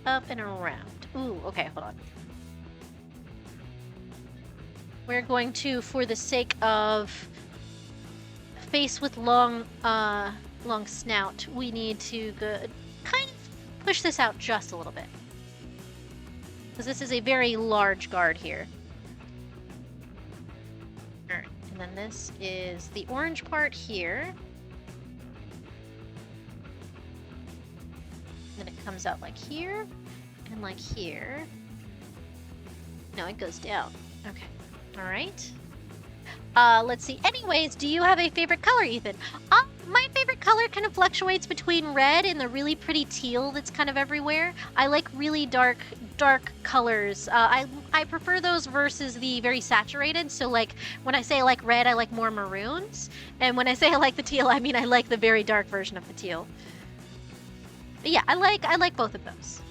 Up and around. Ooh, okay, hold on. We're going to, for the sake of face with long snout, we need to kind of push this out just a little bit. Because this is a very large guard here. Alright, and then this is the orange part here. Then it comes out like here, and like here. No, it goes down. Okay. Alright. Let's see. Anyways, do you have a favorite color, Ethan? My favorite color kind of fluctuates between red and the really pretty teal that's kind of everywhere. I like really dark colors. I prefer those versus the very saturated. So like when I say I like red, I like more maroons. And when I say I like the teal, I mean I like the very dark version of the teal. But yeah, I like both of those.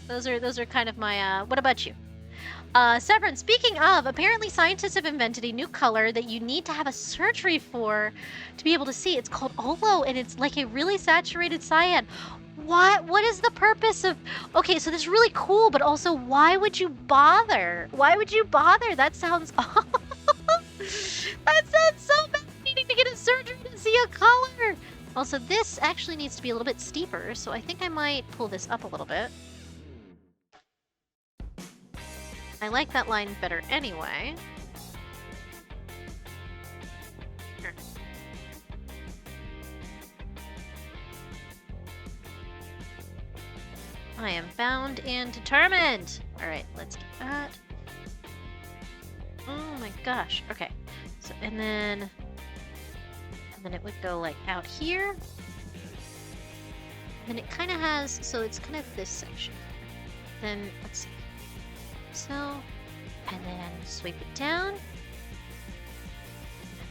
Those are kind of my what about you? Severin, speaking of, apparently scientists have invented a new color that you need to have a surgery for to be able to see. It's called Olo, and it's like a really saturated cyan. What is the purpose of... Okay, so this is really cool, but also why would you bother? That sounds... That sounds so Also, this actually needs to be a little bit steeper, so I think I might pull this up a little bit. I like that line better anyway. Here. I am bound and determined! Alright, let's get that. Oh my gosh. Okay. So, and then it would go like out here. And then it kind of has, so it's kind of this section. Then, let's see. So, and then sweep it down. And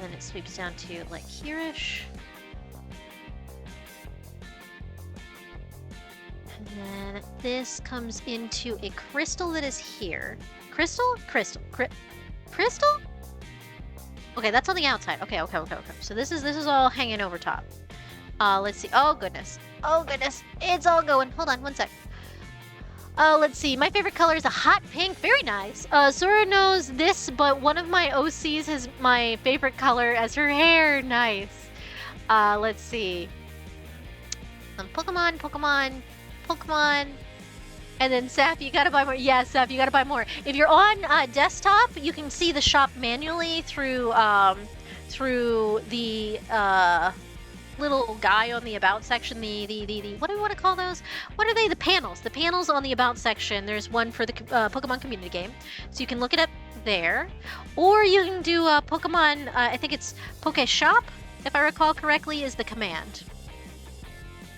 then it sweeps down to like here-ish. And then this comes into a crystal that is here. Crystal? Crystal. Crystal? Okay, that's on the outside. Okay. So this is all hanging over top. Let's see. Oh goodness. Oh goodness. It's all going. Hold on one sec. Let's see. My favorite color is a hot pink. Very nice. Sora knows this, but one of my OCs has my favorite color as her hair. Nice. Let's see. Pokemon. And then Sap, you gotta buy more. Yeah, Sap, you gotta buy more. If you're on desktop, you can see the shop manually through the little guy on the about section. The what do we want to call those? What are they? The panels. The panels on the about section. There's one for the Pokemon community game, so you can look it up there, or you can do Pokemon. I think it's Poke Shop, if I recall correctly, is the command.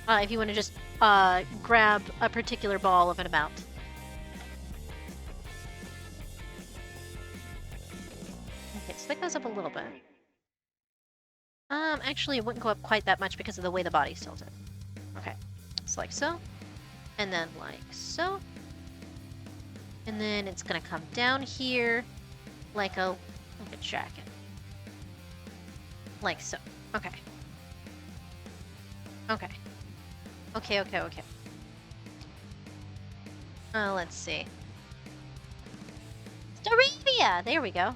If you want to just grab a particular ball of an amount. Okay, so that goes up a little bit. Actually, it wouldn't go up quite that much because of the way the body's tilted. Okay, it's like so, and then like so, and then it's gonna come down here like a jacket, like so. Okay. Let's see. Staravia! There we go.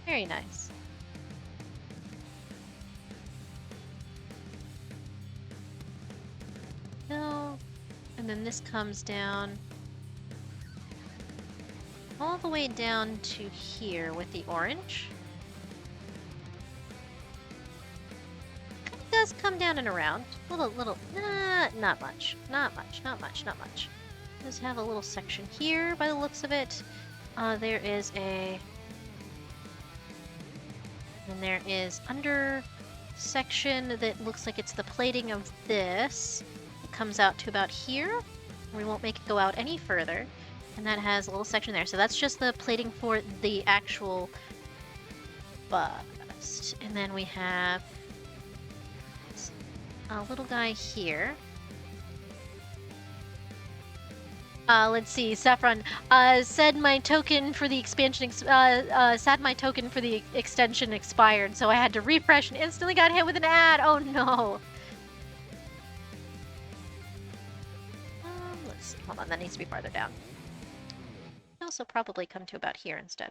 Very nice. No. And then this comes down all the way down to here with the orange. Does come down and around. Little, not much. Does have a little section here by the looks of it. There is under section that looks like it's the plating of this. It comes out to about here. We won't make it go out any further. And that has a little section there. So that's just the plating for the actual bust. And then we have a little guy here. Let's see. Saffron said my token for the expansion. Said my token for the extension expired, so I had to refresh and instantly got hit with an ad. Oh no. Let's see. Hold on. That needs to be farther down. Also, probably come to about here instead.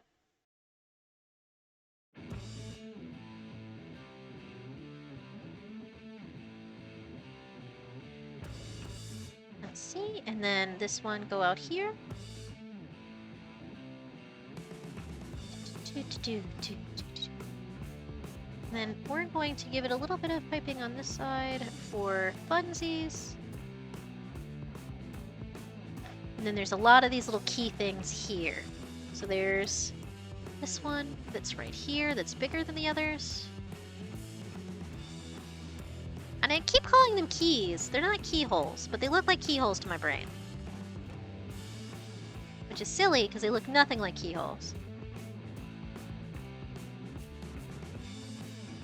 Let's see, and then this one go out here. And then we're going to give it a little bit of piping on this side for funsies. And then there's a lot of these little key things here. So there's this one that's right here that's bigger than the others. And I keep calling them keys. They're not keyholes, but they look like keyholes to my brain. Which is silly, because they look nothing like keyholes.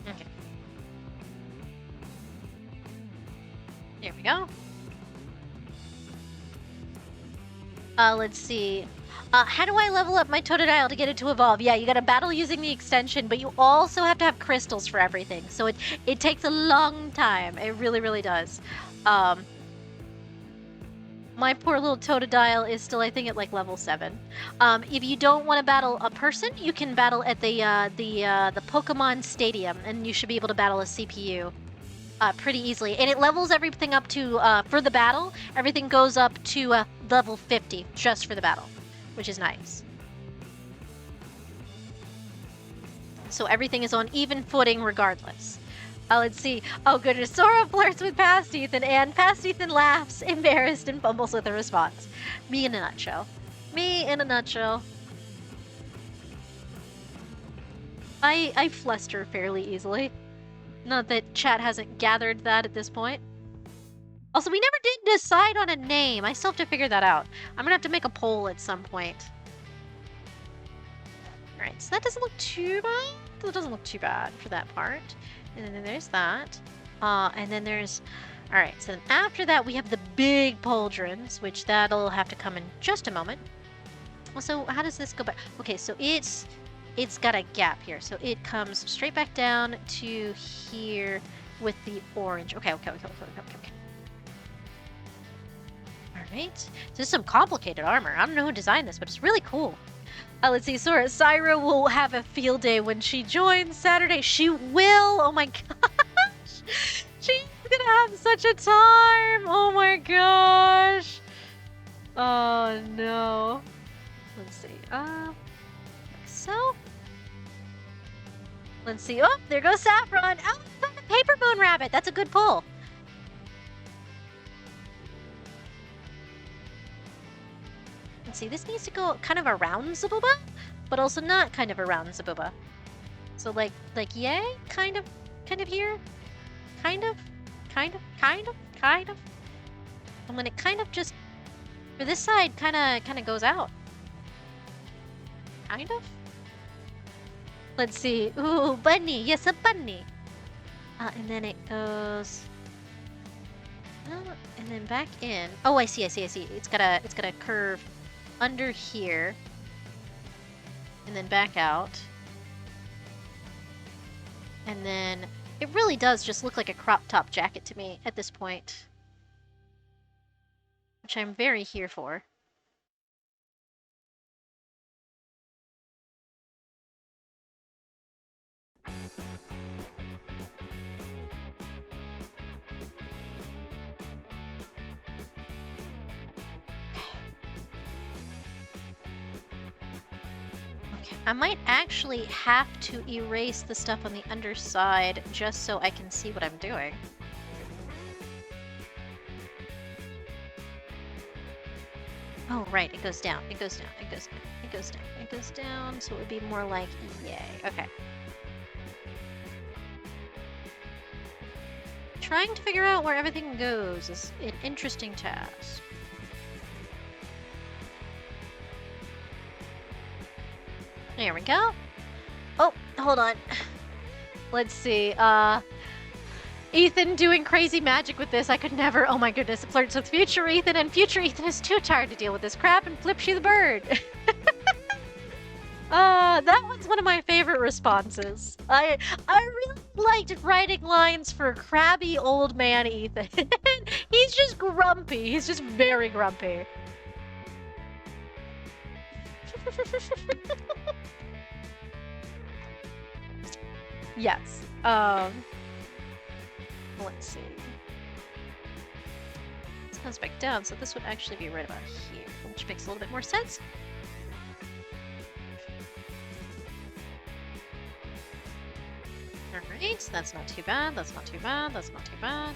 Okay. There we go. Let's see. How do I level up my Totodile to get it to evolve? Yeah, you gotta battle using the extension, but you also have to have crystals for everything. So it takes a long time. It really, really does. My poor little Totodile is still, I think, at like level 7. If you don't want to battle a person, you can battle at the Pokemon Stadium, and you should be able to battle a CPU. pretty easily. And it levels everything up to, for the battle, everything goes up to level 50 just for the battle, which is nice. So everything is on even footing regardless. Let's see. Oh goodness, Sora flirts with Past Ethan, and Past Ethan laughs, embarrassed, and fumbles with a response. Me in a nutshell. Me in a nutshell. I fluster fairly easily. Not that chat hasn't gathered that at this point. Also, we never did decide on a name. I still have to figure that out. I'm gonna have to make a poll at some point. Alright, so that doesn't look too bad. That doesn't look too bad for that part. And then there's that. And then there's... Alright, so then after that we have the big pauldrons, which that'll have to come in just a moment. So how does this go back? Okay, so it's got a gap here. So it comes straight back down to here with the orange. Okay. Alright. So this is some complicated armor. I don't know who designed this, but it's really cool. Let's see, Sora. Syra will have a field day when she joins Saturday. She will! Oh my gosh! She's gonna have such a time! Oh my gosh! Oh no. Let's see. Like so. Let's see. Oh, there goes Saffron! Oh, I found a paper moon rabbit! That's a good pull. See, this needs to go kind of around Zabuba, but also not kind of around Zabuba. So like yay, kind of here, kind of. And when it kind of just, for this side, kind of goes out. Kind of. Let's see. Ooh, bunny. Yes, a bunny. And then it goes. And then back in. Oh, I see. It's got a curve under here, and then back out, and then it really does just look like a crop top jacket to me at this point, which I'm very here for. I might actually have to erase the stuff on the underside just so I can see what I'm doing. Oh, right, it goes down, it goes down, it goes down, it goes down, it goes down, so it would be more like yay. Okay. Trying to figure out where everything goes is an interesting task. There we go. Oh, hold on. Let's see. Ethan doing crazy magic with this. I could never. Oh my goodness. It flirts with future Ethan, and future Ethan is too tired to deal with this crap and flips you the bird. That one's one of my favorite responses. I really liked writing lines for crabby old man Ethan. He's just grumpy. He's just very grumpy. Yes. Let's see. This comes back down, so this would actually be right about here, which makes a little bit more sense. Alright, that's not too bad, that's not too bad, that's not too bad.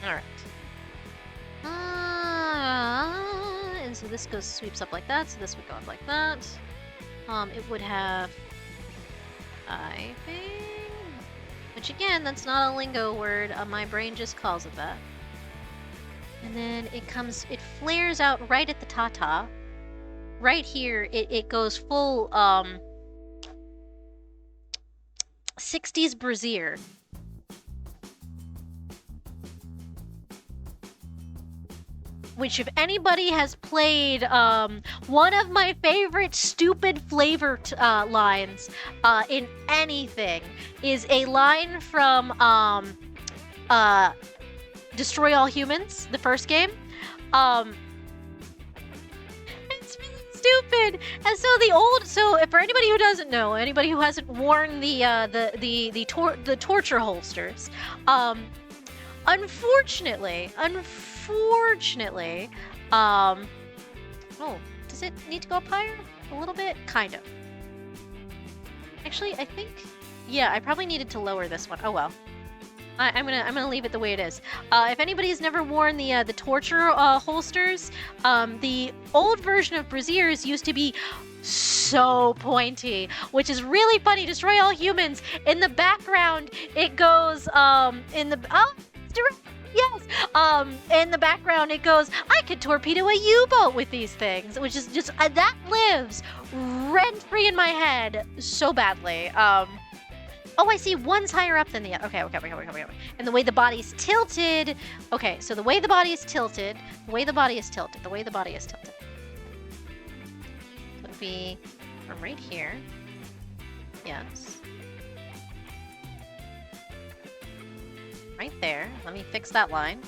Alright. And so this sweeps up like that, so this would go up like that. It would have piping, which again, that's not a lingo word, my brain just calls it that. And then it flares out right at the tata. Right here, it goes full, 60s brassiere. Which, if anybody has played one of my favorite stupid flavor lines in anything, is a line from Destroy All Humans, the first game. It's really stupid. And so for anybody who doesn't know, anybody who hasn't worn the torture holsters, unfortunately, oh, does it need to go up higher? A little bit? Kind of. Actually, I think, yeah, I probably needed to lower this one. Oh well. I'm gonna leave it the way it is. If anybody's never worn the torture holsters, the old version of brassieres used to be so pointy, which is really funny. Destroy all humans. In the background, it goes in the background it goes, I could torpedo a U-boat with these things, which is just that lives rent-free in my head so badly. Oh, I see one's higher up than the other. Okay. And the way the body's tilted. Okay, so the way the body is tilted, it would be from right here. Yes. Right there. Let me fix that line.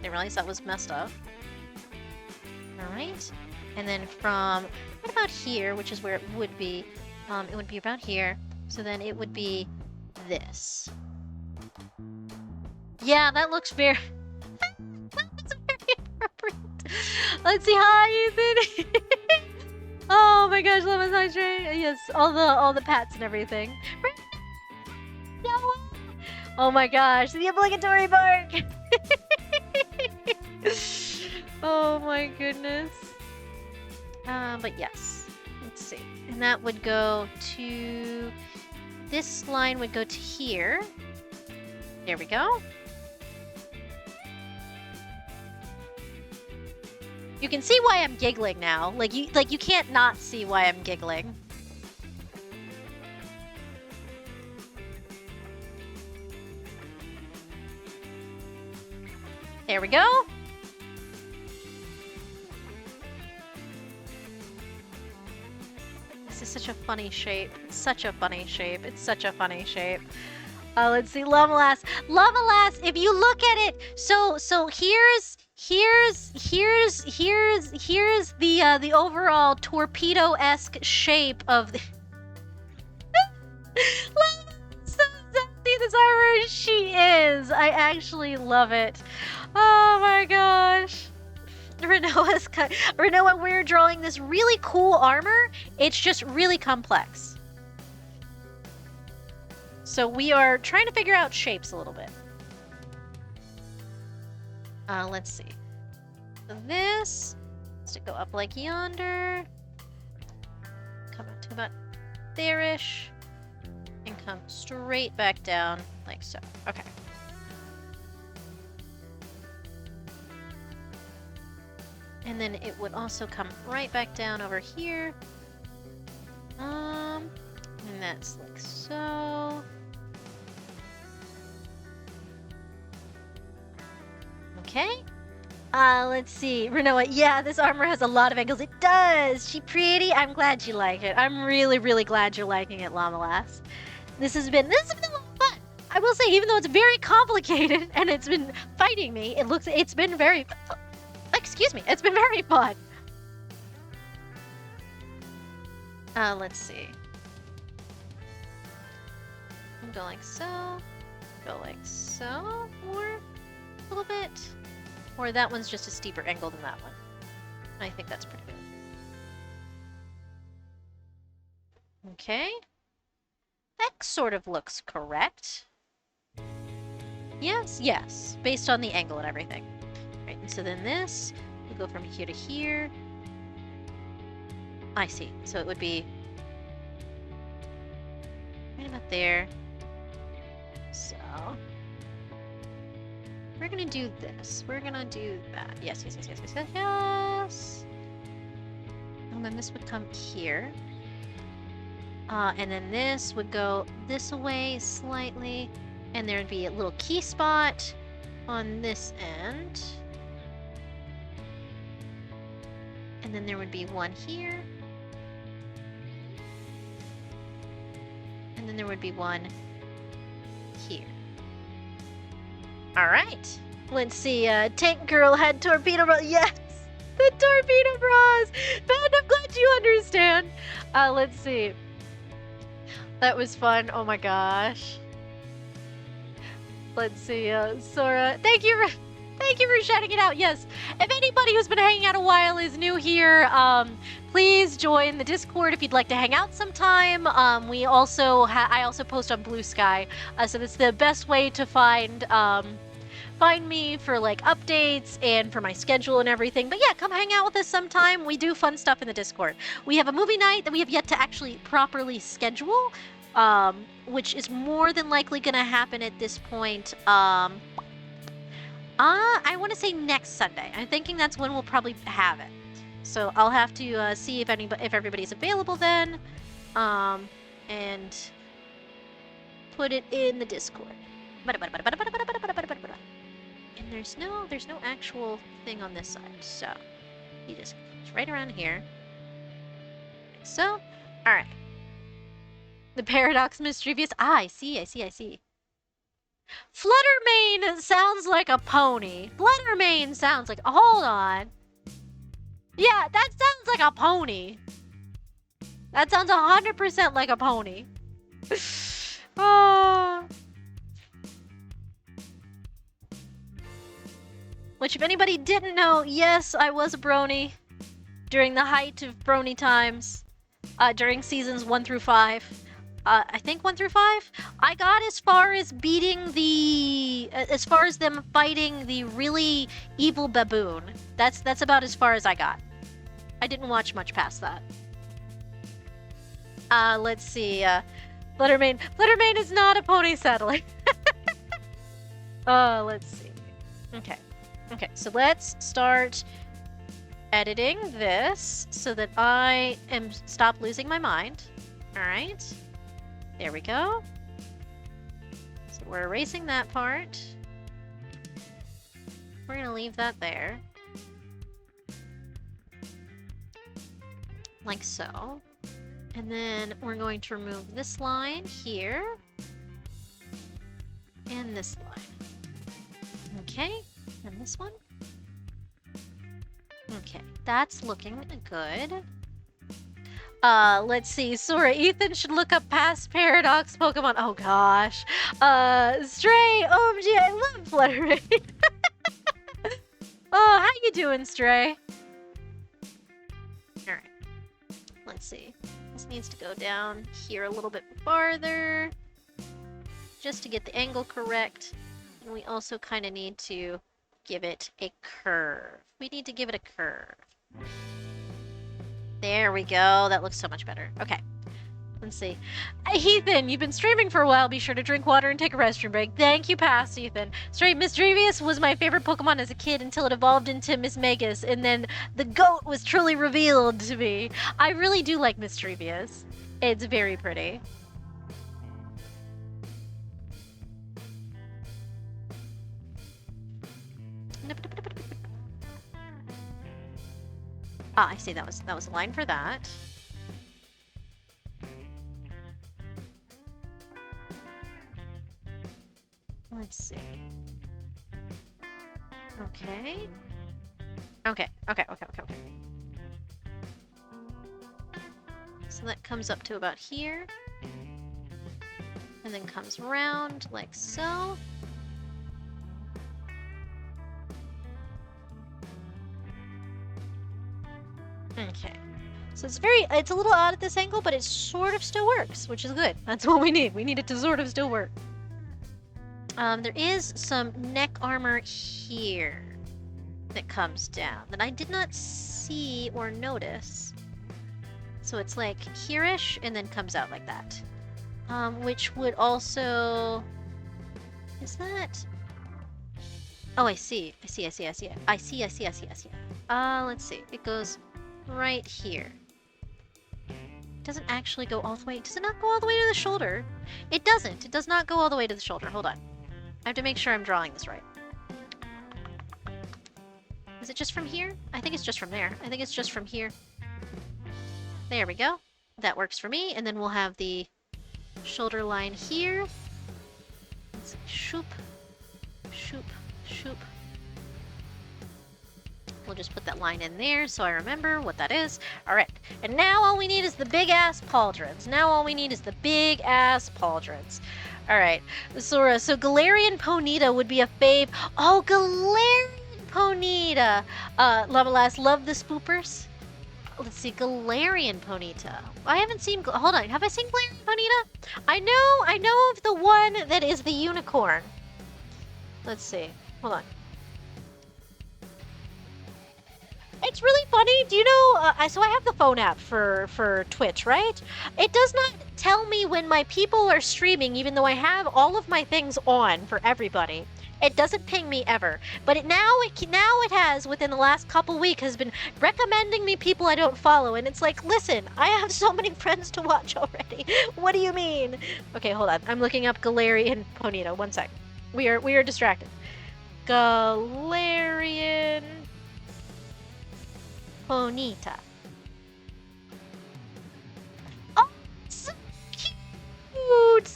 Didn't realize that was messed up. Alright. And then from right about here, which is where it would be about here. So then it would be this. Yeah, that looks very... that's very appropriate. Let's see. Hi, Ethan! Oh my gosh, love massage train. Yes, all the pats and everything. Oh my gosh, the obligatory bark! Oh my goodness. But yes, let's see. And that would go to... This line would go to here. There we go. You can see why I'm giggling now. Like you can't not see why I'm giggling. There we go. This is such a funny shape. It's such a funny shape. Let's see, Lavalass. Lavalass, if you look at it, so here's the overall torpedo-esque shape of the so exactly this armor she is. I actually love it. Oh my gosh. Renoa, we're drawing this really cool armor. It's just really complex. So we are trying to figure out shapes a little bit. Let's see. So this has to go up like yonder. Come up to about there-ish. And come straight back down like so. Okay. And then it would also come right back down over here. And that's like so. Okay. Let's see. Renoa, yeah, this armor has a lot of angles. It does! She pretty? I'm glad you like it. I'm really, really glad you're liking it, Llama-Lass. This has been a lot of fun. I will say, even though it's very complicated and it's been fighting me, it's been very... Excuse me, it's been very fun. Let's see. Go like so. Go like so. More. A little bit. Or that one's just a steeper angle than that one. I think that's pretty good. Okay. That sort of looks correct. Yes, yes. Based on the angle and everything. Right, and so then this will go from here to here. I see. So it would be right about there. So we're gonna do this. We're gonna do that. Yes, yes, yes, yes, yes, yes, yes. And then this would come here. And then this would go this away slightly. And there would be a little key spot on this end. And then there would be one here. And then there would be one here. Alright. Let's see, Tank Girl had torpedo... Yes! The torpedo bras! Ben, I'm glad you understand. Let's see. That was fun. Oh my gosh. Let's see, Sora. Thank you for shouting it out. Yes, if anybody who's been hanging out a while is new here, please join the Discord if you'd like to hang out sometime. I also post on Blue Sky, so that's the best way to find me for like updates and for my schedule and everything. But yeah, come hang out with us sometime. We do fun stuff in the Discord. We have a movie night that we have yet to actually properly schedule, which is more than likely gonna happen at this point. I want to say next Sunday. I'm thinking that's when we'll probably have it. So I'll have to see if everybody's available then, and put it in the Discord. And there's no actual thing on this side, so it's right around here. So, all right. The paradox mischievous. Ah, I see. Fluttermane sounds like a pony. Fluttermane sounds like... Hold on. Yeah, that sounds like a pony. That sounds 100% like a pony. Oh. Which, if anybody didn't know, yes, I was a brony during the height of brony times. During seasons 1 through 5. I think 1 through 5. I got as far as as far as them fighting the really evil baboon. That's about as far as I got. I didn't watch much past that. Let's see. Fluttermane is not a pony satellite. Let's see. Okay, so let's start editing this so that I stop losing my mind. All right. There we go. So we're erasing that part. We're gonna leave that there. Like so. And then we're going to remove this line here. And this line. Okay, and this one. Okay, that's looking good. Let's see. Sora, Ethan should look up past Paradox Pokemon. Oh gosh. Stray, OMG, I love Fluttermane. Oh, how you doing, Stray? Alright. Let's see. This needs to go down here a little bit farther. Just to get the angle correct. And we also kind of need to give it a curve. We need to give it a curve. There we go. That looks so much better. Okay. Let's see. Ethan, you've been streaming for a while. Be sure to drink water and take a restroom break. Thank you, past Ethan. Straight Mischievous was my favorite Pokemon as a kid until it evolved into Miss Magus, and then the goat was truly revealed to me. I really do like Mischievous. It's very pretty. Ah, I see. That was a line for that. Let's see. Okay. Okay. So that comes up to about here. And then comes around like so. Okay. So it's a little odd at this angle, but it sort of still works, which is good. That's what we need. We need it to sort of still work. There is some neck armor here that comes down that I did not see or notice. So it's like here-ish and then comes out like that. Which would also... Is that... Oh, I see. I see. Let's see. It goes right here. It doesn't actually go all the way... Does it not go all the way to the shoulder? It doesn't. It does not go all the way to the shoulder. Hold on. I have to make sure I'm drawing this right. Is it just from here? I think it's just from there. I think it's just from here. There we go. That works for me. And then we'll have the shoulder line here. Let's see. Shoop. Shoop. Shoop. We'll just put that line in there so I remember what that is. All right, and now all we need is the big-ass pauldrons. Now all we need is the big-ass pauldrons. All right, Sora, so Galarian Ponyta would be a fave. Oh, Galarian Ponyta. Lavalas, love the spoopers. Let's see, Galarian Ponyta. I haven't seen, hold on, have I seen Galarian Ponyta? I know of the one that is the unicorn. Let's see, hold on. It's really funny. Do you know, so I have the phone app for Twitch, right? It does not tell me when my people are streaming, even though I have all of my things on for everybody. It doesn't ping me ever. But now it has, within the last couple weeks, has been recommending me people I don't follow. And it's like, listen, I have so many friends to watch already. What do you mean? Okay, hold on. I'm looking up Galarian Ponyta. One sec. We are distracted. Galarian Ponyta. Oh, it's so cute!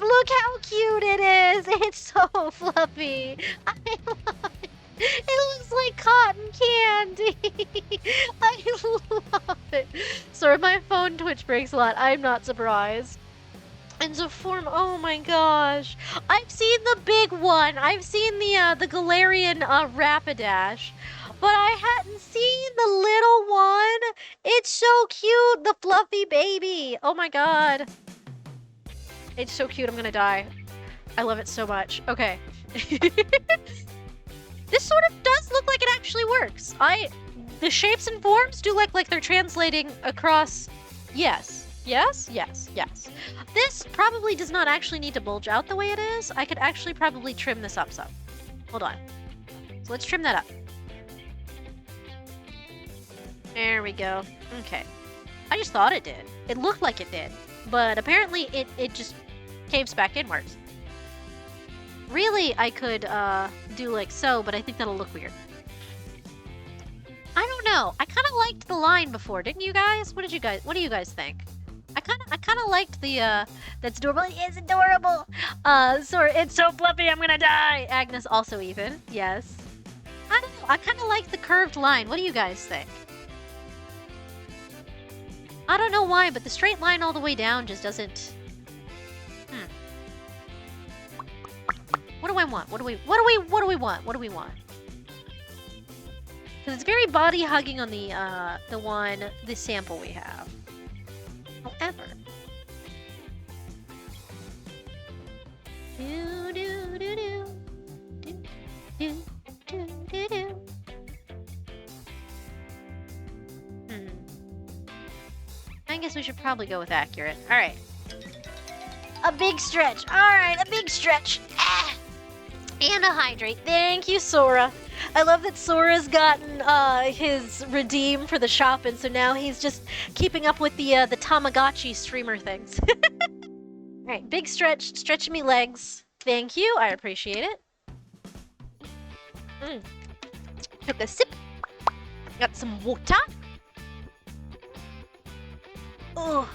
Look how cute it is! It's so fluffy. I love it. It looks like cotton candy. I love it. Sorry, my phone Twitch breaks a lot. I'm not surprised. And so oh my gosh. I've seen the big one. I've seen the Galarian Rapidash. But I hadn't seen the little one. It's so cute, the fluffy baby. Oh my god. It's so cute, I'm gonna die. I love it so much. Okay. This sort of does look like it actually works. The shapes and forms do look like they're translating across. Yes. Yes, yes, yes. This probably does not actually need to bulge out the way it is. I could actually probably trim this up some. Hold on. So let's trim that up. There we go. Okay. I just thought it did. It looked like it did. But apparently it just caves back inwards. Really, I could do like so, but I think that'll look weird. I don't know. I kind of liked the line before, didn't you guys? What do you guys think? I kind of liked the that's adorable. It's adorable. Sorry, it's so fluffy. I'm gonna die. Agnes also even. Yes. I don't know. I kind of like the curved line. What do you guys think? I don't know why, but the straight line all the way down just doesn't. What do I want? What do we want? What do we want? Because it's very body hugging on the sample we have. However. Do do do do do do do do do. I guess we should probably go with accurate. All right. A big stretch. All right, a big stretch. Ah. And a hydrate. Thank you, Sora. I love that Sora's gotten his redeem for the shop, and so now he's just keeping up with the Tamagotchi streamer things. All right, big stretch, stretching me legs. Thank you, I appreciate it. Took a sip. Got some water. Oh,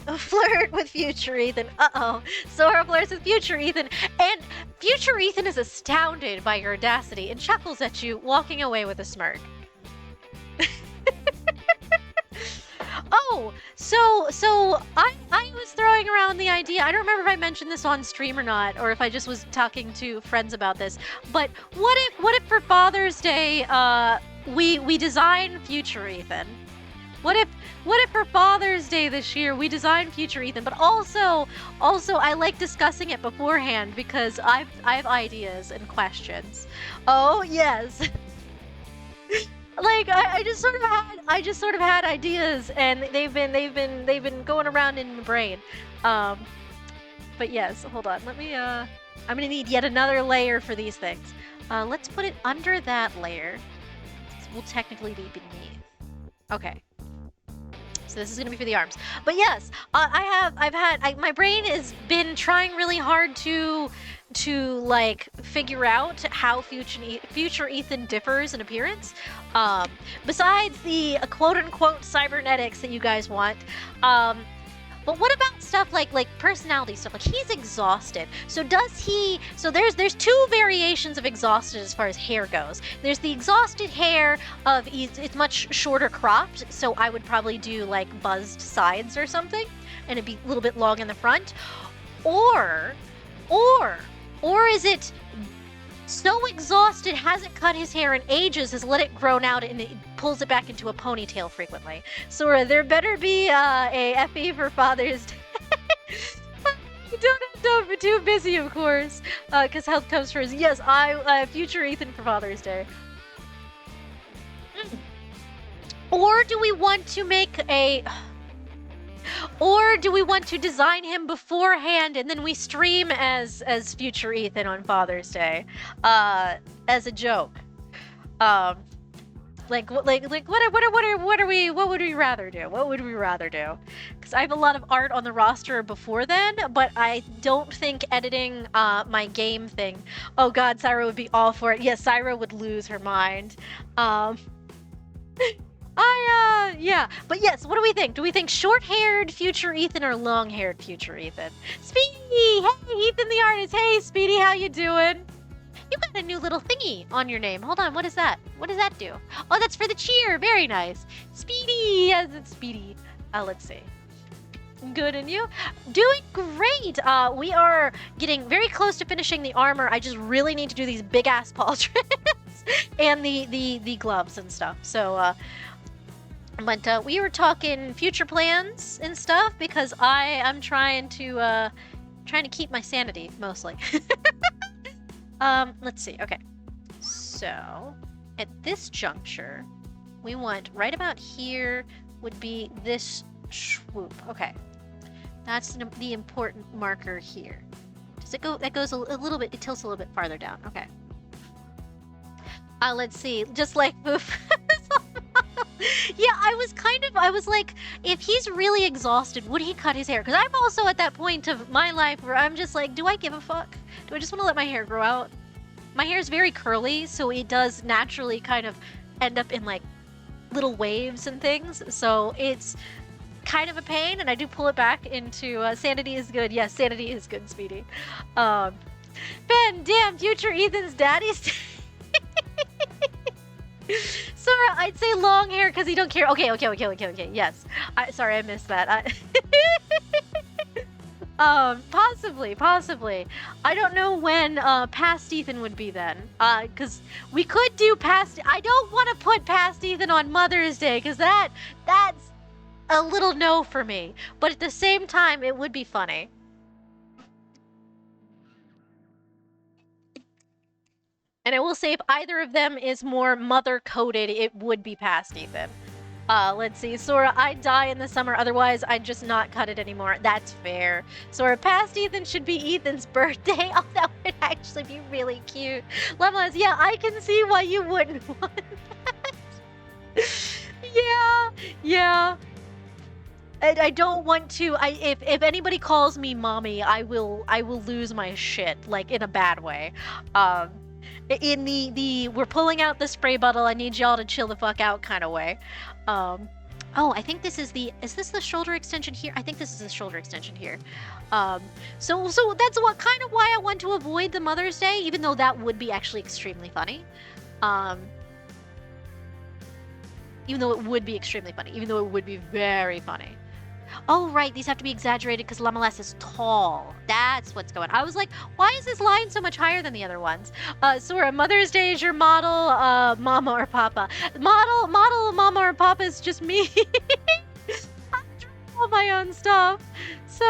a flirt with future Ethan. Uh-oh. Sora flirts with future Ethan. And future Ethan is astounded by your audacity and chuckles at you, walking away with a smirk. Oh, so I was throwing around the idea. I don't remember if I mentioned this on stream or not, or if I just was talking to friends about this. But what if for Father's Day we design future Ethan? What if for Father's Day this year we design future Ethan? But also I like discussing it beforehand because I have ideas and questions. Oh yes. Like I just sort of had ideas, and they've been going around in my brain. But yes, hold on. Let me I'm gonna need yet another layer for these things. Let's put it under that layer. This will technically be beneath. Okay. So this is gonna be for the arms. But yes, my brain has been trying really hard to like figure out how future Ethan differs in appearance. Besides the quote unquote cybernetics that you guys want. But But what about stuff like personality stuff? Like, he's exhausted. So does he? So there's two variations of exhausted as far as hair goes. There's the exhausted hair of it's much shorter cropped. So I would probably do like buzzed sides or something, and it'd be a little bit long in the front. Or is it so exhausted, hasn't cut his hair in ages, has let it grown out, and it pulls it back into a ponytail frequently? So there better be a FE for Father's Day. You don't have to be too busy, of course, because health comes first. Yes, future Ethan for Father's Day. Or do we want to make a... Or do we want to design him beforehand and then we stream as future Ethan on Father's Day, as a joke? What would we rather do? What would we rather do? Because I have a lot of art on the roster before then, but I don't think editing my game thing. Oh God, Syra would be all for it. Yes, Syra would lose her mind. Yeah. But yes, what do we think? Do we think short-haired future Ethan or long-haired future Ethan? Speedy! Hey, Ethan the artist! Hey, Speedy, how you doing? You got a new little thingy on your name. Hold on, what is that? What does that do? Oh, that's for the cheer. Very nice. Speedy! Yes, it's Speedy. Let's see. Good, and you? Doing great! We are getting very close to finishing the armor. I just really need to do these big-ass pauldrons and the gloves and stuff. So, but we were talking future plans and stuff because I am trying to keep my sanity mostly. Let's see. Okay, so at this juncture, we want right about here would be this swoop. Okay, that's the important marker here. Does it go? That goes a little bit. It tilts a little bit farther down. Okay. Let's see. Just like Boof. Yeah, I was like, if he's really exhausted, would he cut his hair? Because I'm also at that point of my life where I'm just like, do I give a fuck? Do I just want to let my hair grow out? My hair is very curly, so it does naturally kind of end up in like little waves and things. So it's kind of a pain, and I do pull it back into sanity is good. Yes, sanity is good, Speedy. Ben, damn, future Ethan's daddy's... Sora, I'd say long hair because he don't care. Okay. Yes. Sorry, I missed that. Possibly. I don't know when past Ethan would be then. Because we could do past... I don't want to put past Ethan on Mother's Day because that's a little no for me. But at the same time, it would be funny. And I will say, if either of them is more mother-coded, it would be past Ethan. Let's see. Sora, I'd die in the summer, otherwise I'd just not cut it anymore. That's fair. Sora, past Ethan should be Ethan's birthday. Oh, that would actually be really cute. Lemlas, yeah, I can see why you wouldn't want that. Yeah. I don't want to. If anybody calls me mommy, I will lose my shit, like in a bad way. In the we're pulling out the spray bottle, I need y'all to chill the fuck out kind of way. Oh, I think this is is this the shoulder extension here? I think this is the shoulder extension here. So that's kind of why I want to avoid the Mother's Day, even though that would be actually extremely funny. Even though it would be extremely funny, even though it would be very funny. Oh, right, these have to be exaggerated because Lamelas is tall. That's what's going on. I was like, why is this line so much higher than the other ones? Sora, Mother's Day is your model, mama or papa. Model, mama or papa is just me. I draw all my own stuff. So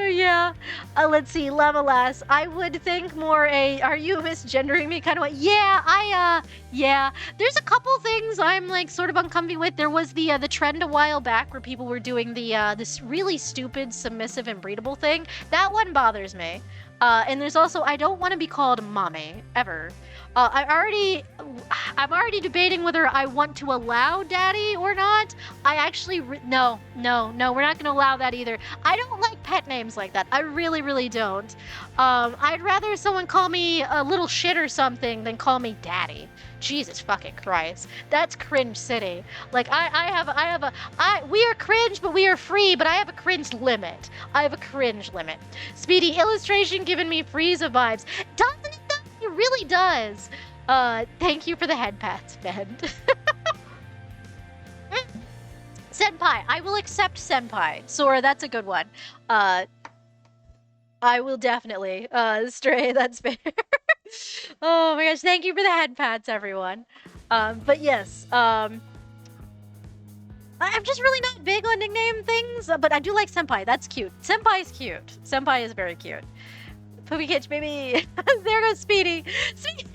yeah. Let's see, Lamelas. I would think more are you misgendering me kind of way? Yeah, yeah. There's a couple things I'm like sort of uncomfy with. There was the trend a while back where people were doing this really stupid submissive and breedable thing. That one bothers me. And there's also, I don't want to be called mommy, ever. I'm already debating whether I want to allow daddy or not. I actually, no, we're not gonna allow that either. I don't like pet names like that. I really, really don't. I'd rather someone call me a little shit or something than call me daddy. Jesus fucking Christ. That's cringe city. Like, we are cringe, but we are free, but I have a cringe limit. I have a cringe limit. Speedy illustration giving me Frieza vibes. Doesn't it though? It really does. Thank you for the head pats, Ben. Senpai. I will accept senpai. Sora, that's a good one. I will definitely. Stray, that's fair. Oh my gosh, thank you for the head pats, everyone. But yes, I'm just really not big on nickname things, but I do like senpai. That's cute. Senpai's cute. Senpai is very cute. Poopy Kitch, baby. There goes Speedy. Speedy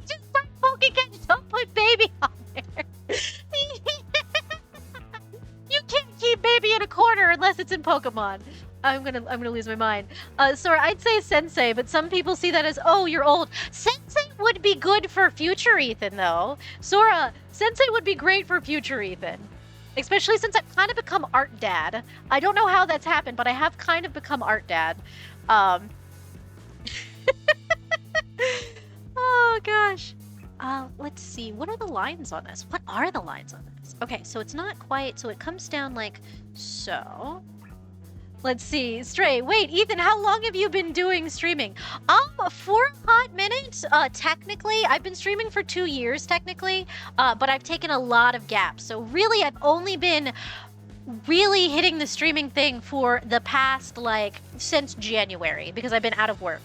just start Poopy Kitch. Don't put baby on there. You can't keep baby in a corner unless it's in Pokemon. I'm gonna lose my mind. Sora, I'd say sensei, but some people see that as, oh, you're old. Sensei would be good for future Ethan, though. Sora, sensei would be great for future Ethan. Especially since I've kind of become art dad. I don't know how that's happened, but I have kind of become art dad. Oh, gosh. Let's see. What are the lines on this? What are the lines on this? Okay, so it's not quite... So it comes down like so... Let's see. Stray. Wait, Ethan, how long have you been doing streaming? For a hot minute, technically. I've been streaming for 2 years, technically. But I've taken a lot of gaps. So really, I've only been really hitting the streaming thing for the past, like, since January. Because I've been out of work.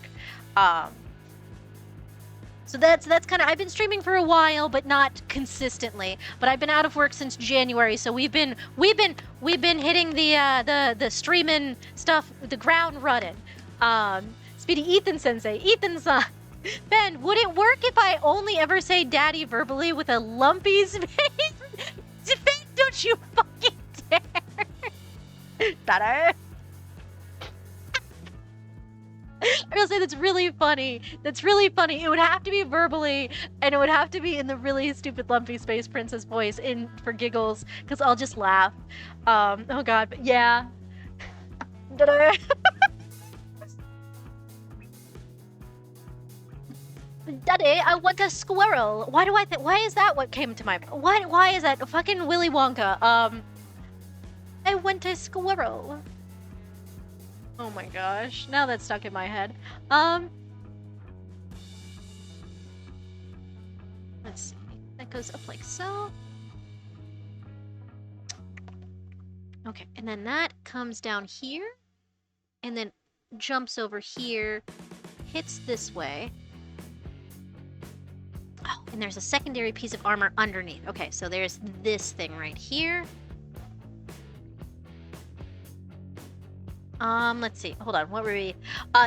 So that's kind of, I've been streaming for a while, but not consistently. But I've been out of work since January, so we've been hitting the streaming stuff, the ground running. Speedy Ethan Sensei, Ethan's Ben, would it work if I only ever say daddy verbally with a lumpy space? Ben, don't you fucking dare! Daddy. I will say that's really funny. That's really funny. It would have to be verbally, and it would have to be in the really stupid lumpy space princess voice for giggles, because I'll just laugh. Oh god, but yeah. Daddy, I want a squirrel. Why do I think? Why is that what came to my? Why is that? Fucking Willy Wonka. I want a squirrel. Oh my gosh, now that's stuck in my head. Let's see. That goes up like so. Okay, and then that comes down here, and then jumps over here, hits this way. Oh, and there's a secondary piece of armor underneath. Okay, so there's this thing right here. Let's see. Hold on. What were we?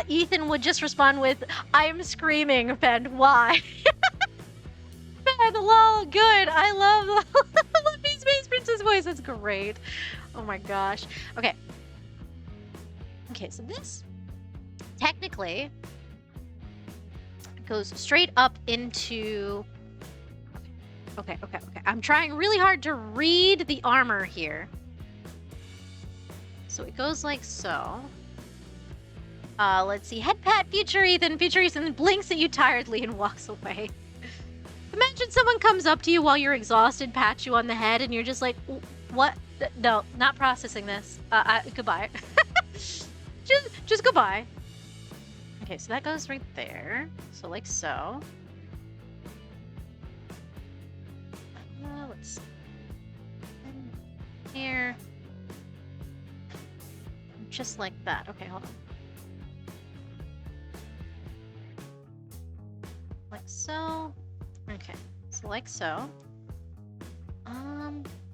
Ethan would just respond with, I'm screaming, Ben. Why? Ben, lol, good. I love Luffy Space Princess voice. That's great. Oh my gosh. Okay. Okay, so this technically goes straight up into... Okay. I'm trying really hard to read the armor here. So it goes like so. Let's see. Head pat, future Ethan. Future Ethan blinks at you tiredly and walks away. Imagine someone comes up to you while you're exhausted, pats you on the head, and you're just like, what? No, not processing this. Goodbye. just goodbye. Okay, so that goes right there. So like so. Let's see. Here. Just like that. Okay, hold on. Like so. Okay, so like so.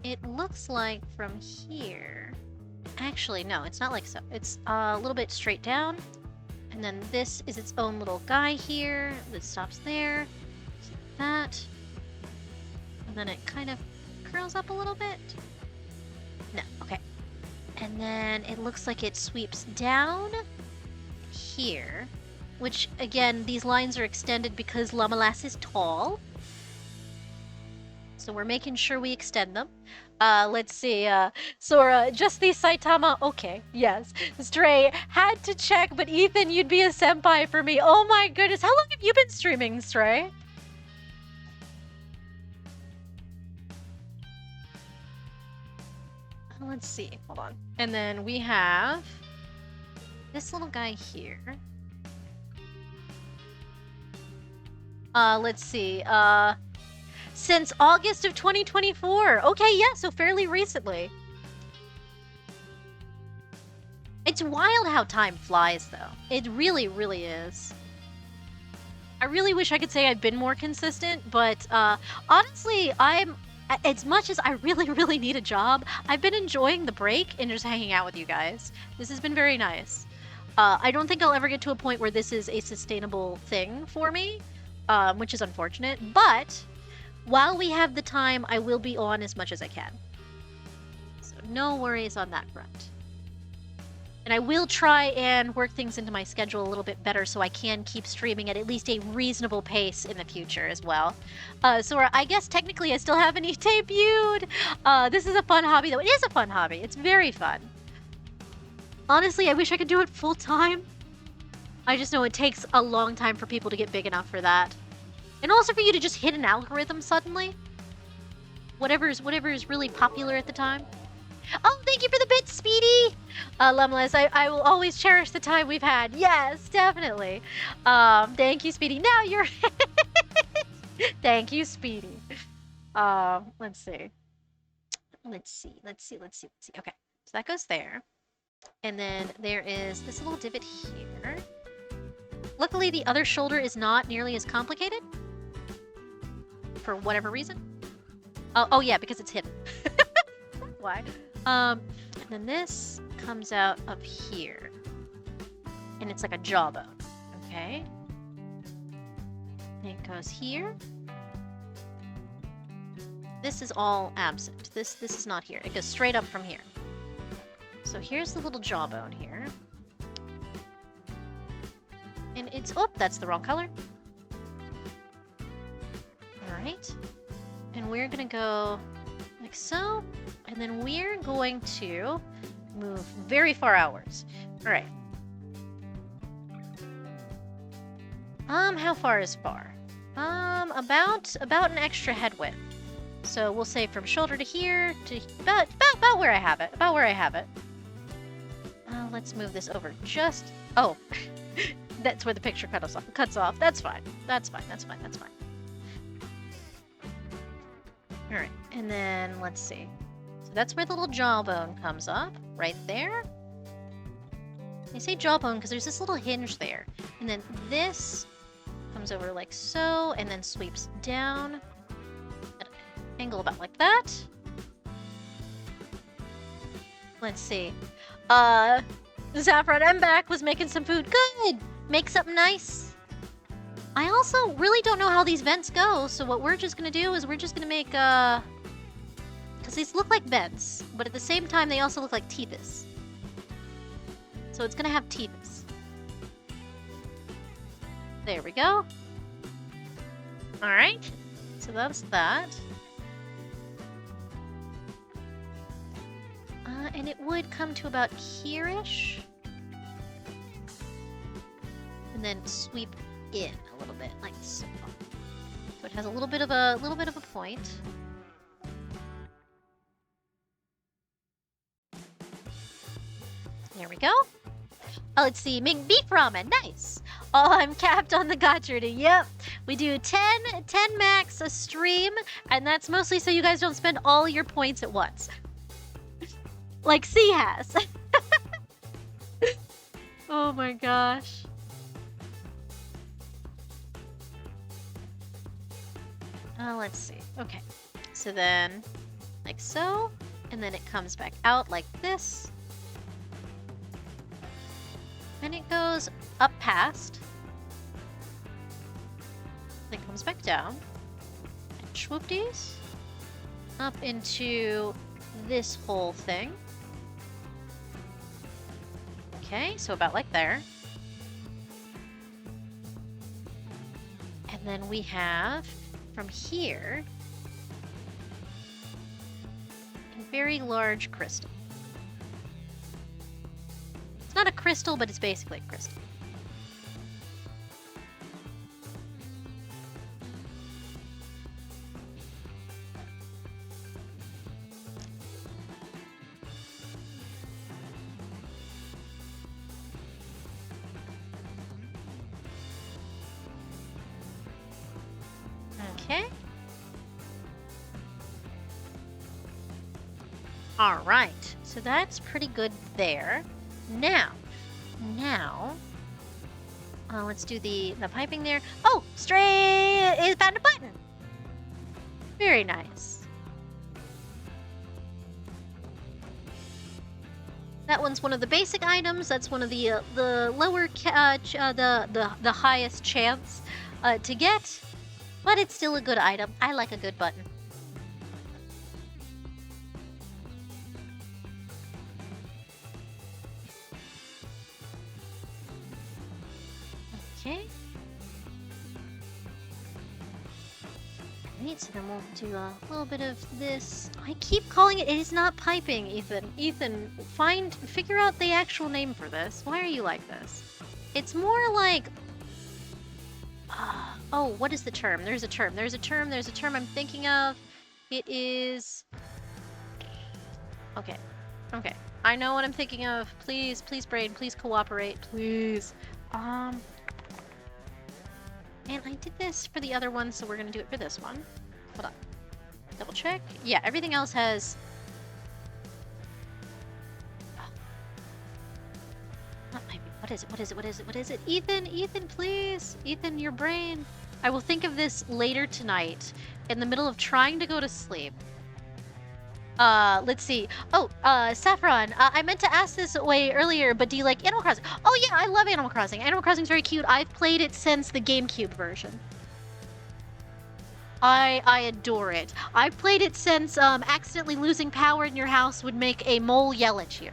It looks like from here... Actually, no, it's not like so. It's a little bit straight down. And then this is its own little guy here that stops there. So like that. And then it kind of curls up a little bit. No, okay. And then it looks like it sweeps down here, which again, these lines are extended because Llama-Lass is tall. So we're making sure we extend them. Let's see, Sora, just the Saitama, okay, yes. Stray, had to check, but Ethan, you'd be a senpai for me. Oh my goodness, how long have you been streaming, Stray? Let's see, hold on. And then we have this little guy here. Let's see, since August of 2024. Okay, yeah, so fairly recently. It's wild how time flies, though. It really, really is. I really wish I could say I've been more consistent, but honestly, as much as I really, really need a job, I've been enjoying the break and just hanging out with you guys. This has been very nice. I don't think I'll ever get to a point where this is a sustainable thing for me, which is unfortunate, but while we have the time, I will be on as much as I can. So no worries on that front. And I will try and work things into my schedule a little bit better so I can keep streaming at least a reasonable pace in the future as well. So I guess technically I still haven't debuted. This is a fun hobby, though. It is a fun hobby. It's very fun. Honestly, I wish I could do it full time. I just know it takes a long time for people to get big enough for that. And also for you to just hit an algorithm suddenly. Whatever is really popular at the time. Oh, thank you for the bit, Speedy! Llama-Lass, I will always cherish the time we've had. Yes, definitely. Thank you, Speedy. Now you're... Thank you, Speedy. Let's see. Let's see. Okay, so that goes there. And then there is this little divot here. Luckily, the other shoulder is not nearly as complicated. For whatever reason. Oh yeah, because it's hidden. Why? And then this comes out of here. And it's like a jawbone. Okay. And it goes here. This is all absent. This is not here. It goes straight up from here. So here's the little jawbone here. And it's... Oh, that's the wrong color. Alright. And we're gonna go like so. And then we're going to move very far outwards. Alright. How far is far? About an extra head width. So we'll say from shoulder to here to about where I have it. About where I have it. Let's move this over just... Oh. That's where the picture cuts off. That's fine. That's fine. Alright, and then let's see. So that's where the little jawbone comes up, right there. I say jawbone because there's this little hinge there. And then this comes over like so, and then sweeps down at an angle about like that. Let's see. Saffron, I'm back, was making some food. Good! Make something nice. I also really don't know how these vents go, so what we're just gonna do is we're just gonna make, because these look like vents, but at the same time they also look like teethus. So it's gonna have teethus. There we go. Alright, so that's that. And it would come to about here-ish. And then sweep in a little bit, like so. So it has a little bit of a point. There we go. Oh, let's see, make beef ramen, nice. Oh, I'm capped on the gotcha. Yep, we do 10 max a stream, and that's mostly so you guys don't spend all your points at once. Like C has. Oh my gosh. Let's see. Okay. So then, like so, and then it comes back out like this. And it goes up past. Then comes back down. And swoopties. Up into this whole thing. Okay, so about like there. then we have, from here, a very large crystal. It's not a crystal, but it's basically a crystal. Okay. All right. So that's pretty good there. Now, let's do the piping there. Oh, Stray is found a button. Very nice. That one's one of the basic items. That's one of the lower the highest chance to get, but it's still a good item. I like a good button. Okay. Right, so then we'll do a little bit of this. I keep calling it. It is not piping, Ethan. Ethan, figure out the actual name for this. Why are you like this? It's more like. Oh, what is the term? There's a term. There's a term I'm thinking of. It is. Okay. Okay. I know what I'm thinking of. Please, brain, please cooperate, please. And I did this for the other one, so we're gonna do it for this one. Hold on. Double check. Yeah, everything else has... Not piping. What is it? Ethan, please! Ethan, your brain. I will think of this later tonight, in the middle of trying to go to sleep. Let's see. Oh, Saffron, I meant to ask this way earlier, but do you like Animal Crossing? Oh yeah, I love Animal Crossing. Animal Crossing's very cute. I've played it since the GameCube version. I adore it. I've played it since, accidentally losing power in your house would make a mole yell at you.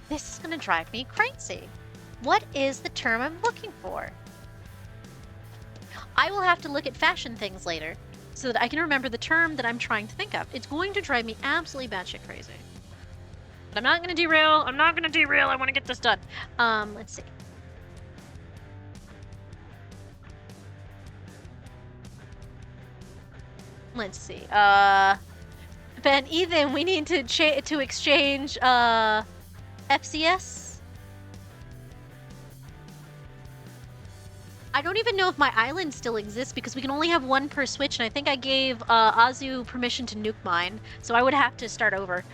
This is gonna drive me crazy. What is the term I'm looking for? I will have to look at fashion things later so that I can remember the term that I'm trying to think of. It's going to drive me absolutely batshit crazy. But I'm not going to derail. I want to get this done. Let's see. Let's see. Ben, Ethan, we need to exchange FCS. I don't even know if my island still exists because we can only have one per Switch, and I think I gave Azu permission to nuke mine, so I would have to start over.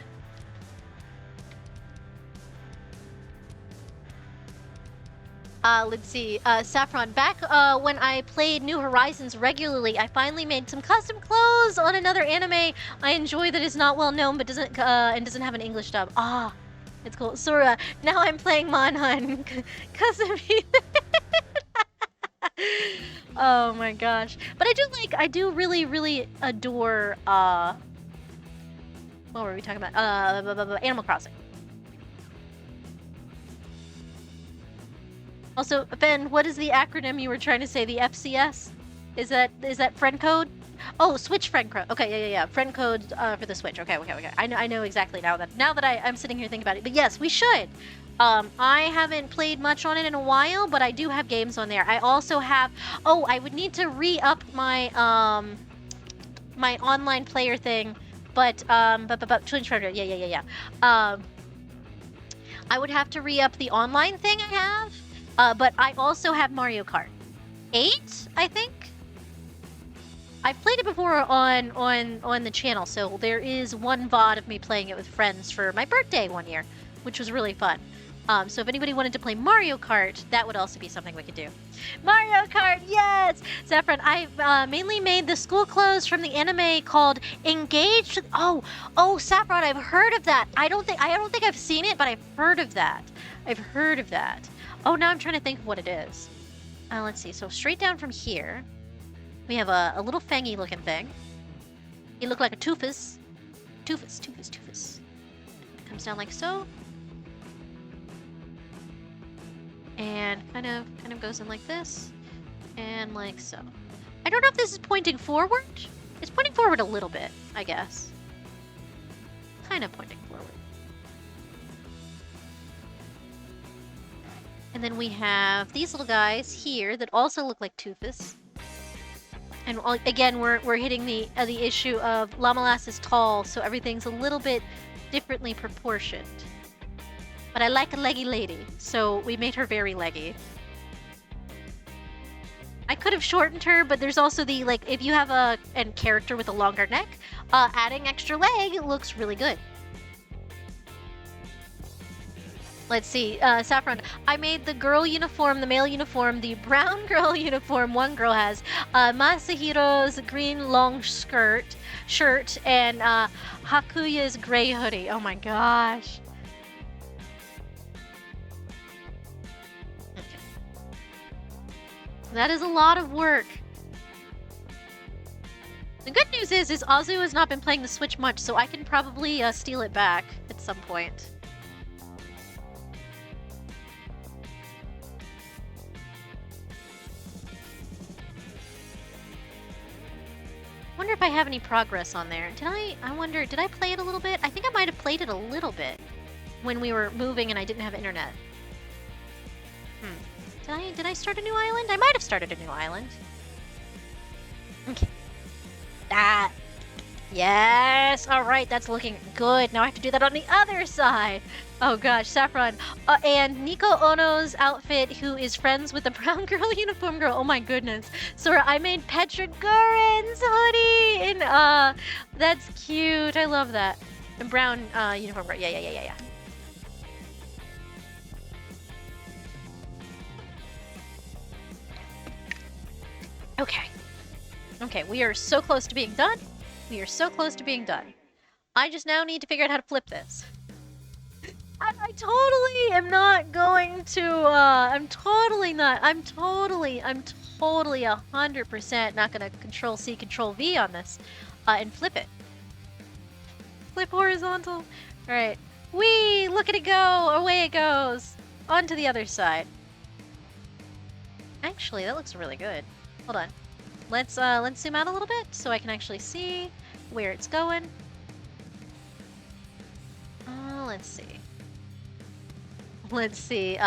Let's see. Saffron, back when I played New Horizons regularly, I finally made some custom clothes on another anime I enjoy that is not well known but doesn't have an English dub. Ah, it's cool. Sora, now I'm playing Monhun because of you. Oh my gosh. But I do really adore, what were we talking about? Animal Crossing. Also, Ben, what is the acronym you were trying to say? The FCS? Is that friend code? Oh, Switch friend code. Okay, yeah. Friend code for the Switch. Okay. I know exactly now that I'm sitting here thinking about it. But yes, we should. I haven't played much on it in a while, but I do have games on there. I also have... Oh, I would need to re-up my, my online player thing, but Twitch Friender, yeah. I would have to re-up the online thing I have, but I also have Mario Kart 8, I think? I've played it before on the channel, so there is one VOD of me playing it with friends for my birthday one year, which was really fun. So if anybody wanted to play Mario Kart, that would also be something we could do. Mario Kart, yes! Saffron, I mainly made the school clothes from the anime called Engaged. Oh, Saffron, I've heard of that. I don't think I've seen it, but I've heard of that. Oh, now I'm trying to think of what it is. Let's see. So straight down from here, we have a little fangy looking thing. It looked like a toofus. Toofus. It comes down like so. And kind of goes in like this, and like so. I don't know if this is pointing forward. It's pointing forward a little bit, I guess. Kind of pointing forward. And then we have these little guys here that also look like Toofus. And again, we're hitting the issue of Llama-Lass is tall, so everything's a little bit differently proportioned. But I like a leggy lady, so we made her very leggy. I could have shortened her, but there's also the, like, if you have a character with a longer neck, adding extra leg looks really good. Let's see, Saffron. I made the girl uniform, the male uniform, the brown girl uniform one girl has, Masahiro's green long shirt, and Hakuya's gray hoodie. Oh my gosh. Okay. That is a lot of work. The good news is Azu has not been playing the Switch much, so I can probably steal it back at some point. Wonder if I have any progress on there. I wonder, did I play it a little bit? I think I might have played it a little bit when we were moving and I didn't have internet. Did I start a new island? I might have started a new island. Okay. That. Yes! Alright, that's looking good. Now I have to do that on the other side. Oh gosh, Saffron. And Nico Ono's outfit, who is friends with the brown girl uniform girl. Oh my goodness. Sora, I made Petra Gurin's hoodie! And, that's cute. I love that. The brown, uniform girl. Yeah. Okay. Okay, we are so close to being done. We are so close to being done. I just now need to figure out how to flip this. I totally am not going to, I'm totally 100% not gonna Control-C, Control-V on this, and flip it. Flip horizontal. Alright. Whee! Look at it go! Away it goes! On to the other side. Actually, that looks really good. Hold on. Let's zoom out a little bit so I can actually see where it's going. Let's see. Let's see.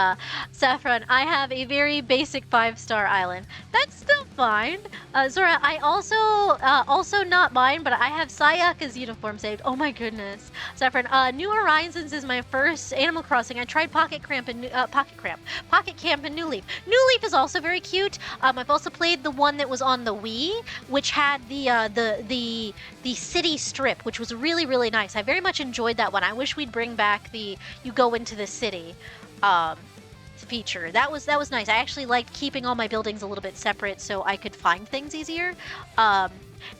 Saffron, I have a very basic 5-star island. That's still fine. Zora, I also not mine, but I have Sayaka's uniform saved. Oh my goodness. Saffron, New Horizons is my first Animal Crossing. I tried Pocket Camp and New Leaf. New Leaf is also very cute. I've also played the one that was on the Wii, which had the city strip, which was really, really nice. I very much enjoyed that one. I wish we'd bring back the you go into the city feature. That was nice. I actually liked keeping all my buildings a little bit separate so I could find things easier. And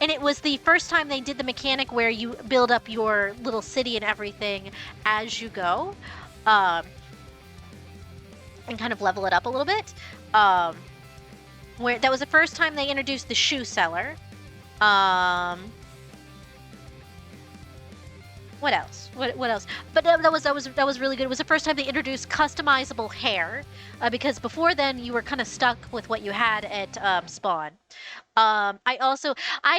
it was the first time they did the mechanic where you build up your little city and everything as you go, and kind of level it up a little bit. Where that was the first time they introduced the shoe seller. What else? What else? But that was really good. It was the first time they introduced customizable hair, because before then you were kind of stuck with what you had at Spawn. I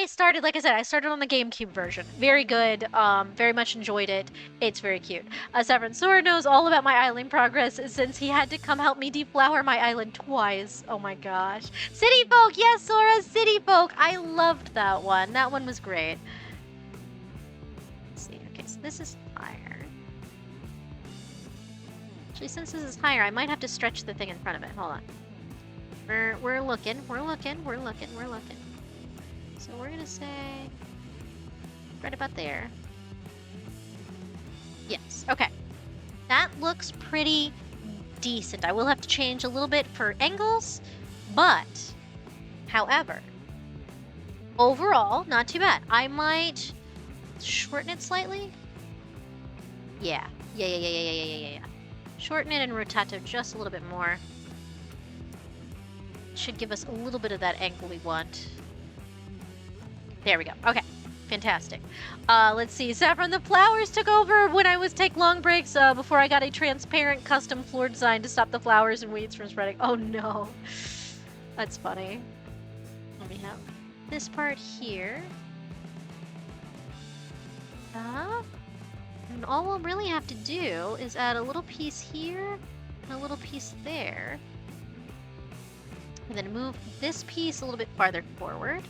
started, like I said, I started on the GameCube version. Very good. Very much enjoyed it. It's very cute. Severin Sora knows all about my island progress since he had to come help me deflower my island twice. Oh my gosh. City Folk! Yes, Sora! City Folk! I loved that one. That one was great. Let's see. Okay, so this is higher. Actually, since this is higher, I might have to stretch the thing in front of it. Hold on. We're looking. So we're gonna say right about there. Yes, okay. That looks pretty decent. I will have to change a little bit for angles, but however, overall, not too bad. I might shorten it slightly. Yeah. Shorten it and rotato just a little bit more. Should give us a little bit of that angle we want. There we go. Okay. Fantastic. Let's see. Saffron, the flowers took over when I was take long breaks before I got a transparent custom floor design to stop the flowers and weeds from spreading. Oh no. That's funny. Let me have this part here. And all we'll really have to do is add a little piece here and a little piece there. And then move this piece a little bit farther forward.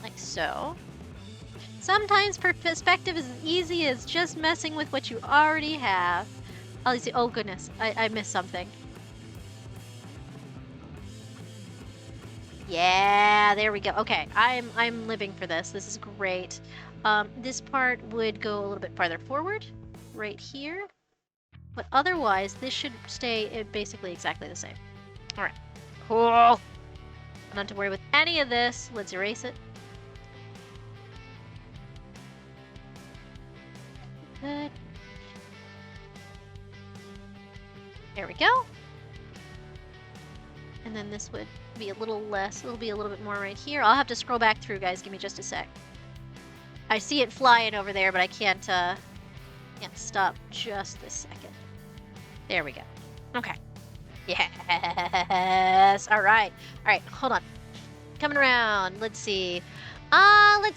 Like so. Sometimes perspective is as easy as just messing with what you already have. Oh goodness, I missed something. Yeah, there we go. Okay, I'm living for this. This is great. This part would go a little bit farther forward, right here. But otherwise, this should stay basically exactly the same. All right, cool. Not to worry with any of this. Let's erase it. Good. There we go. And then this would be a little less. It'll be a little bit more right here. I'll have to scroll back through, guys. Give me just a sec. I see it flying over there, but I can't stop just this second. There we go. Okay. Yes. All right. All right. Hold on. Coming around. Let's see. Stray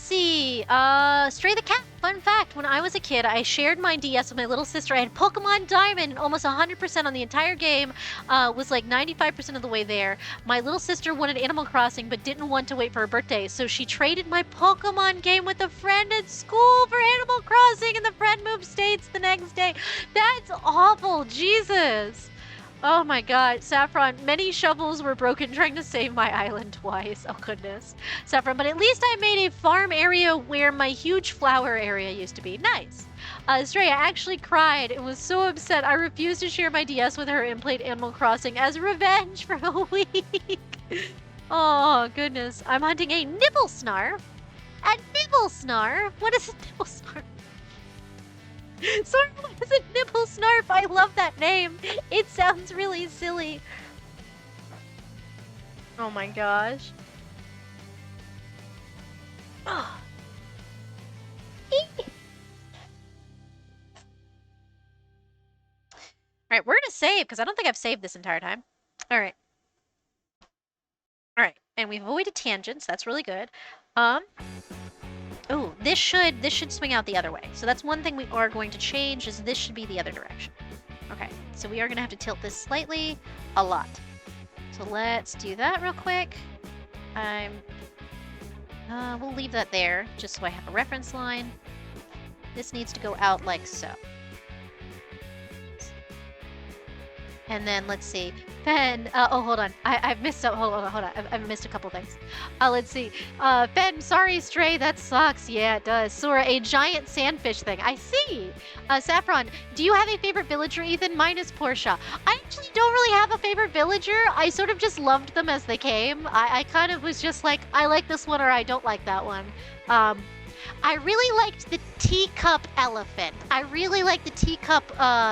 the cat. Fun fact, when I was a kid, I shared my DS with my little sister. I had Pokemon Diamond, and almost 100% on the entire game. Was like 95% of the way there. My little sister wanted Animal Crossing, but didn't want to wait for her birthday, so she traded my Pokemon game with a friend at school for Animal Crossing, and the friend moved states the next day. That's awful. Jesus. Oh my god, Saffron, many shovels were broken trying to save my island twice. Oh goodness. Saffron, but at least I made a farm area where my huge flower area used to be. Nice. Stray, I actually cried and was so upset I refused to share my DS with her and played Animal Crossing as revenge for a week. Oh goodness. I'm hunting a Nibblesnarf. A Nibblesnarf? What is a Nibblesnarf? Sorry, what is a Nibblesnarf? I love that name. It sounds really silly. Oh my gosh. Oh. Alright, we're gonna save, because I don't think I've saved this entire time. Alright. Alright, and we've avoided tangents. That's really good. Oh, this should swing out the other way. So that's one thing we are going to change, is this should be the other direction. Okay, so we are going to have to tilt this slightly, a lot. So let's do that real quick. We'll leave that there, just so I have a reference line. This needs to go out like so. And then let's see. Fen, oh, hold on. I've missed out. Hold on. I've missed a couple things. Let's see. Fen, sorry, Stray, that sucks. Yeah, it does. Sora, a giant sandfish thing. I see. Saffron, do you have a favorite villager, Ethan? Mine is Portia. I actually don't really have a favorite villager. I sort of just loved them as they came. I kind of was just like, I like this one or I don't like that one. I really liked the teacup elephant. I really liked the teacup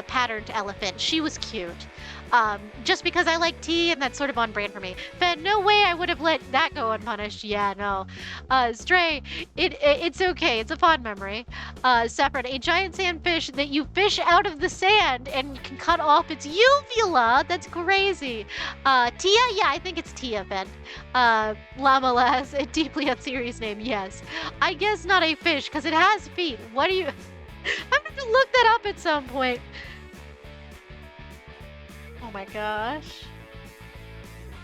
patterned elephant. She was cute. Just because I like tea and that's sort of on brand for me. But no way I would have let that go unpunished. Yeah, no. Stray, it's okay. It's a fond memory. Separate, a giant sandfish that you fish out of the sand and can cut off its uvula. That's crazy. Tia? Yeah, I think it's Tia, Ben. Llama Lass, a deeply unserious name, yes. I guess not a fish, because it has feet. What do you... I'm going to look that up at some point. Oh my gosh.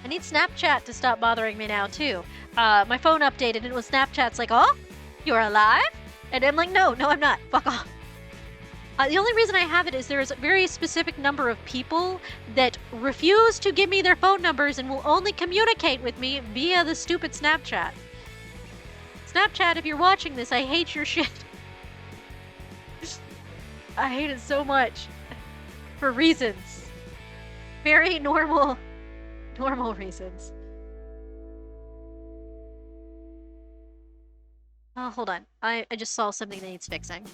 I need Snapchat to stop bothering me now, too. My phone updated and it was Snapchat's like, oh, you're alive? And I'm like, no, I'm not. Fuck off. The only reason I have it is there's a very specific number of people that refuse to give me their phone numbers and will only communicate with me via the stupid Snapchat. Snapchat, if you're watching this, I hate your shit. I hate it so much. For reasons. Very normal reasons. Oh, hold on. I just saw something that needs fixing.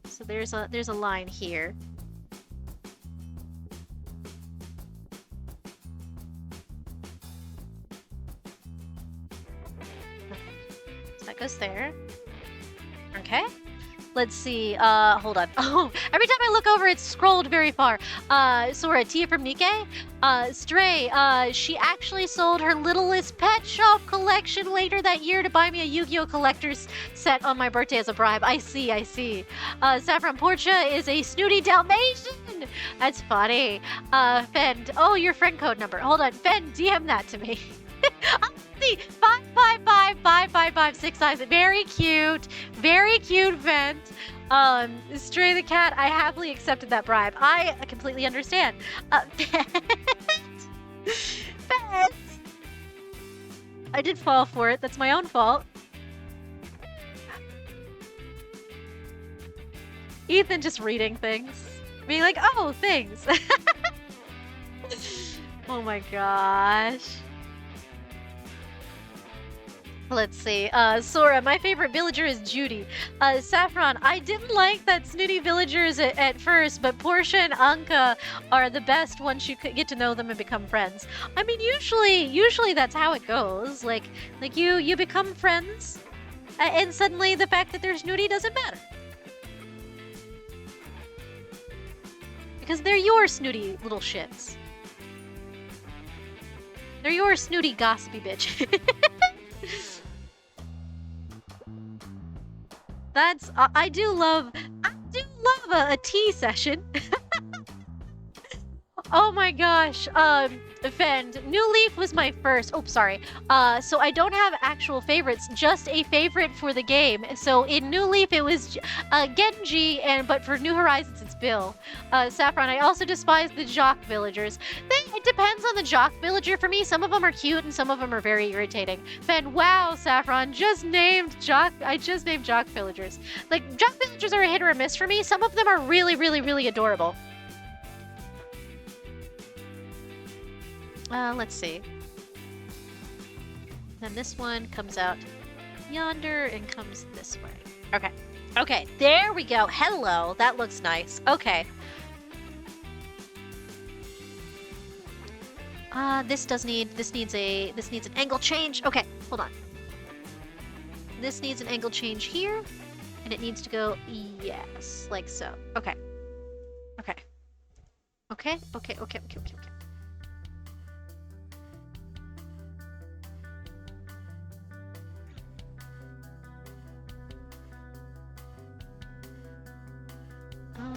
So there's a line here. this there. Okay. Let's see. Hold on. Oh, every time I look over, it's scrolled very far. Sora, Tia from Nikkei. Stray, she actually sold her Littlest Pet Shop collection later that year to buy me a Yu-Gi-Oh! Collector's set on my birthday as a bribe. I see, I see. Saffron Portia is a snooty Dalmatian. That's funny. Fend, oh, your friend code number. Hold on. Fend, DM that to me. I'll see. 5555556. Very cute vent. Stray the cat, I happily accepted that bribe. I completely understand. Vent. I did fall for it. That's my own fault. Ethan just reading things. Being like, oh, things. Oh my gosh. Let's see. Sora, my favorite villager is Judy. Saffron, I didn't like that snooty villagers at first, but Portia and Anka are the best once you get to know them and become friends. I mean, usually that's how it goes. Like you become friends, and suddenly the fact that they're snooty doesn't matter. Because they're your snooty little shits. They're your snooty gossipy bitch. That's I do love a tea session. Oh my gosh. Fend, New Leaf was my first. Oh, sorry. So I don't have actual favorites, just a favorite for the game. So in New Leaf it was Genji, but for New Horizons it's Bill. Saffron, I also despise the jock villagers. It depends on the jock villager for me. Some of them are cute and some of them are very irritating. Fend, wow, Saffron, I just named jock villagers. Like, jock villagers are a hit or a miss for me. Some of them are really, really, really adorable. Let's see. Then this one comes out yonder and comes this way. Okay. Okay, there we go. Hello. That looks nice. Okay. This needs an angle change. Okay, hold on. This needs an angle change here, and it needs to go, yes, like so. Okay. Okay. Okay, okay, okay, okay, okay, okay.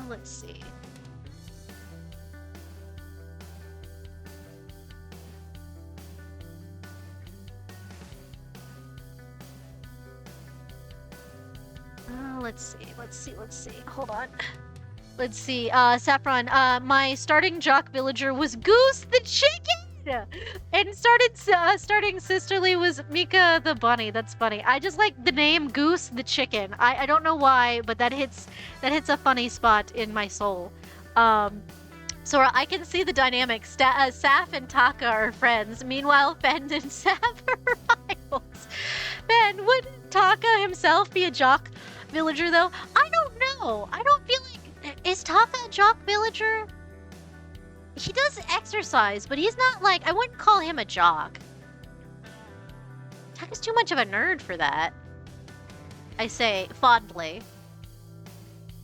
Let's see. Let's see. Hold on. Let's see. Saffron, my starting jock villager was Goose the chicken! And starting sisterly was Mika the bunny. That's funny. I just like the name Goose the chicken. I don't know why, but that hits a funny spot in my soul. So I can see the dynamics. Saf and Taka are friends. Meanwhile, Fend and Saf are rivals. Ben, would Taka himself be a jock villager though? I don't know. I don't feel like... Is Taka a jock villager? He does exercise, but he's not like... I wouldn't call him a jock. Taka's too much of a nerd for that. I say fondly.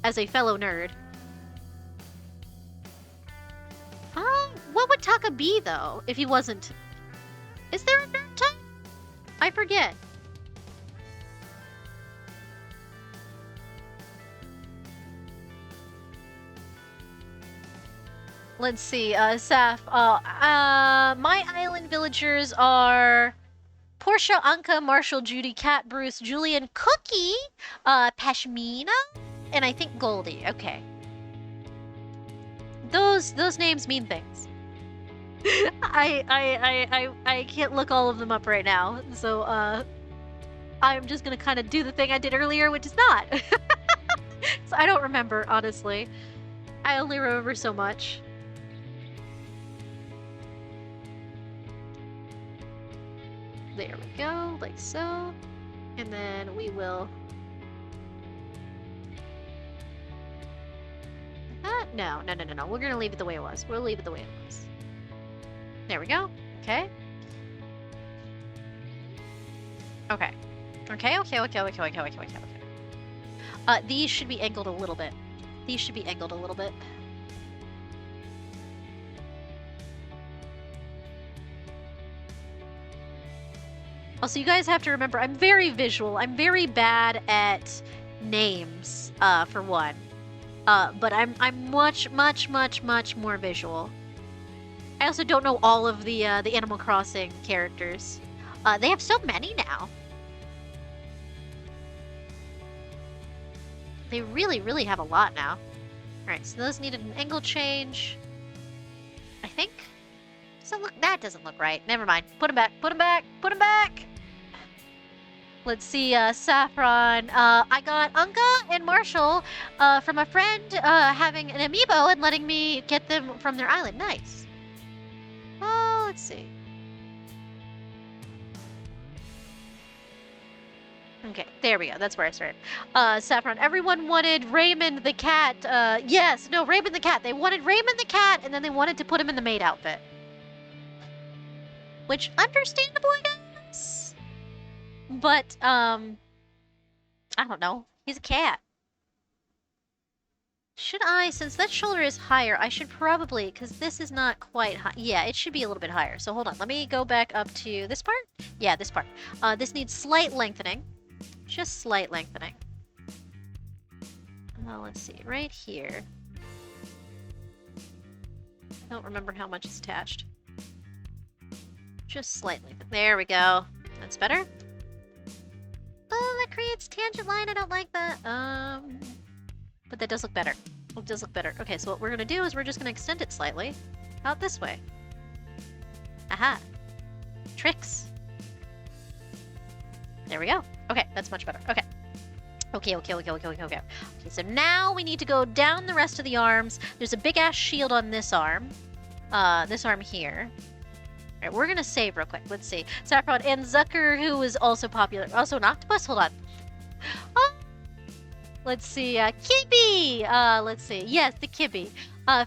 As a fellow nerd. What would Taka be, though, if he wasn't... Is there a nerd type? I forget. Let's see, Saf. My island villagers are... Portia, Anka, Marshall, Judy, Cat, Bruce, Julian, Cookie, Pashmina, and I think Goldie. Okay. Those names mean things. I can't look all of them up right now, so I'm just gonna kind of do the thing I did earlier, which is not. So I don't remember, honestly. I only remember so much. There we go, like so. And then we will... No. We're gonna leave it the way it was. We'll leave it the way it was. There we go. Okay. Okay. Okay. These should be angled a little bit. Also, you guys have to remember, I'm very visual. I'm very bad at names, for one. But I'm much more visual. I also don't know all of the Animal Crossing characters. They have so many now. They really have a lot now. Alright, so those needed an angle change. I think. That doesn't look right. Never mind. Put them back! Let's see, Saffron. I got Unka and Marshall from a friend having an amiibo and letting me get them from their island. Nice. Oh, let's see. Okay, there we go. That's where I started. Saffron, everyone wanted Raymond the cat. Raymond the cat. They wanted Raymond the cat, and then they wanted to put him in the maid outfit. Which, understandable, I guess? But, I don't know. He's a cat. Should I, since that shoulder is higher, I should probably, because this is not quite high. Yeah, it should be a little bit higher. So hold on, let me go back up to this part. Yeah, this part. This needs slight lengthening. Just slight lengthening. Let's see, right here. I don't remember how much is attached. Just slightly. There we go. That's better. Oh, that creates tangent line. I don't like that. But that does look better. It does look better. Okay, so what we're gonna do is we're just gonna extend it slightly. Out this way. Aha. Tricks. There we go. Okay, that's much better. Okay. Okay, so now we need to go down the rest of the arms. There's a big-ass shield on this arm. This arm here. Alright, we're gonna save real quick. Let's see. Saffron and Zucker, who is also popular. Also an octopus? Hold on. Oh! Let's see. Kibby! Let's see. Yes, the Kibby.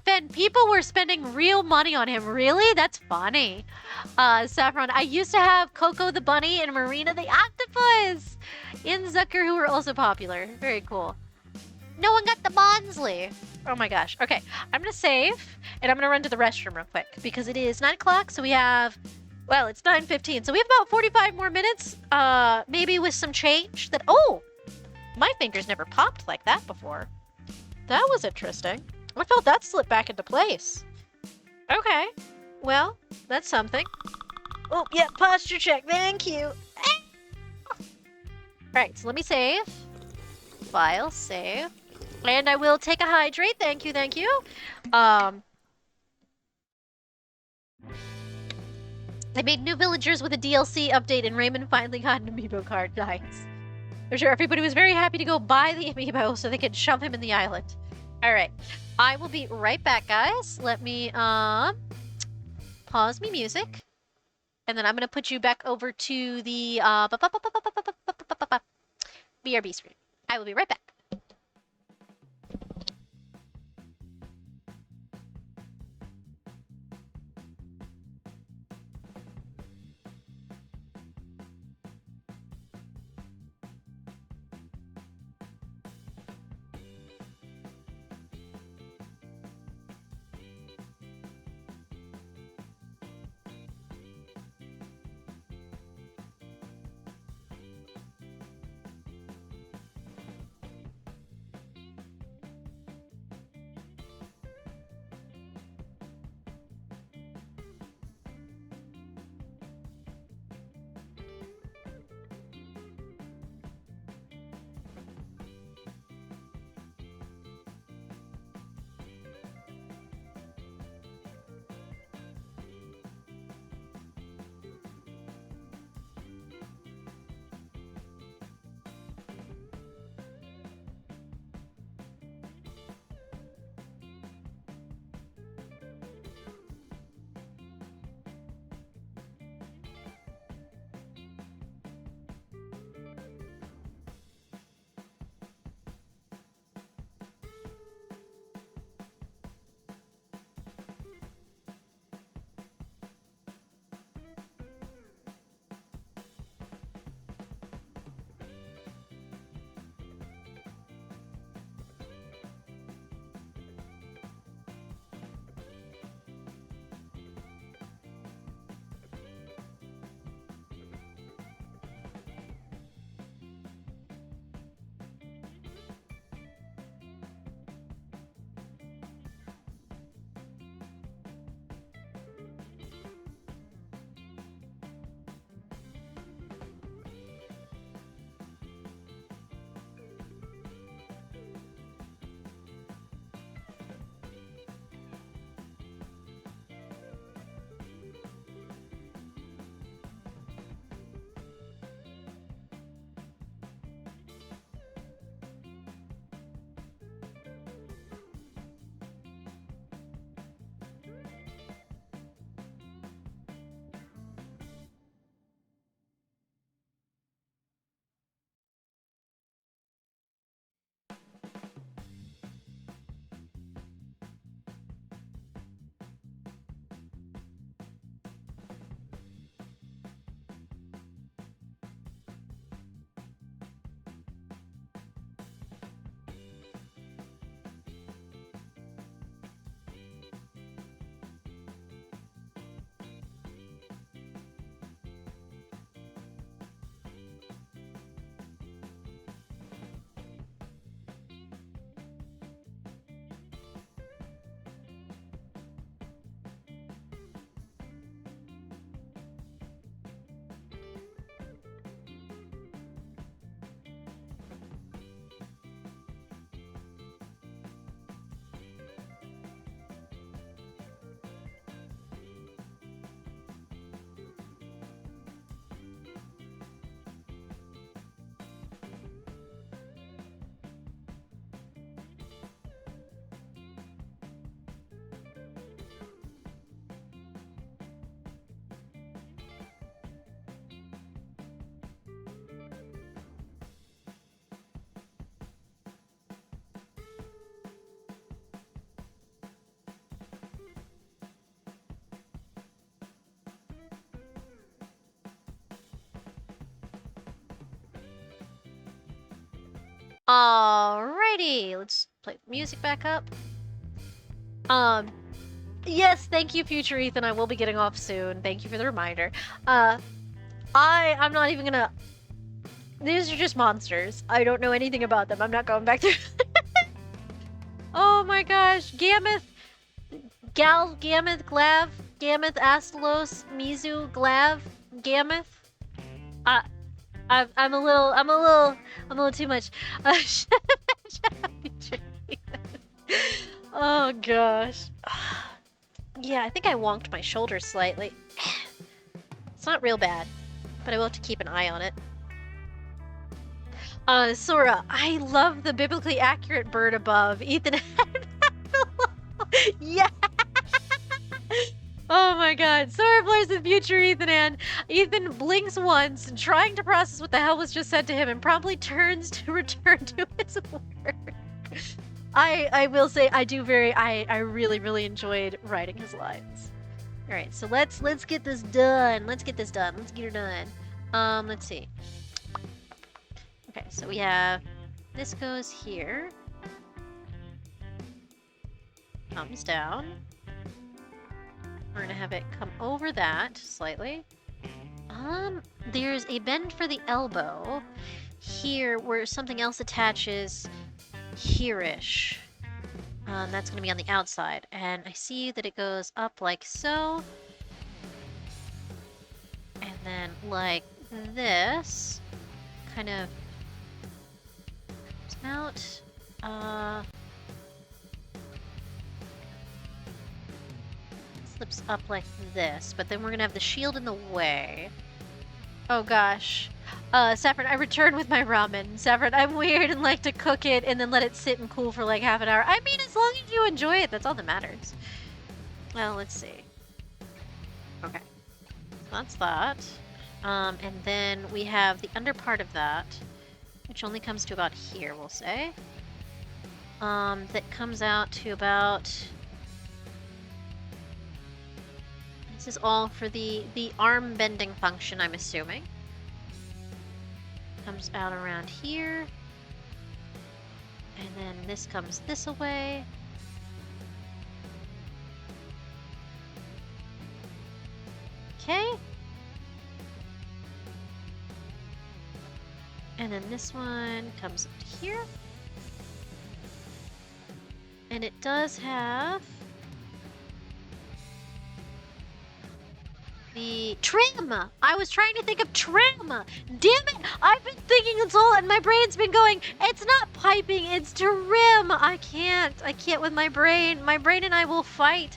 Fen, people were spending real money on him. Really? That's funny. Saffron, I used to have Coco the Bunny and Marina the Octopus! In Zucker, who were also popular. Very cool. No one got the Bonsley. Oh my gosh. Okay, I'm gonna save, and I'm gonna run to the restroom real quick, because it is 9 o'clock, so we have... Well, it's 9:15, so we have about 45 more minutes, maybe with some change that... Oh! My fingers never popped like that before. That was interesting. I felt that slip back into place. Okay. Well, that's something. Oh, yeah, posture check. Thank you. Alright, so let me save. File, save. And I will take a hydrate. Thank you. They made new villagers with a DLC update, and Raymond finally got an amiibo card. Nice. I'm sure everybody was very happy to go buy the amiibo so they could shove him in the island. Alright. I will be right back, guys. Let me, pause me music. And then I'm gonna put you back over to the, BRB screen. I will be right back. Alrighty, let's play the music back up. Yes, thank you, future Ethan. I will be getting off soon. Thank you for the reminder. I'm not even gonna... These are just monsters. I don't know anything about them. I'm not going back there. Oh my gosh. Gameth, Gameth, Glav, Gameth, Astalos, Mizu, Glav, Gameth. I'm a little too much. Oh gosh. Yeah, I think I wonked my shoulder slightly. It's not real bad, but I will have to keep an eye on it. Sora, I love the biblically accurate bird above. Ethan yeah! Oh my god. Sora plays the future Ethan and Ethan blinks once, trying to process what the hell was just said to him, and promptly turns to return to his work. I will say I really enjoyed writing his lines. Alright, so let's get this done. Let's get her done. Let's see. Okay, so we have this goes here. Comes down. We're gonna have it come over that slightly. There's a bend for the elbow here where something else attaches here-ish. That's gonna be on the outside. And I see that it goes up like so. And then like this. Kind of comes out. Slips up like this, but then we're gonna have the shield in the way. Oh gosh. Saffron, I returned with my ramen. Saffron, I'm weird and like to cook it and then let it sit and cool for like half an hour. I mean, as long as you enjoy it, that's all that matters. Well, let's see. Okay. So that's that. And then we have the under part of that, which only comes to about here, we'll say. That comes out to about... This is all for the arm bending function, I'm assuming. Comes out around here. And then this comes this away. Okay. And then this one comes up to here. And it does have the trim. I was trying to think of trim. Damn it! I've been thinking it's all, and my brain's been going, it's not piping, it's trim. I can't with my brain. My brain and I will fight.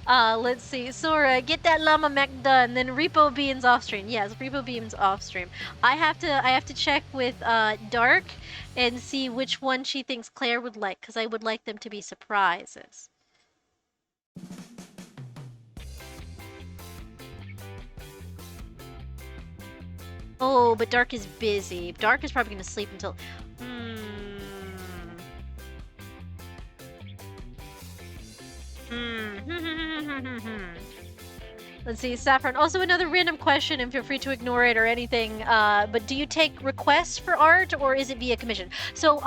Let's see. Sora, get that llama mech done. Then Repo Beans off stream. Yes, Repo Beans off stream. I have to check with Dark and see which one she thinks Claire would like, because I would like them to be surprises. Oh, but Dark is busy. Dark is probably going to sleep until... Let's see, Saffron. Also, another random question, and feel free to ignore it or anything. But do you take requests for art, or is it via commission? So,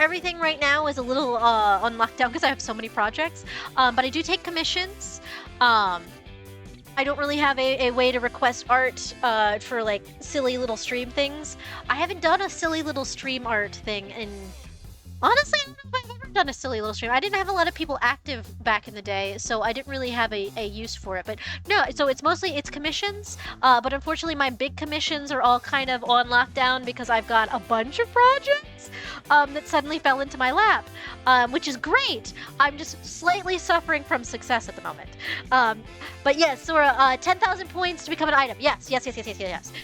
everything right now is a little on lockdown because I have so many projects. But I do take commissions. I don't really have a way to request art for like silly little stream things. I haven't done a silly little stream art thing in... Honestly, I don't know if I've ever done a silly little stream. I didn't have a lot of people active back in the day, so I didn't really have a use for it. But no, so it's mostly commissions. But unfortunately, my big commissions are all kind of on lockdown because I've got a bunch of projects that suddenly fell into my lap, which is great. I'm just slightly suffering from success at the moment. But yes, Sora, 10,000 points to become an item. Yes.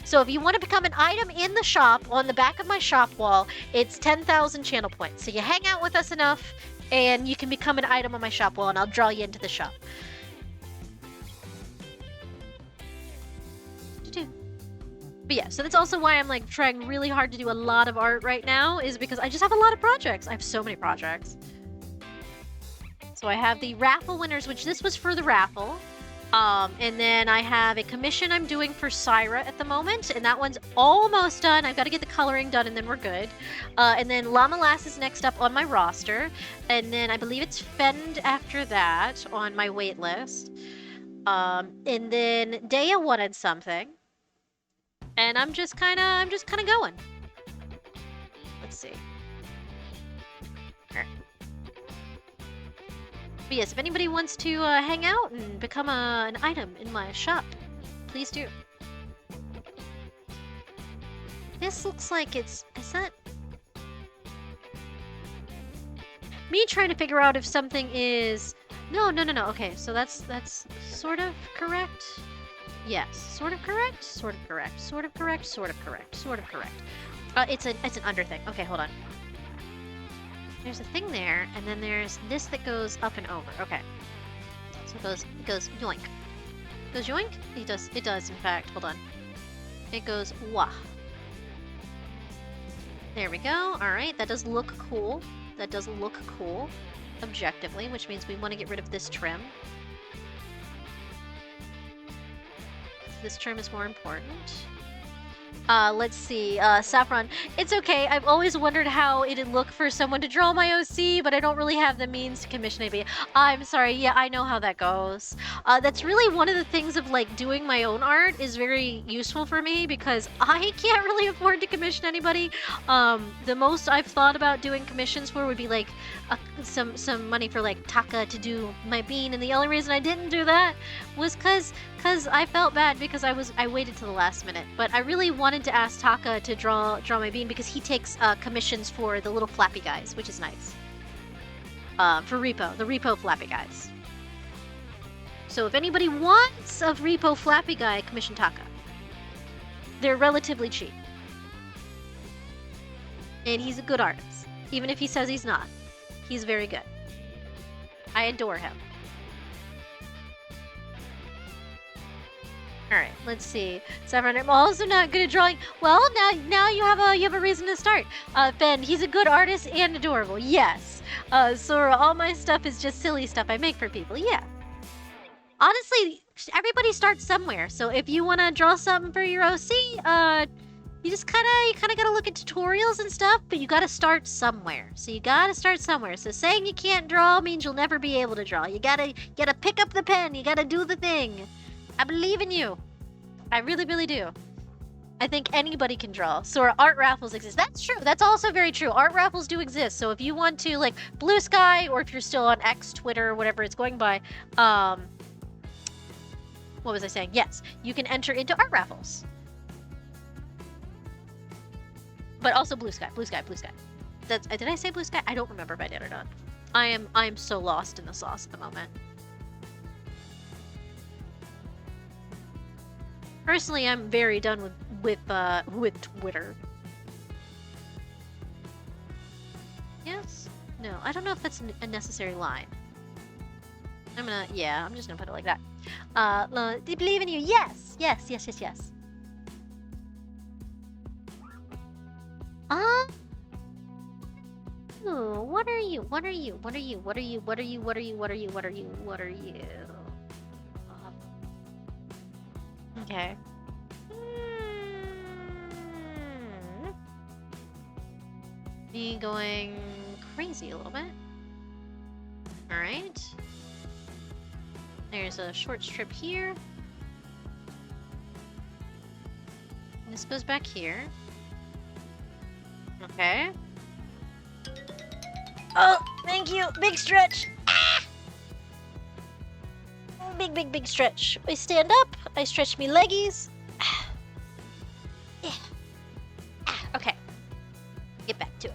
So if you want to become an item in the shop, on the back of my shop wall, it's 10,000 channel points. So you hang out with us enough, and you can become an item on my shop wall, and I'll draw you into the shop. But yeah, so that's also why I'm like trying really hard to do a lot of art right now, is because I just have a lot of projects. I have so many projects. So I have the raffle winners, which this was for the raffle. And then I have a commission I'm doing for Syra at the moment, and that one's almost done. I've got to get the coloring done, and then we're good. And then Llama Lass is next up on my roster, and then I believe it's Fend after that on my wait list. And then Daya wanted something, and I'm just kind of going. Let's see. All right. But yes, if anybody wants to hang out and become an item in my shop, please do. This looks like is that... me trying to figure out if something is... No. Okay, so that's sort of correct. Yes, sort of correct, sort of correct, sort of correct, sort of correct, sort of correct. It's an under thing. Okay, hold on. There's a thing there, and then there's this that goes up and over. Okay. So it goes yoink. It goes yoink? It does, in fact. Hold on. It goes wah. There we go. Alright, that does look cool. That does look cool, objectively, which means we want to get rid of this trim. This trim is more important. Let's see, Saffron. It's okay, I've always wondered how it'd look for someone to draw my OC, but I don't really have the means to commission anybody. I'm sorry, yeah, I know how that goes. That's really one of the things of, like, doing my own art is very useful for me, because I can't really afford to commission anybody. The most I've thought about doing commissions for would be, like, some money for, like, Taka to do my bean, and the only reason I didn't do that was because I felt bad because I waited to the last minute. But I really wanted to ask Taka to draw my bean because he takes commissions for the little flappy guys, which is nice. For Repo, the Repo flappy guys. So if anybody wants a Repo flappy guy, commission Taka. They're relatively cheap. And he's a good artist. Even if he says he's not. He's very good. I adore him. Alright, let's see. Saffron, I'm also not good at drawing. Well, now you have a reason to start. Ben, he's a good artist and adorable. Yes. Sora, all my stuff is just silly stuff I make for people. Yeah. Honestly, everybody starts somewhere. So if you want to draw something for your OC, you just kind of gotta look at tutorials and stuff, but you gotta start somewhere. So you gotta start somewhere. So saying you can't draw means you'll never be able to draw. You gotta pick up the pen. You gotta do the thing. I believe in you. I really, really do. I think anybody can draw. So art raffles exist. That's true. That's also very true. Art raffles do exist. So if you want to, like, Blue Sky, or if you're still on X, Twitter, whatever it's going by, what was I saying? Yes, you can enter into art raffles. But also Blue Sky. Did I say Blue Sky? I don't remember if I did or not. I am so lost in the sauce at the moment. Personally, I'm very done with Twitter. Yes? No, I don't know if that's a necessary line. I'm just gonna put it like that. Do you believe in you? Yes! Yes. Ooh, what are you? Okay. Me going crazy a little bit. Alright. There's a short strip here. And this goes back here. Okay. Oh, thank you! Big stretch! Ah! Big stretch. I stand up, I stretch me leggies. Ah. Yeah. Ah, okay. Get back to it.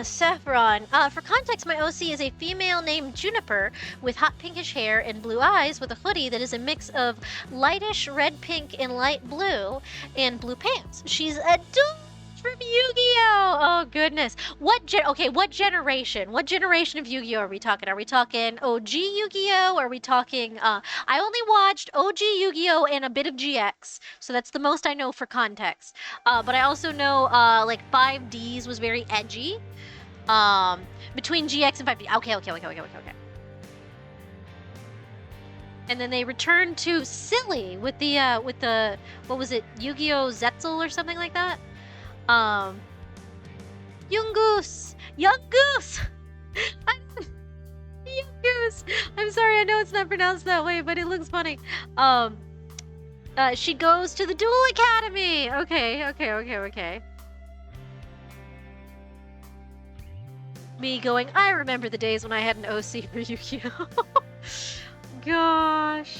Saffron. For context, my OC is a female named Juniper with hot pinkish hair and blue eyes with a hoodie that is a mix of lightish red, pink, and light blue and blue pants. She's adorable. From Yu-Gi-Oh! Oh goodness. What generation? What generation of Yu-Gi-Oh are we talking? Are we talking OG Yu-Gi-Oh? Are we talking I only watched OG Yu-Gi-Oh and a bit of GX, so that's the most I know for context. But I also know like 5Ds was very edgy. Between GX and 5D. Okay. And then they returned to Silly with the what was it, Yu-Gi-Oh! Zetzel or something like that? Yungoos! Yungoos! Yungoos! I'm sorry, I know it's not pronounced that way, but it looks funny. She goes to the Duel Academy! Okay. Me going, I remember the days when I had an OC for Yu-Gi-Oh! Gosh.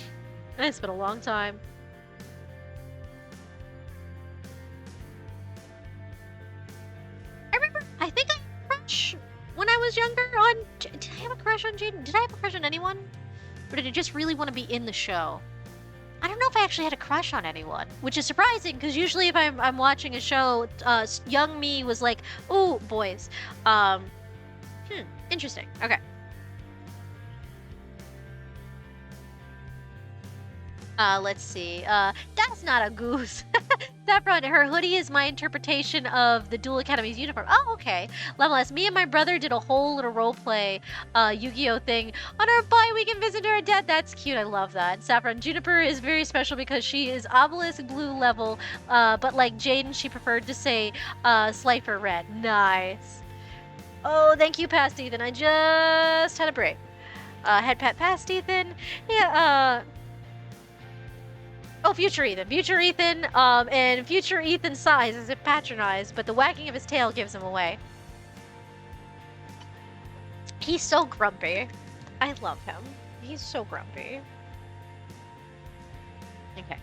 It's been a long time. I think I had a crush when I was younger on... Did I have a crush on Jaden? Did I have a crush on anyone? Or did I just really want to be in the show? I don't know if I actually had a crush on anyone, which is surprising because usually if I'm watching a show, young me was like, ooh, boys. Interesting. Okay. Let's see. That's not a goose. Saffron, her hoodie is my interpretation of the Duel Academy's uniform. Oh, okay. Leveless, me and my brother did a whole little roleplay Yu-Gi-Oh! Thing on our bi-weekend visit to our dad. That's cute. I love that. Saffron, Juniper is very special because she is obelisk blue level, but like Jaden, she preferred to say Slifer red. Nice. Oh, thank you, Past Ethan. I just had a break. Head pat past Ethan. Yeah, oh, Future Ethan. Future Ethan, and Future Ethan's size isn't patronized, but the wagging of his tail gives him away. He's so grumpy. I love him. He's so grumpy. Okay.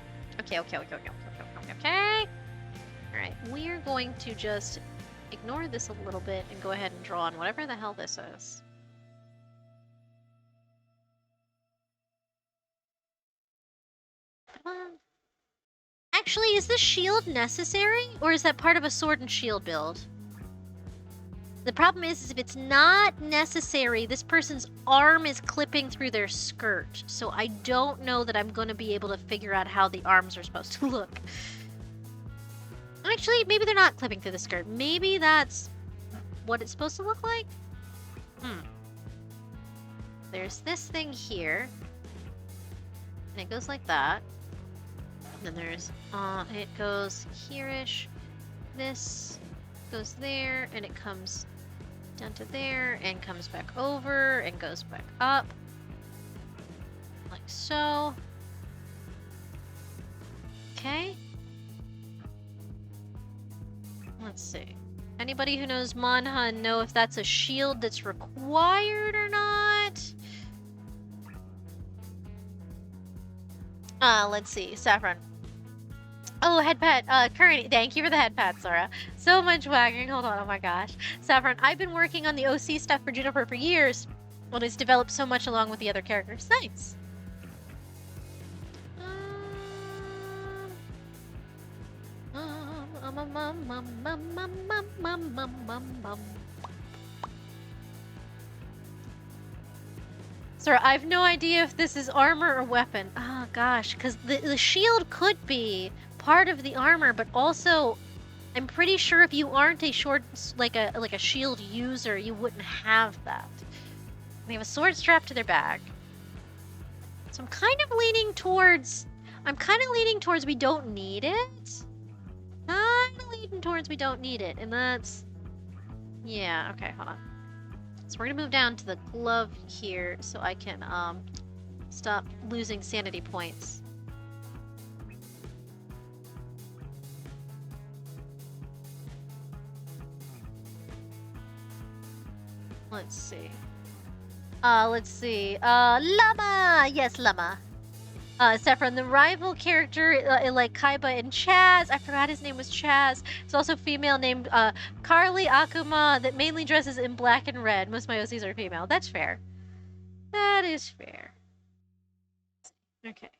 Alright, we're going to just ignore this a little bit and go ahead and draw on whatever the hell this is. Actually, is this shield necessary? Or is that part of a sword and shield build? The problem is if it's not necessary, this person's arm is clipping through their skirt. So I don't know that I'm going to be able to figure out how the arms are supposed to look. Actually, maybe they're not clipping through the skirt. Maybe that's what it's supposed to look like? There's this thing here. And it goes like that. And then there's, it goes here-ish. This goes there, and it comes down to there, and comes back over, and goes back up. Like so. Okay. Let's see. Anybody who knows Monhun know if that's a shield that's required or not? Let's see. Saffron. Oh, head pat. Current. Thank you for the head pat, Sora. So much wagging. Hold on. Oh my gosh. Saffron, I've been working on the OC stuff for Juniper for years. Well, it's developed so much along with the other characters. Nice. Sir, I have no idea if this is armor or weapon. Oh gosh, because the shield could be part of the armor, but also I'm pretty sure if you aren't a short like a shield user, you wouldn't have that. They have a sword strapped to their back. So I'm kind of leaning towards we don't need it. Kind of leaning towards we don't need it, and that's... Yeah, okay, hold on. So we're gonna move down to the glove here so I can, stop losing sanity points. Let's see. Llama! Yes, Llama. Saffron, the rival character, like Kaiba and Chaz, I forgot his name was Chaz. It's also female named Carly Akuma that mainly dresses in black and red. Most of my OCs are female. That's fair. That is fair. Okay.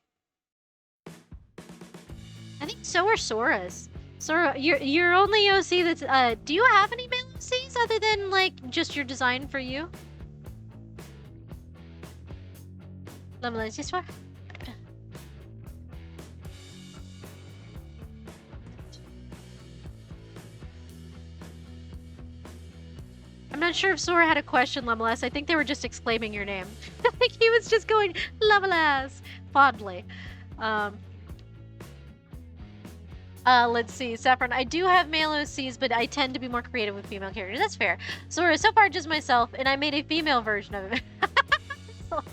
I think so are Sora's. Sora, your only OC that's, do you have any male OCs other than, like, just your design for you? Llama, is this one? I'm I'm not sure if Sora had a question, Lemolas. I think they were just exclaiming your name. I think he was just going, Lemolas, fondly. Let's see, Saffron. I do have male OCs, but I tend to be more creative with female characters. That's fair. Sora, so far just myself, and I made a female version of it. Sora.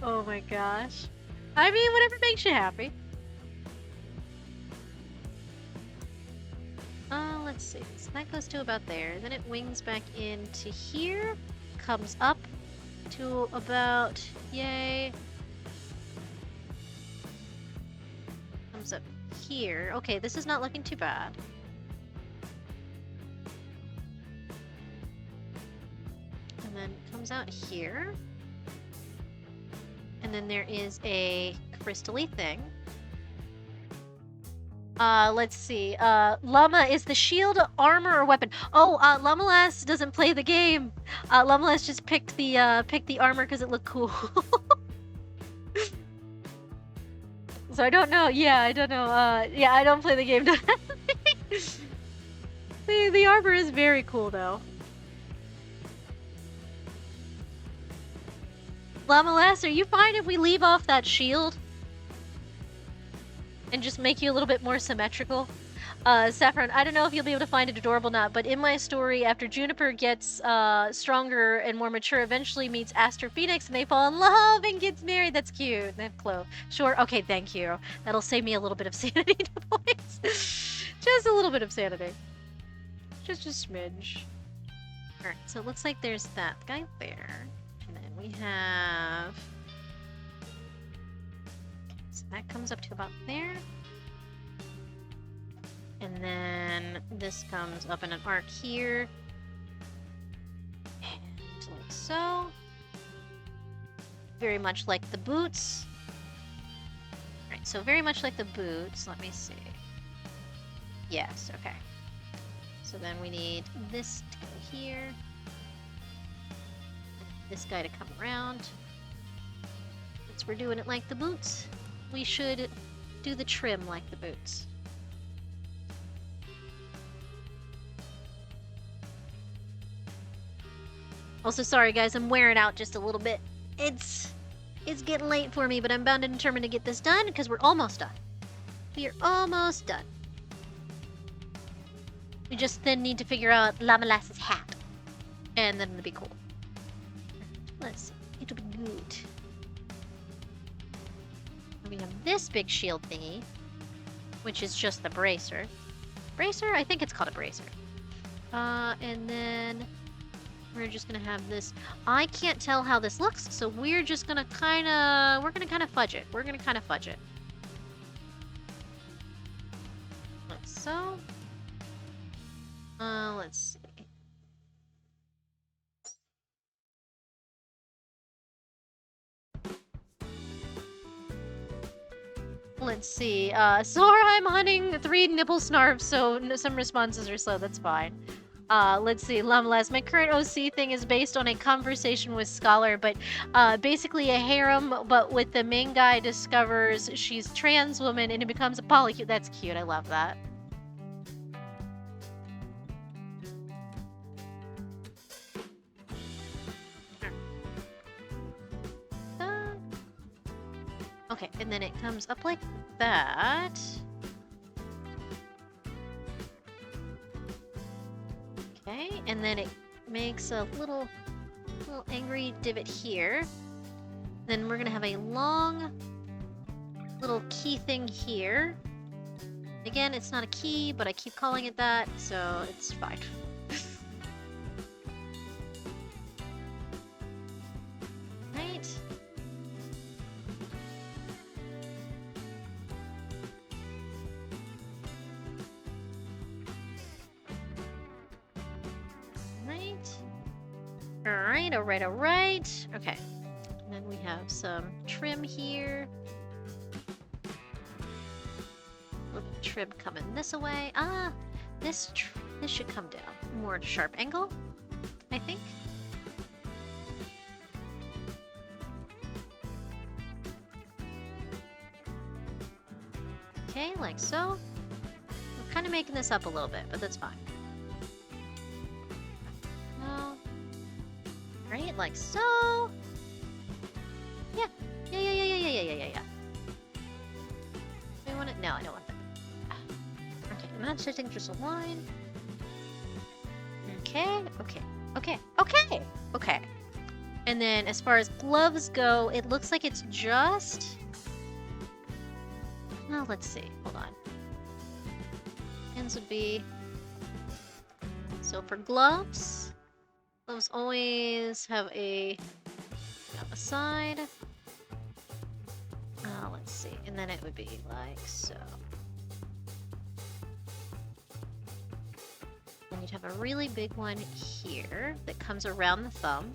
Oh my gosh. I mean, whatever makes you happy. Let's see. So that goes to about there. Then it wings back into here. Comes up to about... Yay. Comes up here. Okay, this is not looking too bad. And then comes out here. And then there is a crystal-y thing. Let's see. Llama, is the shield armor or weapon? Oh, Lemolas doesn't play the game. Lemolas just picked the armor because it looked cool. So I don't know. Yeah, I don't know. Yeah, I don't play the game. The armor is very cool, though. Lemolas, are you fine if we leave off that shield? And just make you a little bit more symmetrical? Saffron, I don't know if you'll be able to find it adorable or not, but in my story, after Juniper gets stronger and more mature, eventually meets Aster Phoenix, and they fall in love and gets married. That's cute. They have Clove. Sure. Okay, thank you. That'll save me a little bit of sanity points. Just a little bit of sanity. Just a smidge. Alright, so it looks like there's that guy there. And then we have... So that comes up to about there. And then this comes up in an arc here. And like so. Very much like the boots. Alright, so very much like the boots. Let me see. Yes, okay. So then we need this to go here. This guy to come around. Since we're doing it like the boots, we should do the trim like the boots. Also, sorry guys, I'm wearing out just a little bit. It's getting late for me, but I'm bound and determined to get this done because we're almost done. We are almost done. We just then need to figure out Lemolas's hat. And then it'll be cool. Let's see. It'll be good. We have this big shield thingy, which is just the bracer. Bracer? I think it's called a bracer. And then we're just gonna have this. I can't tell how this looks, so we're just gonna kind of fudge it. We're gonna kind of fudge it. Like so. Let's see. Let's see. Sora, I'm hunting 3 nipple snarfs, so some responses are slow. That's fine. Let's see. Lemolas, my current OC thing is based on a conversation with Scholar, but basically a harem, but with the main guy discovers she's trans woman and it becomes a polycule. That's cute. I love that. Okay, and then it comes up like that. Okay, and then it makes a little angry divot here. Then we're gonna have a long little key thing here. Again, it's not a key, but I keep calling it that, so it's fine. Right. Alright. Okay. And then we have some trim here. Little trim coming this way. This should come down. More at a sharp angle, I think. Okay, like so. I'm kind of making this up a little bit, but that's fine. like so. Yeah. Yeah. Do I want it? No, I don't want that. Okay, I'm setting just a line. Okay. And then as far as gloves go, it looks like it's just... Well, let's see. Hold on. Hands would be... So for gloves always have a side. Let's see. And then it would be like so. And you'd have a really big one here that comes around the thumb.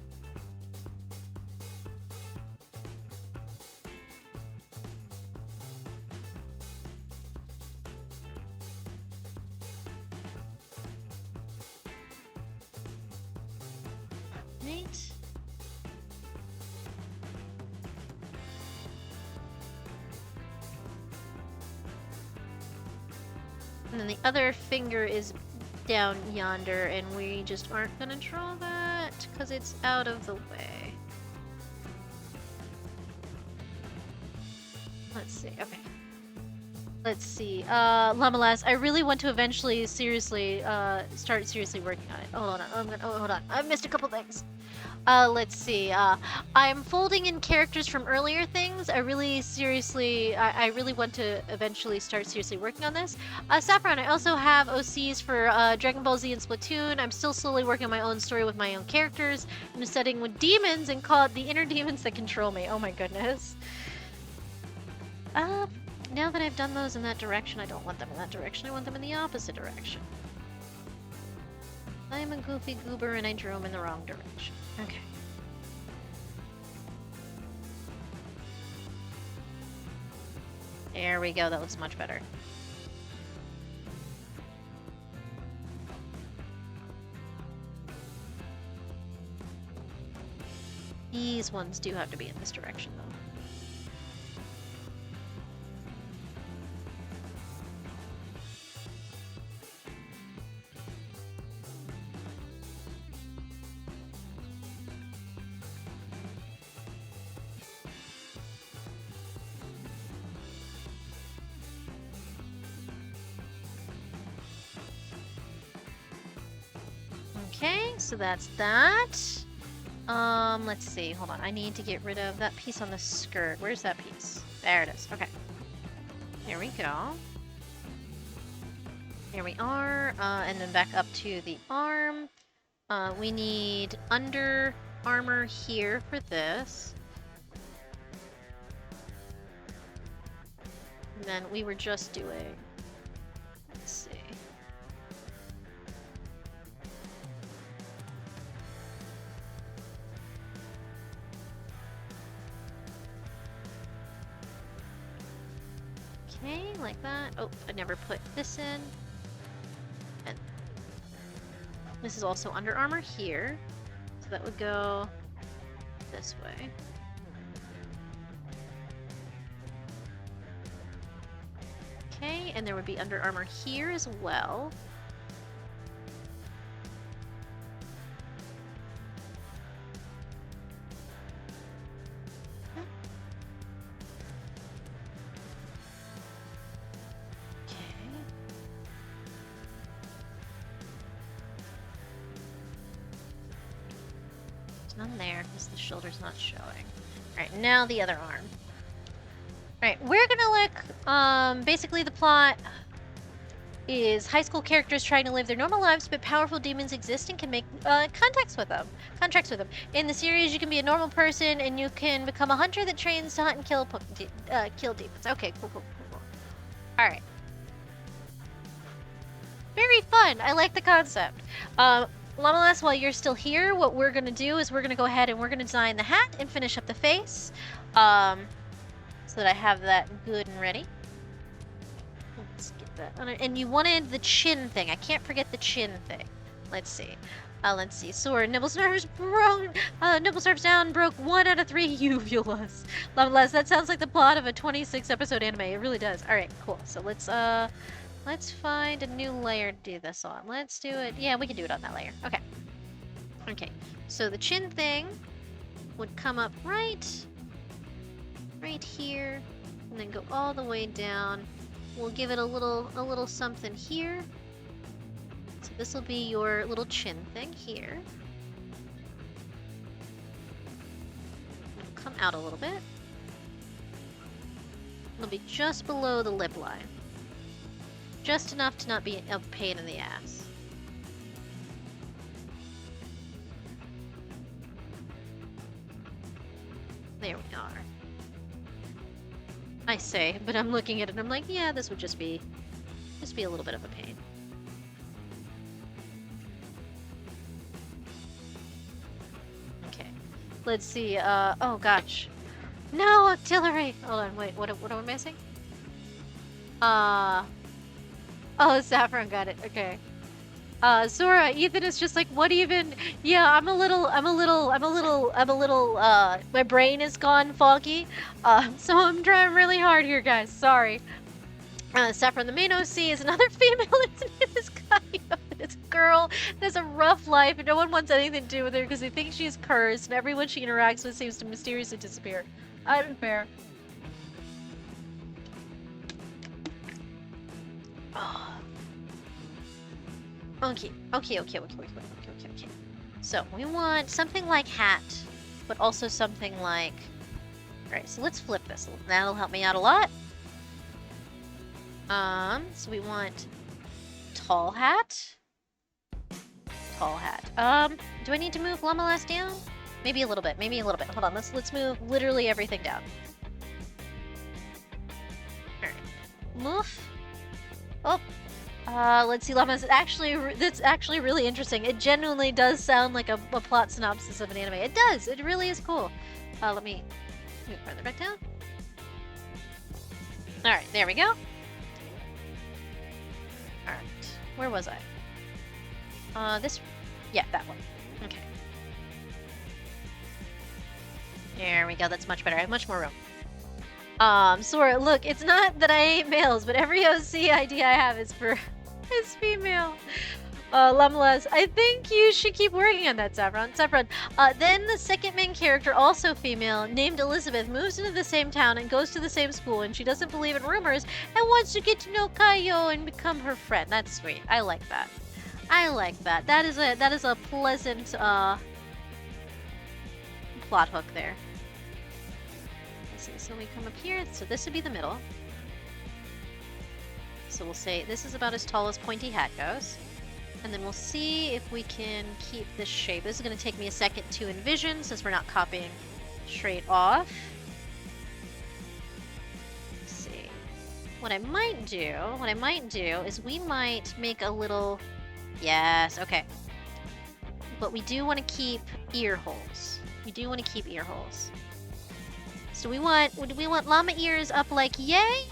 Right. And then the other finger is down yonder, and we just aren't gonna draw that because it's out of the way. Let's see. Okay. Let's see. Llama-Lass, I really want to eventually start seriously working on it. Hold on. Hold on. I missed a couple things. Let's see. I'm folding in characters from earlier things. I really want to eventually start seriously working on this. Saffron, I also have OCs for Dragon Ball Z and Splatoon. I'm still slowly working on my own story with my own characters. I'm studying with demons and call it the inner demons that control me. Oh my goodness. Now that I've done those in that direction, I don't want them in that direction. I want them in the opposite direction. I'm a goofy goober and I drew them in the wrong direction. Okay. There we go, that looks much better. These ones do have to be in this direction, though. Okay, so that's that. Let's see. Hold on. I need to get rid of that piece on the skirt. Where's that piece? There it is. Okay. There we go. Here we are. And then back up to the arm. We need under armor here for this. And then we were just doing... Let's see. Okay, like that. Oh, I never put this in. And this is also under armor here. So that would go this way. Okay, and there would be under armor here as well. None there, because the shoulder's not showing. Alright, now the other arm. Alright, we're gonna look, basically the plot is high school characters trying to live their normal lives, but powerful demons exist and can make contracts with them. In the series, you can be a normal person, and you can become a hunter that trains to hunt and kill demons. Okay, cool. Alright. Very fun! I like the concept. Llama-Lass, while you're still here, what we're going to do is we're going to go ahead and we're going to design the hat and finish up the face. So that I have that good and ready. Let's get that. And you wanted the chin thing. I can't forget the chin thing. Let's see. Sword. Nibblesnarf's broke. Nibblesnarf's down broke 1 out of 3 uvulas. Llama-Lass, that sounds like the plot of a 26 episode anime. It really does. Alright, cool. So let's find a new layer to do this on. Let's do it. Yeah, we can do it on that layer. Okay. Okay. So the chin thing would come up right here, and then go all the way down. We'll give it a little something here. So this will be your little chin thing here. It'll come out a little bit. It'll be just below the lip line. Just enough to not be a pain in the ass. There we are. I say, but I'm looking at it and I'm like, yeah, this would just be a little bit of a pain. Okay. Let's see, oh gosh. No, artillery! Hold on, wait, what am I missing? Oh, Saffron got it, okay. Sora, Ethan is just like, what even? Yeah, I'm a little, my brain is gone foggy. So I'm trying really hard here, guys, sorry. Saffron, the main OC is another female, its name is Kaio. It's a girl that has a rough life and no one wants anything to do with her because they think she's cursed and everyone she interacts with seems to mysteriously disappear. Unfair. Oh. Okay. So, we want something like hat, but also something like... Alright, so let's flip this. That'll help me out a lot. So we want tall hat. Tall hat. Do I need to move Llama down? Maybe a little bit, Hold on, let's move literally everything down. Alright. Move. Oh. Let's see, Llama's that's actually really interesting. It genuinely does sound like a plot synopsis of an anime. It does! It really is cool. Let me move further back down. Alright, there we go. Alright, where was I? Yeah, that one. Okay. There we go, that's much better. I have much more room. Sora, look, it's not that I hate males, but every OC idea I have is female. Llamalas, I think you should keep working on that, Saffron. Then the second main character, also female, named Elizabeth, moves into the same town and goes to the same school, and she doesn't believe in rumors and wants to get to know Kaio and become her friend. That's sweet. I like that. That is a pleasant, plot hook there. Let's see, so we come up here, so this would be the middle. So we'll say this is about as tall as pointy hat goes. And then we'll see if we can keep this shape. This is going to take me a second to envision since we're not copying straight off. Let's see. What I might do is we might make a little... Yes, okay. But we do want to keep ear holes. So do we want llama ears up like yay?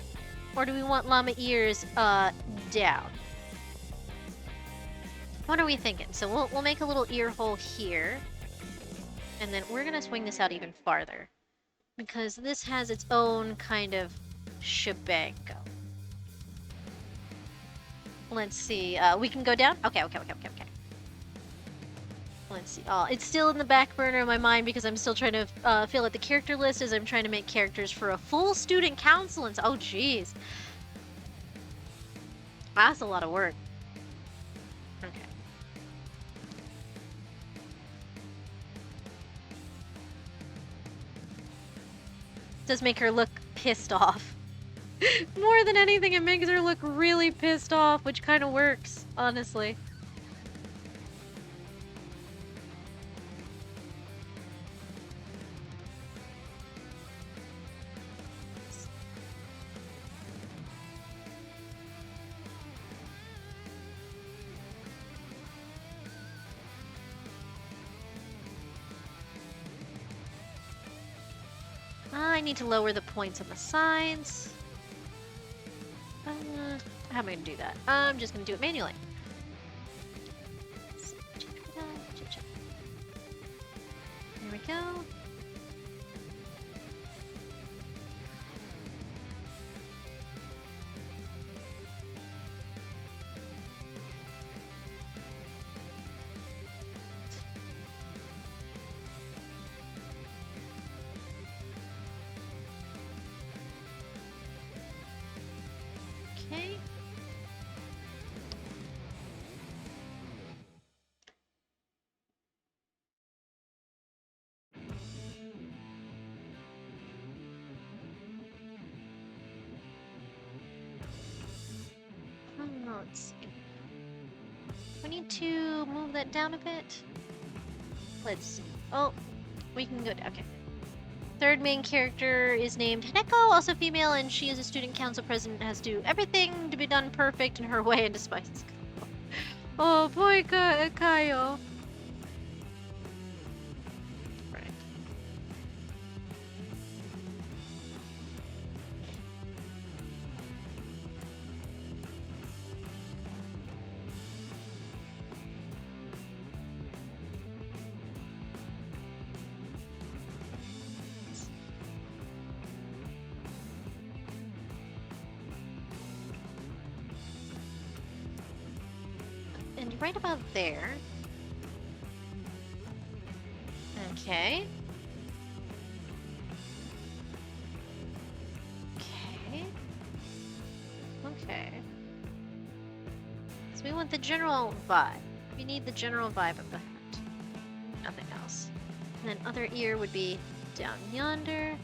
Or do we want llama ears down? What are we thinking? So we'll make a little ear hole here. And then we're gonna swing this out even farther. Because this has its own kind of shebang. Let's see, we can go down? Okay. Let's see. Oh, it's still in the back burner of my mind because I'm still trying to fill out the character list as I'm trying to make characters for a full student council. And oh, jeez. That's a lot of work. Okay. Does make her look pissed off. More than anything, it makes her look really pissed off, which kind of works, honestly. I need to lower the points on the sides. How am I going to do that? I'm just going to do it manually. There we go. Okay. Let's see. We need to move that down a bit. Let's see. Oh, we can go. Okay. Third main character is named Hineko, also female, and she is a student council president. Has to do everything to be done perfect in her way and despises. Oh boy, Kayo. Right. And right about there. Okay. Okay. Okay. So we want the general vibe. We need the general vibe of the hat. Nothing else. And then other ear would be down yonder.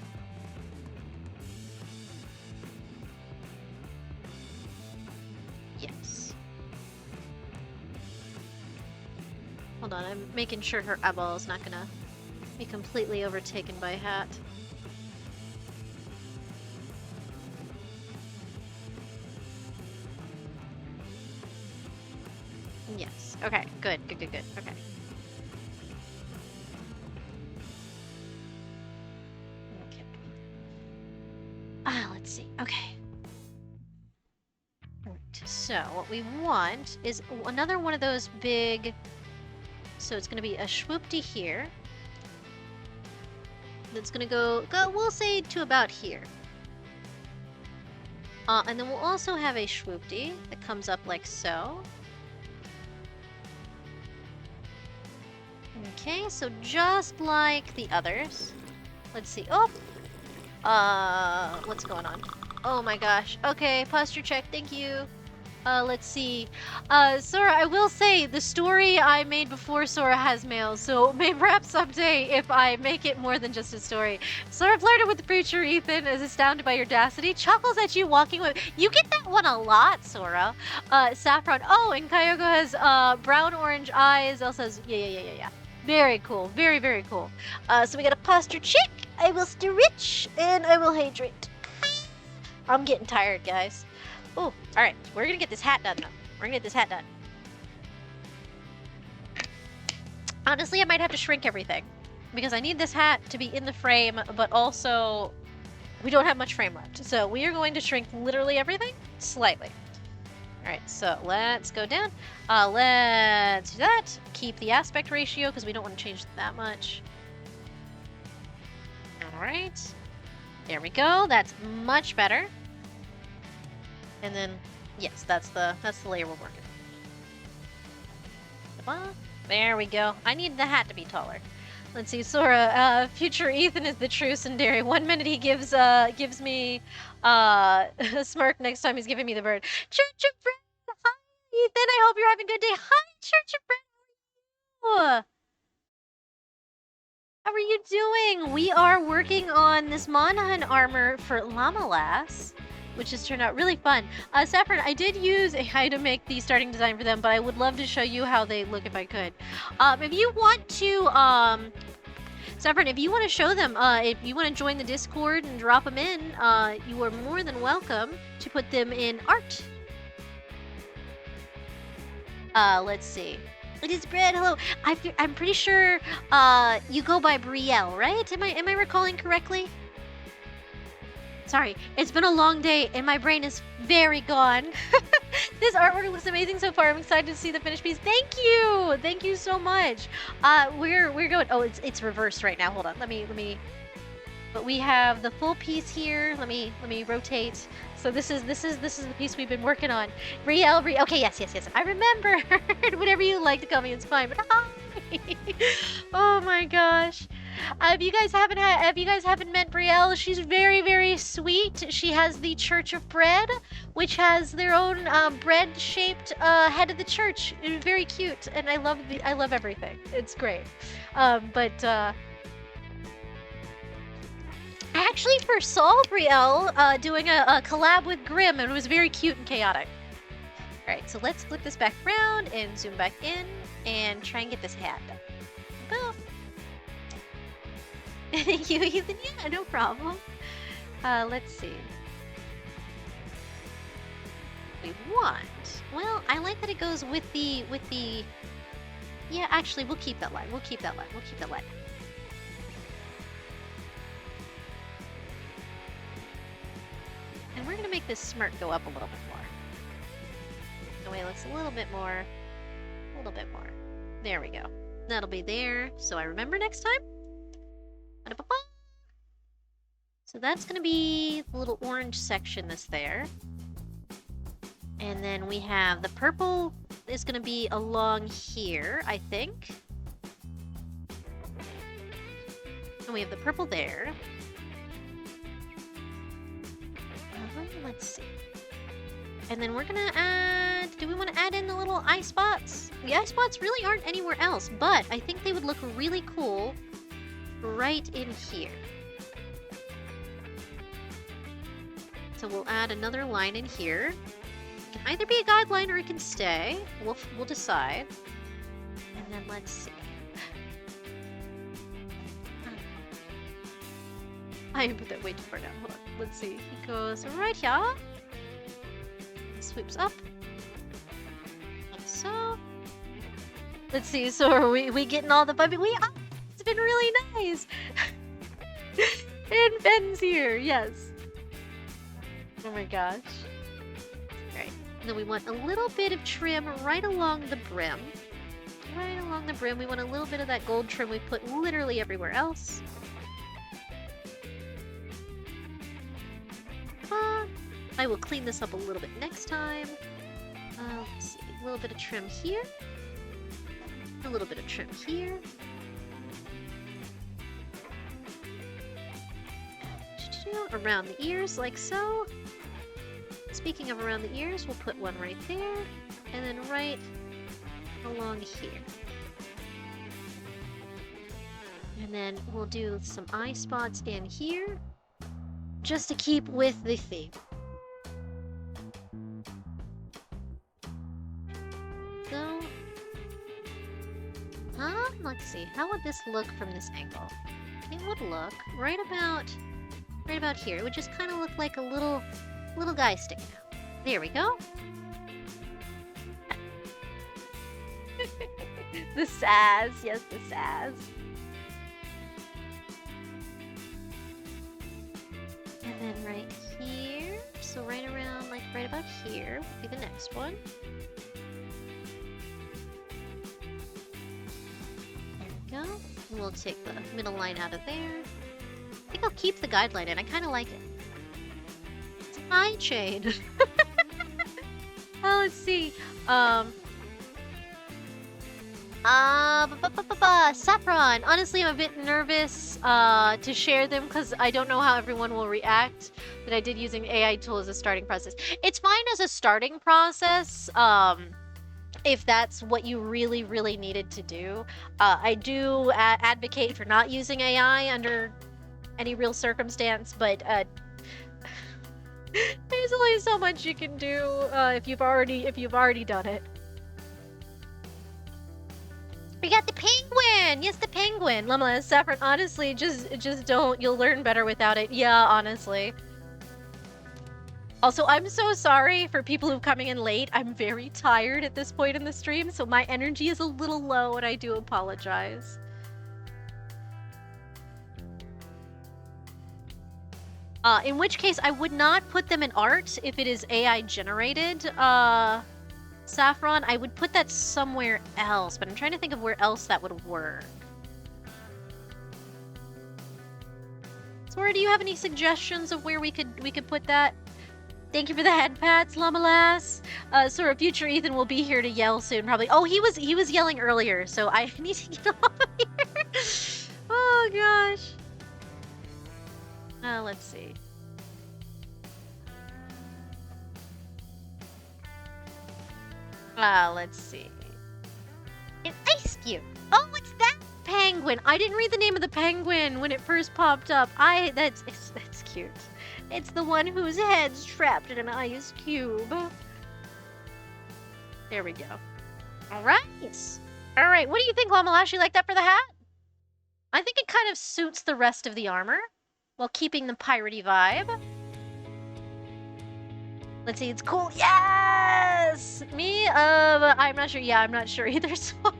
Yes. Hold on, I'm making sure her eyeball is not gonna be completely overtaken by hat. Yes. Okay, good. Okay. Let's see. Okay. Right. So what we want is another one of those big. So it's going to be a swoopty here. That's going to go. We'll say to about here. And then we'll also have a swoopty that comes up like so. Okay, so just like the others. Let's see. Oh! What's going on? Oh my gosh. Okay, posture check, thank you. Let's see. Sora, I will say, the story I made before Sora has males, so perhaps someday if I make it more than just a story. Sora flirted with the preacher, Ethan, is astounded by your audacity, chuckles at you walking with— You get that one a lot, Sora. Saffron. Oh, and Kyoko has, brown-orange eyes. Elsa says, yeah. Very cool. Very, very cool. So we got a posture check. I will stretch, and I will hydrate. I'm getting tired, guys. Oh, alright. We're gonna get this hat done, though. We're gonna get this hat done. Honestly, I might have to shrink everything. Because I need this hat to be in the frame, but also we don't have much frame left. So we are going to shrink literally everything slightly. Alright, so let's go down. Let's do that. Keep the aspect ratio because we don't want to change that much. Alright. There we go. That's much better. And then, yes, that's the layer we're working on. There we go. I need the hat to be taller. Let's see, Sora, future Ethan is the true tsundere. 1 minute he gives me a smirk, next time he's giving me the bird. Church of Bread! Hi, Ethan, I hope you're having a good day. Hi, Church of Bread! How are you doing? We are working on this Monhun armor for Llama-Lass, which has turned out really fun. Saffron, I did use AI to make the starting design for them, but I would love to show you how they look if I could. If you want to, Saffron, if you want to show them, if you want to join the Discord and drop them in, you are more than welcome to put them in art. Let's see. It is Bread, hello. I'm pretty sure, you go by Brielle, right? Am I recalling correctly? Sorry, it's been a long day and my brain is very gone. This artwork looks amazing so far. I'm excited to see the finished piece. Thank you so much. We're going. Oh, it's reversed right now. Hold on. Let me. But we have the full piece here. Let me rotate. So this is the piece we've been working on. Brielle. Okay, yes. I remember. Whatever you like to call me, it's fine. But hi. Oh my gosh. If you guys haven't met Brielle, she's very, very sweet. She has the Church of Bread, which has their own bread-shaped head of the church. Very cute, and I love everything. It's great. I actually first saw Brielle doing a collab with Grimm, and it was very cute and chaotic. All right, so let's flip this back around and zoom back in and try and get this hat done. Boom. Thank you, Ethan. Yeah, no problem. Let's see. We want. Well, I like that it goes with the. Yeah, actually, we'll keep that line. We'll keep that line. And we're gonna make this smirk go up a little bit more. The way it looks a little bit more. There we go. That'll be there, so I remember next time. So that's gonna be the little orange section that's there. And then we have the purple is gonna be along here, I think. And we have the purple there. Let's see. And then we're gonna add... Do we want to add in the little eye spots? The eye spots really aren't anywhere else, but I think they would look really cool right in here. So we'll add another line in here. It can either be a guideline or it can stay. We'll decide. And then let's see. I put that way too far down. Hold on. Let's see. He goes right here. Swoops up. Like so. Let's see. So are we getting all the bumpy? It's been really nice. And Ben's here. Yes. Oh my gosh. Alright. And then we want a little bit of trim right along the brim. Right along the brim. We want a little bit of that gold trim we put literally everywhere else. I will clean this up a little bit next time. Let's see. A little bit of trim here. A little bit of trim here. Around the ears, like so. Speaking of around the ears, we'll put one right there, and then right along here. And then we'll do some eye spots in here, just to keep with the theme. So, let's see, how would this look from this angle? It would look right about here. It would just kind of look like a little guy sticking out. There we go. The sass, yes, the sass. And then right here, so right around, like right about here would be the next one. There we go. And we'll take the middle line out of there. I think I'll keep the guideline in. I kind of like it. It's an eye chain. Oh, let's see. Saffron. Honestly, I'm a bit nervous to share them because I don't know how everyone will react. But I did use an AI tool as a starting process. It's fine as a starting process. If that's what you really, really needed to do. I do advocate for not using AI under any real circumstance, but there's only so much you can do if you've already done it. We got the penguin! Yes, the penguin! Llama Saffron, honestly, just don't. You'll learn better without it. Yeah, honestly. Also, I'm so sorry for people who are coming in late. I'm very tired at this point in the stream, so my energy is a little low, and I do apologize. In which case, I would not put them in art if it is AI generated. Saffron, I would put that somewhere else, but I'm trying to think of where else that would work. Sora, do you have any suggestions of where we could put that? Thank you for the head pats, Llama-lass. Sora, future Ethan will be here to yell soon, probably. Oh, he was yelling earlier, so I need to get off of here. Oh, Oh gosh. Let's see. Let's see. An ice cube. Oh, what's that? Penguin. I didn't read the name of the penguin when it first popped up. That's cute. It's the one whose head's trapped in an ice cube. There we go. All right. All right. What do you think, Lamalash? You like that for the hat? I think it kind of suits the rest of the armor while keeping the piratey vibe. Let's see, it's cool. Yes! Me? I'm not sure. Yeah, I'm not sure either, Sora.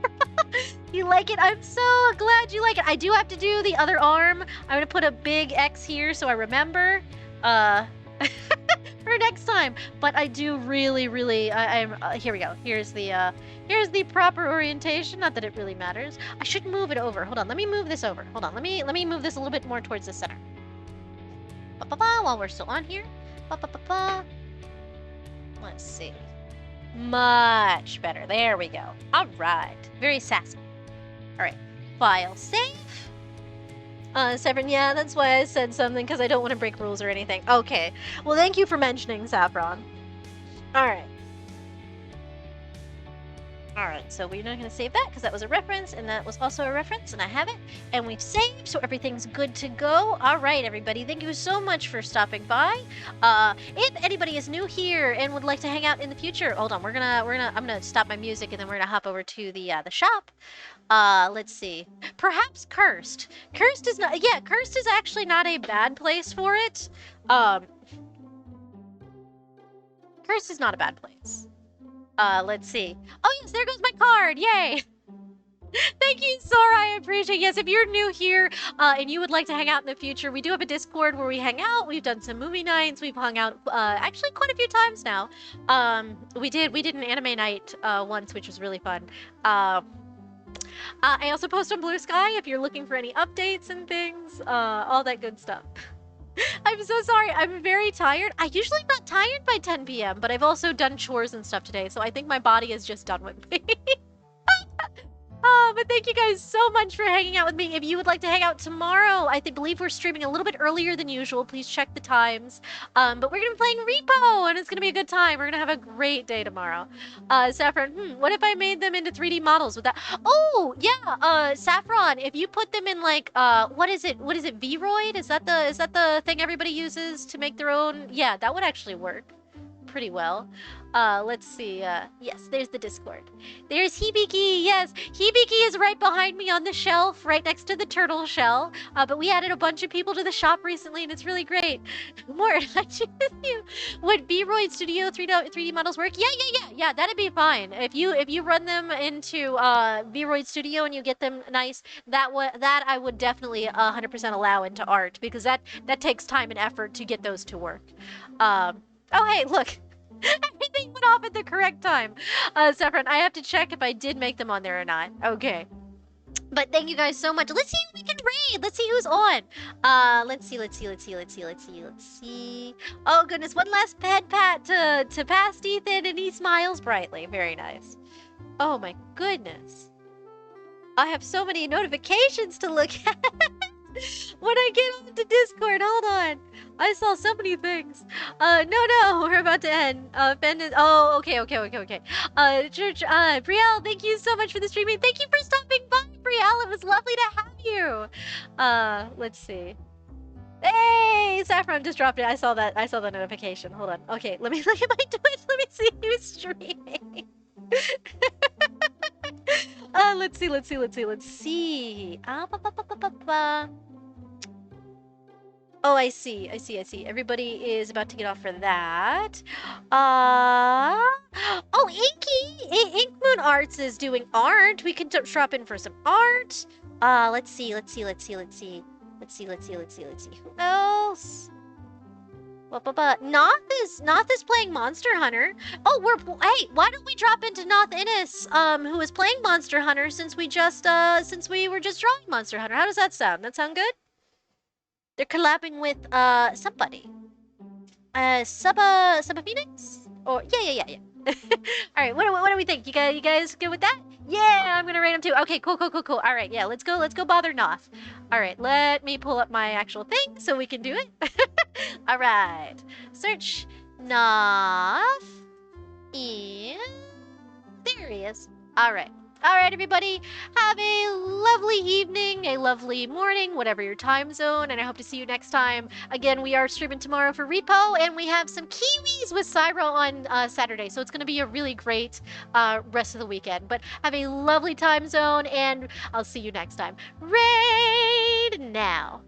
You like it? I'm so glad you like it. I do have to do the other arm. I'm gonna put a big X here so I remember. For next time. But I do really, here we go. Here's the proper orientation. Not that it really matters. I should move it over. Hold on, let me move this over. Hold on, let me move this a little bit more towards the center. While we're still on here. Let's see. Much better. There we go. All right. Very sassy. All right. File save. Severin, yeah, that's why I said something, because I don't want to break rules or anything. Okay. Well, thank you for mentioning Saffron. All right. All right, so we're not going to save that because that was a reference, and that was also a reference, and I have it, and we've saved, so everything's good to go. All right, everybody, thank you so much for stopping by. If anybody is new here and would like to hang out in the future, hold on, I'm gonna stop my music, and then we're gonna hop over to the shop. Let's see. Perhaps Cursed. Cursed is not. Yeah, Cursed is actually not a bad place for it. Cursed is not a bad place. Let's see. Oh yes, there goes my card. Yay! Thank you, Sora. I appreciate it. Yes, if you're new here and you would like to hang out in the future, we do have a Discord where we hang out. We've done some movie nights. We've hung out actually quite a few times now. We did an anime night once, which was really fun. I also post on Blue Sky if you're looking for any updates and things, all that good stuff. I'm so sorry. I'm very tired. I usually not tired by 10 p.m., but I've also done chores and stuff today, so I think my body is just done with me. But thank you guys so much for hanging out with me. If you would like to hang out tomorrow, I believe we're streaming a little bit earlier than usual. Please check the times. But we're going to be playing Repo, and it's going to be a good time. We're going to have a great day tomorrow. Saffron, what if I made them into 3D models with that? Oh, yeah, Saffron, if you put them in, like, what is it, Vroid? Is that the thing everybody uses to make their own? Yeah, that would actually work pretty well. Let's see. Yes, there's the Discord. There's Hibiki. Yes, Hibiki is right behind me on the shelf, right next to the turtle shell. But we added a bunch of people to the shop recently, and it's really great. Mort, I choose you. Would Vroid Studio 3D models work? Yeah. That'd be fine. If you run them into Vroid Studio and you get them nice, that I would definitely 100% allow into art, because that takes time and effort to get those to work. Oh hey, look. Everything went off at the correct time. Saffron, I have to check if I did make them on there or not. Okay. But thank you guys so much. Let's see who we can raid. Let's see who's on. Let's see. Oh goodness, one last pet pat to past Ethan, and he smiles brightly. Very nice. Oh my goodness. I have so many notifications to look at. When I get on the Discord, hold on. I saw so many things. No, we're about to end. Ben is, oh, okay. Church, Brielle, thank you so much for the streaming. Thank you for stopping by, Brielle. It was lovely to have you. Let's see. Hey, Saffron just dropped it. I saw the notification. Hold on. Okay, let me look at my Twitch. Let me see who's streaming. Let's see. Oh, I see. Everybody is about to get off for that. Oh, Inky! Ink Moon Arts is doing art. We can drop in for some art. Let's see. Who else? Noth is playing Monster Hunter. Oh, hey, why don't we drop into Noth Innis, who is playing Monster Hunter, since we were just drawing Monster Hunter. How does that sound? That sound good? They're collabing with somebody. Suba Phoenix? Or yeah. All right, what do we think? You guys good with that? Yeah, I'm gonna rate him too. Okay, cool. All right, yeah, let's go bother Noth. All right, let me pull up my actual thing so we can do it. All right, search Noth, and there he is. All right. All right, everybody, have a lovely evening, a lovely morning, whatever your time zone, and I hope to see you next time. Again, we are streaming tomorrow for Repo, and we have some Kiwis with Cyro on Saturday, so it's going to be a really great rest of the weekend. But have a lovely time zone, and I'll see you next time. Raid now.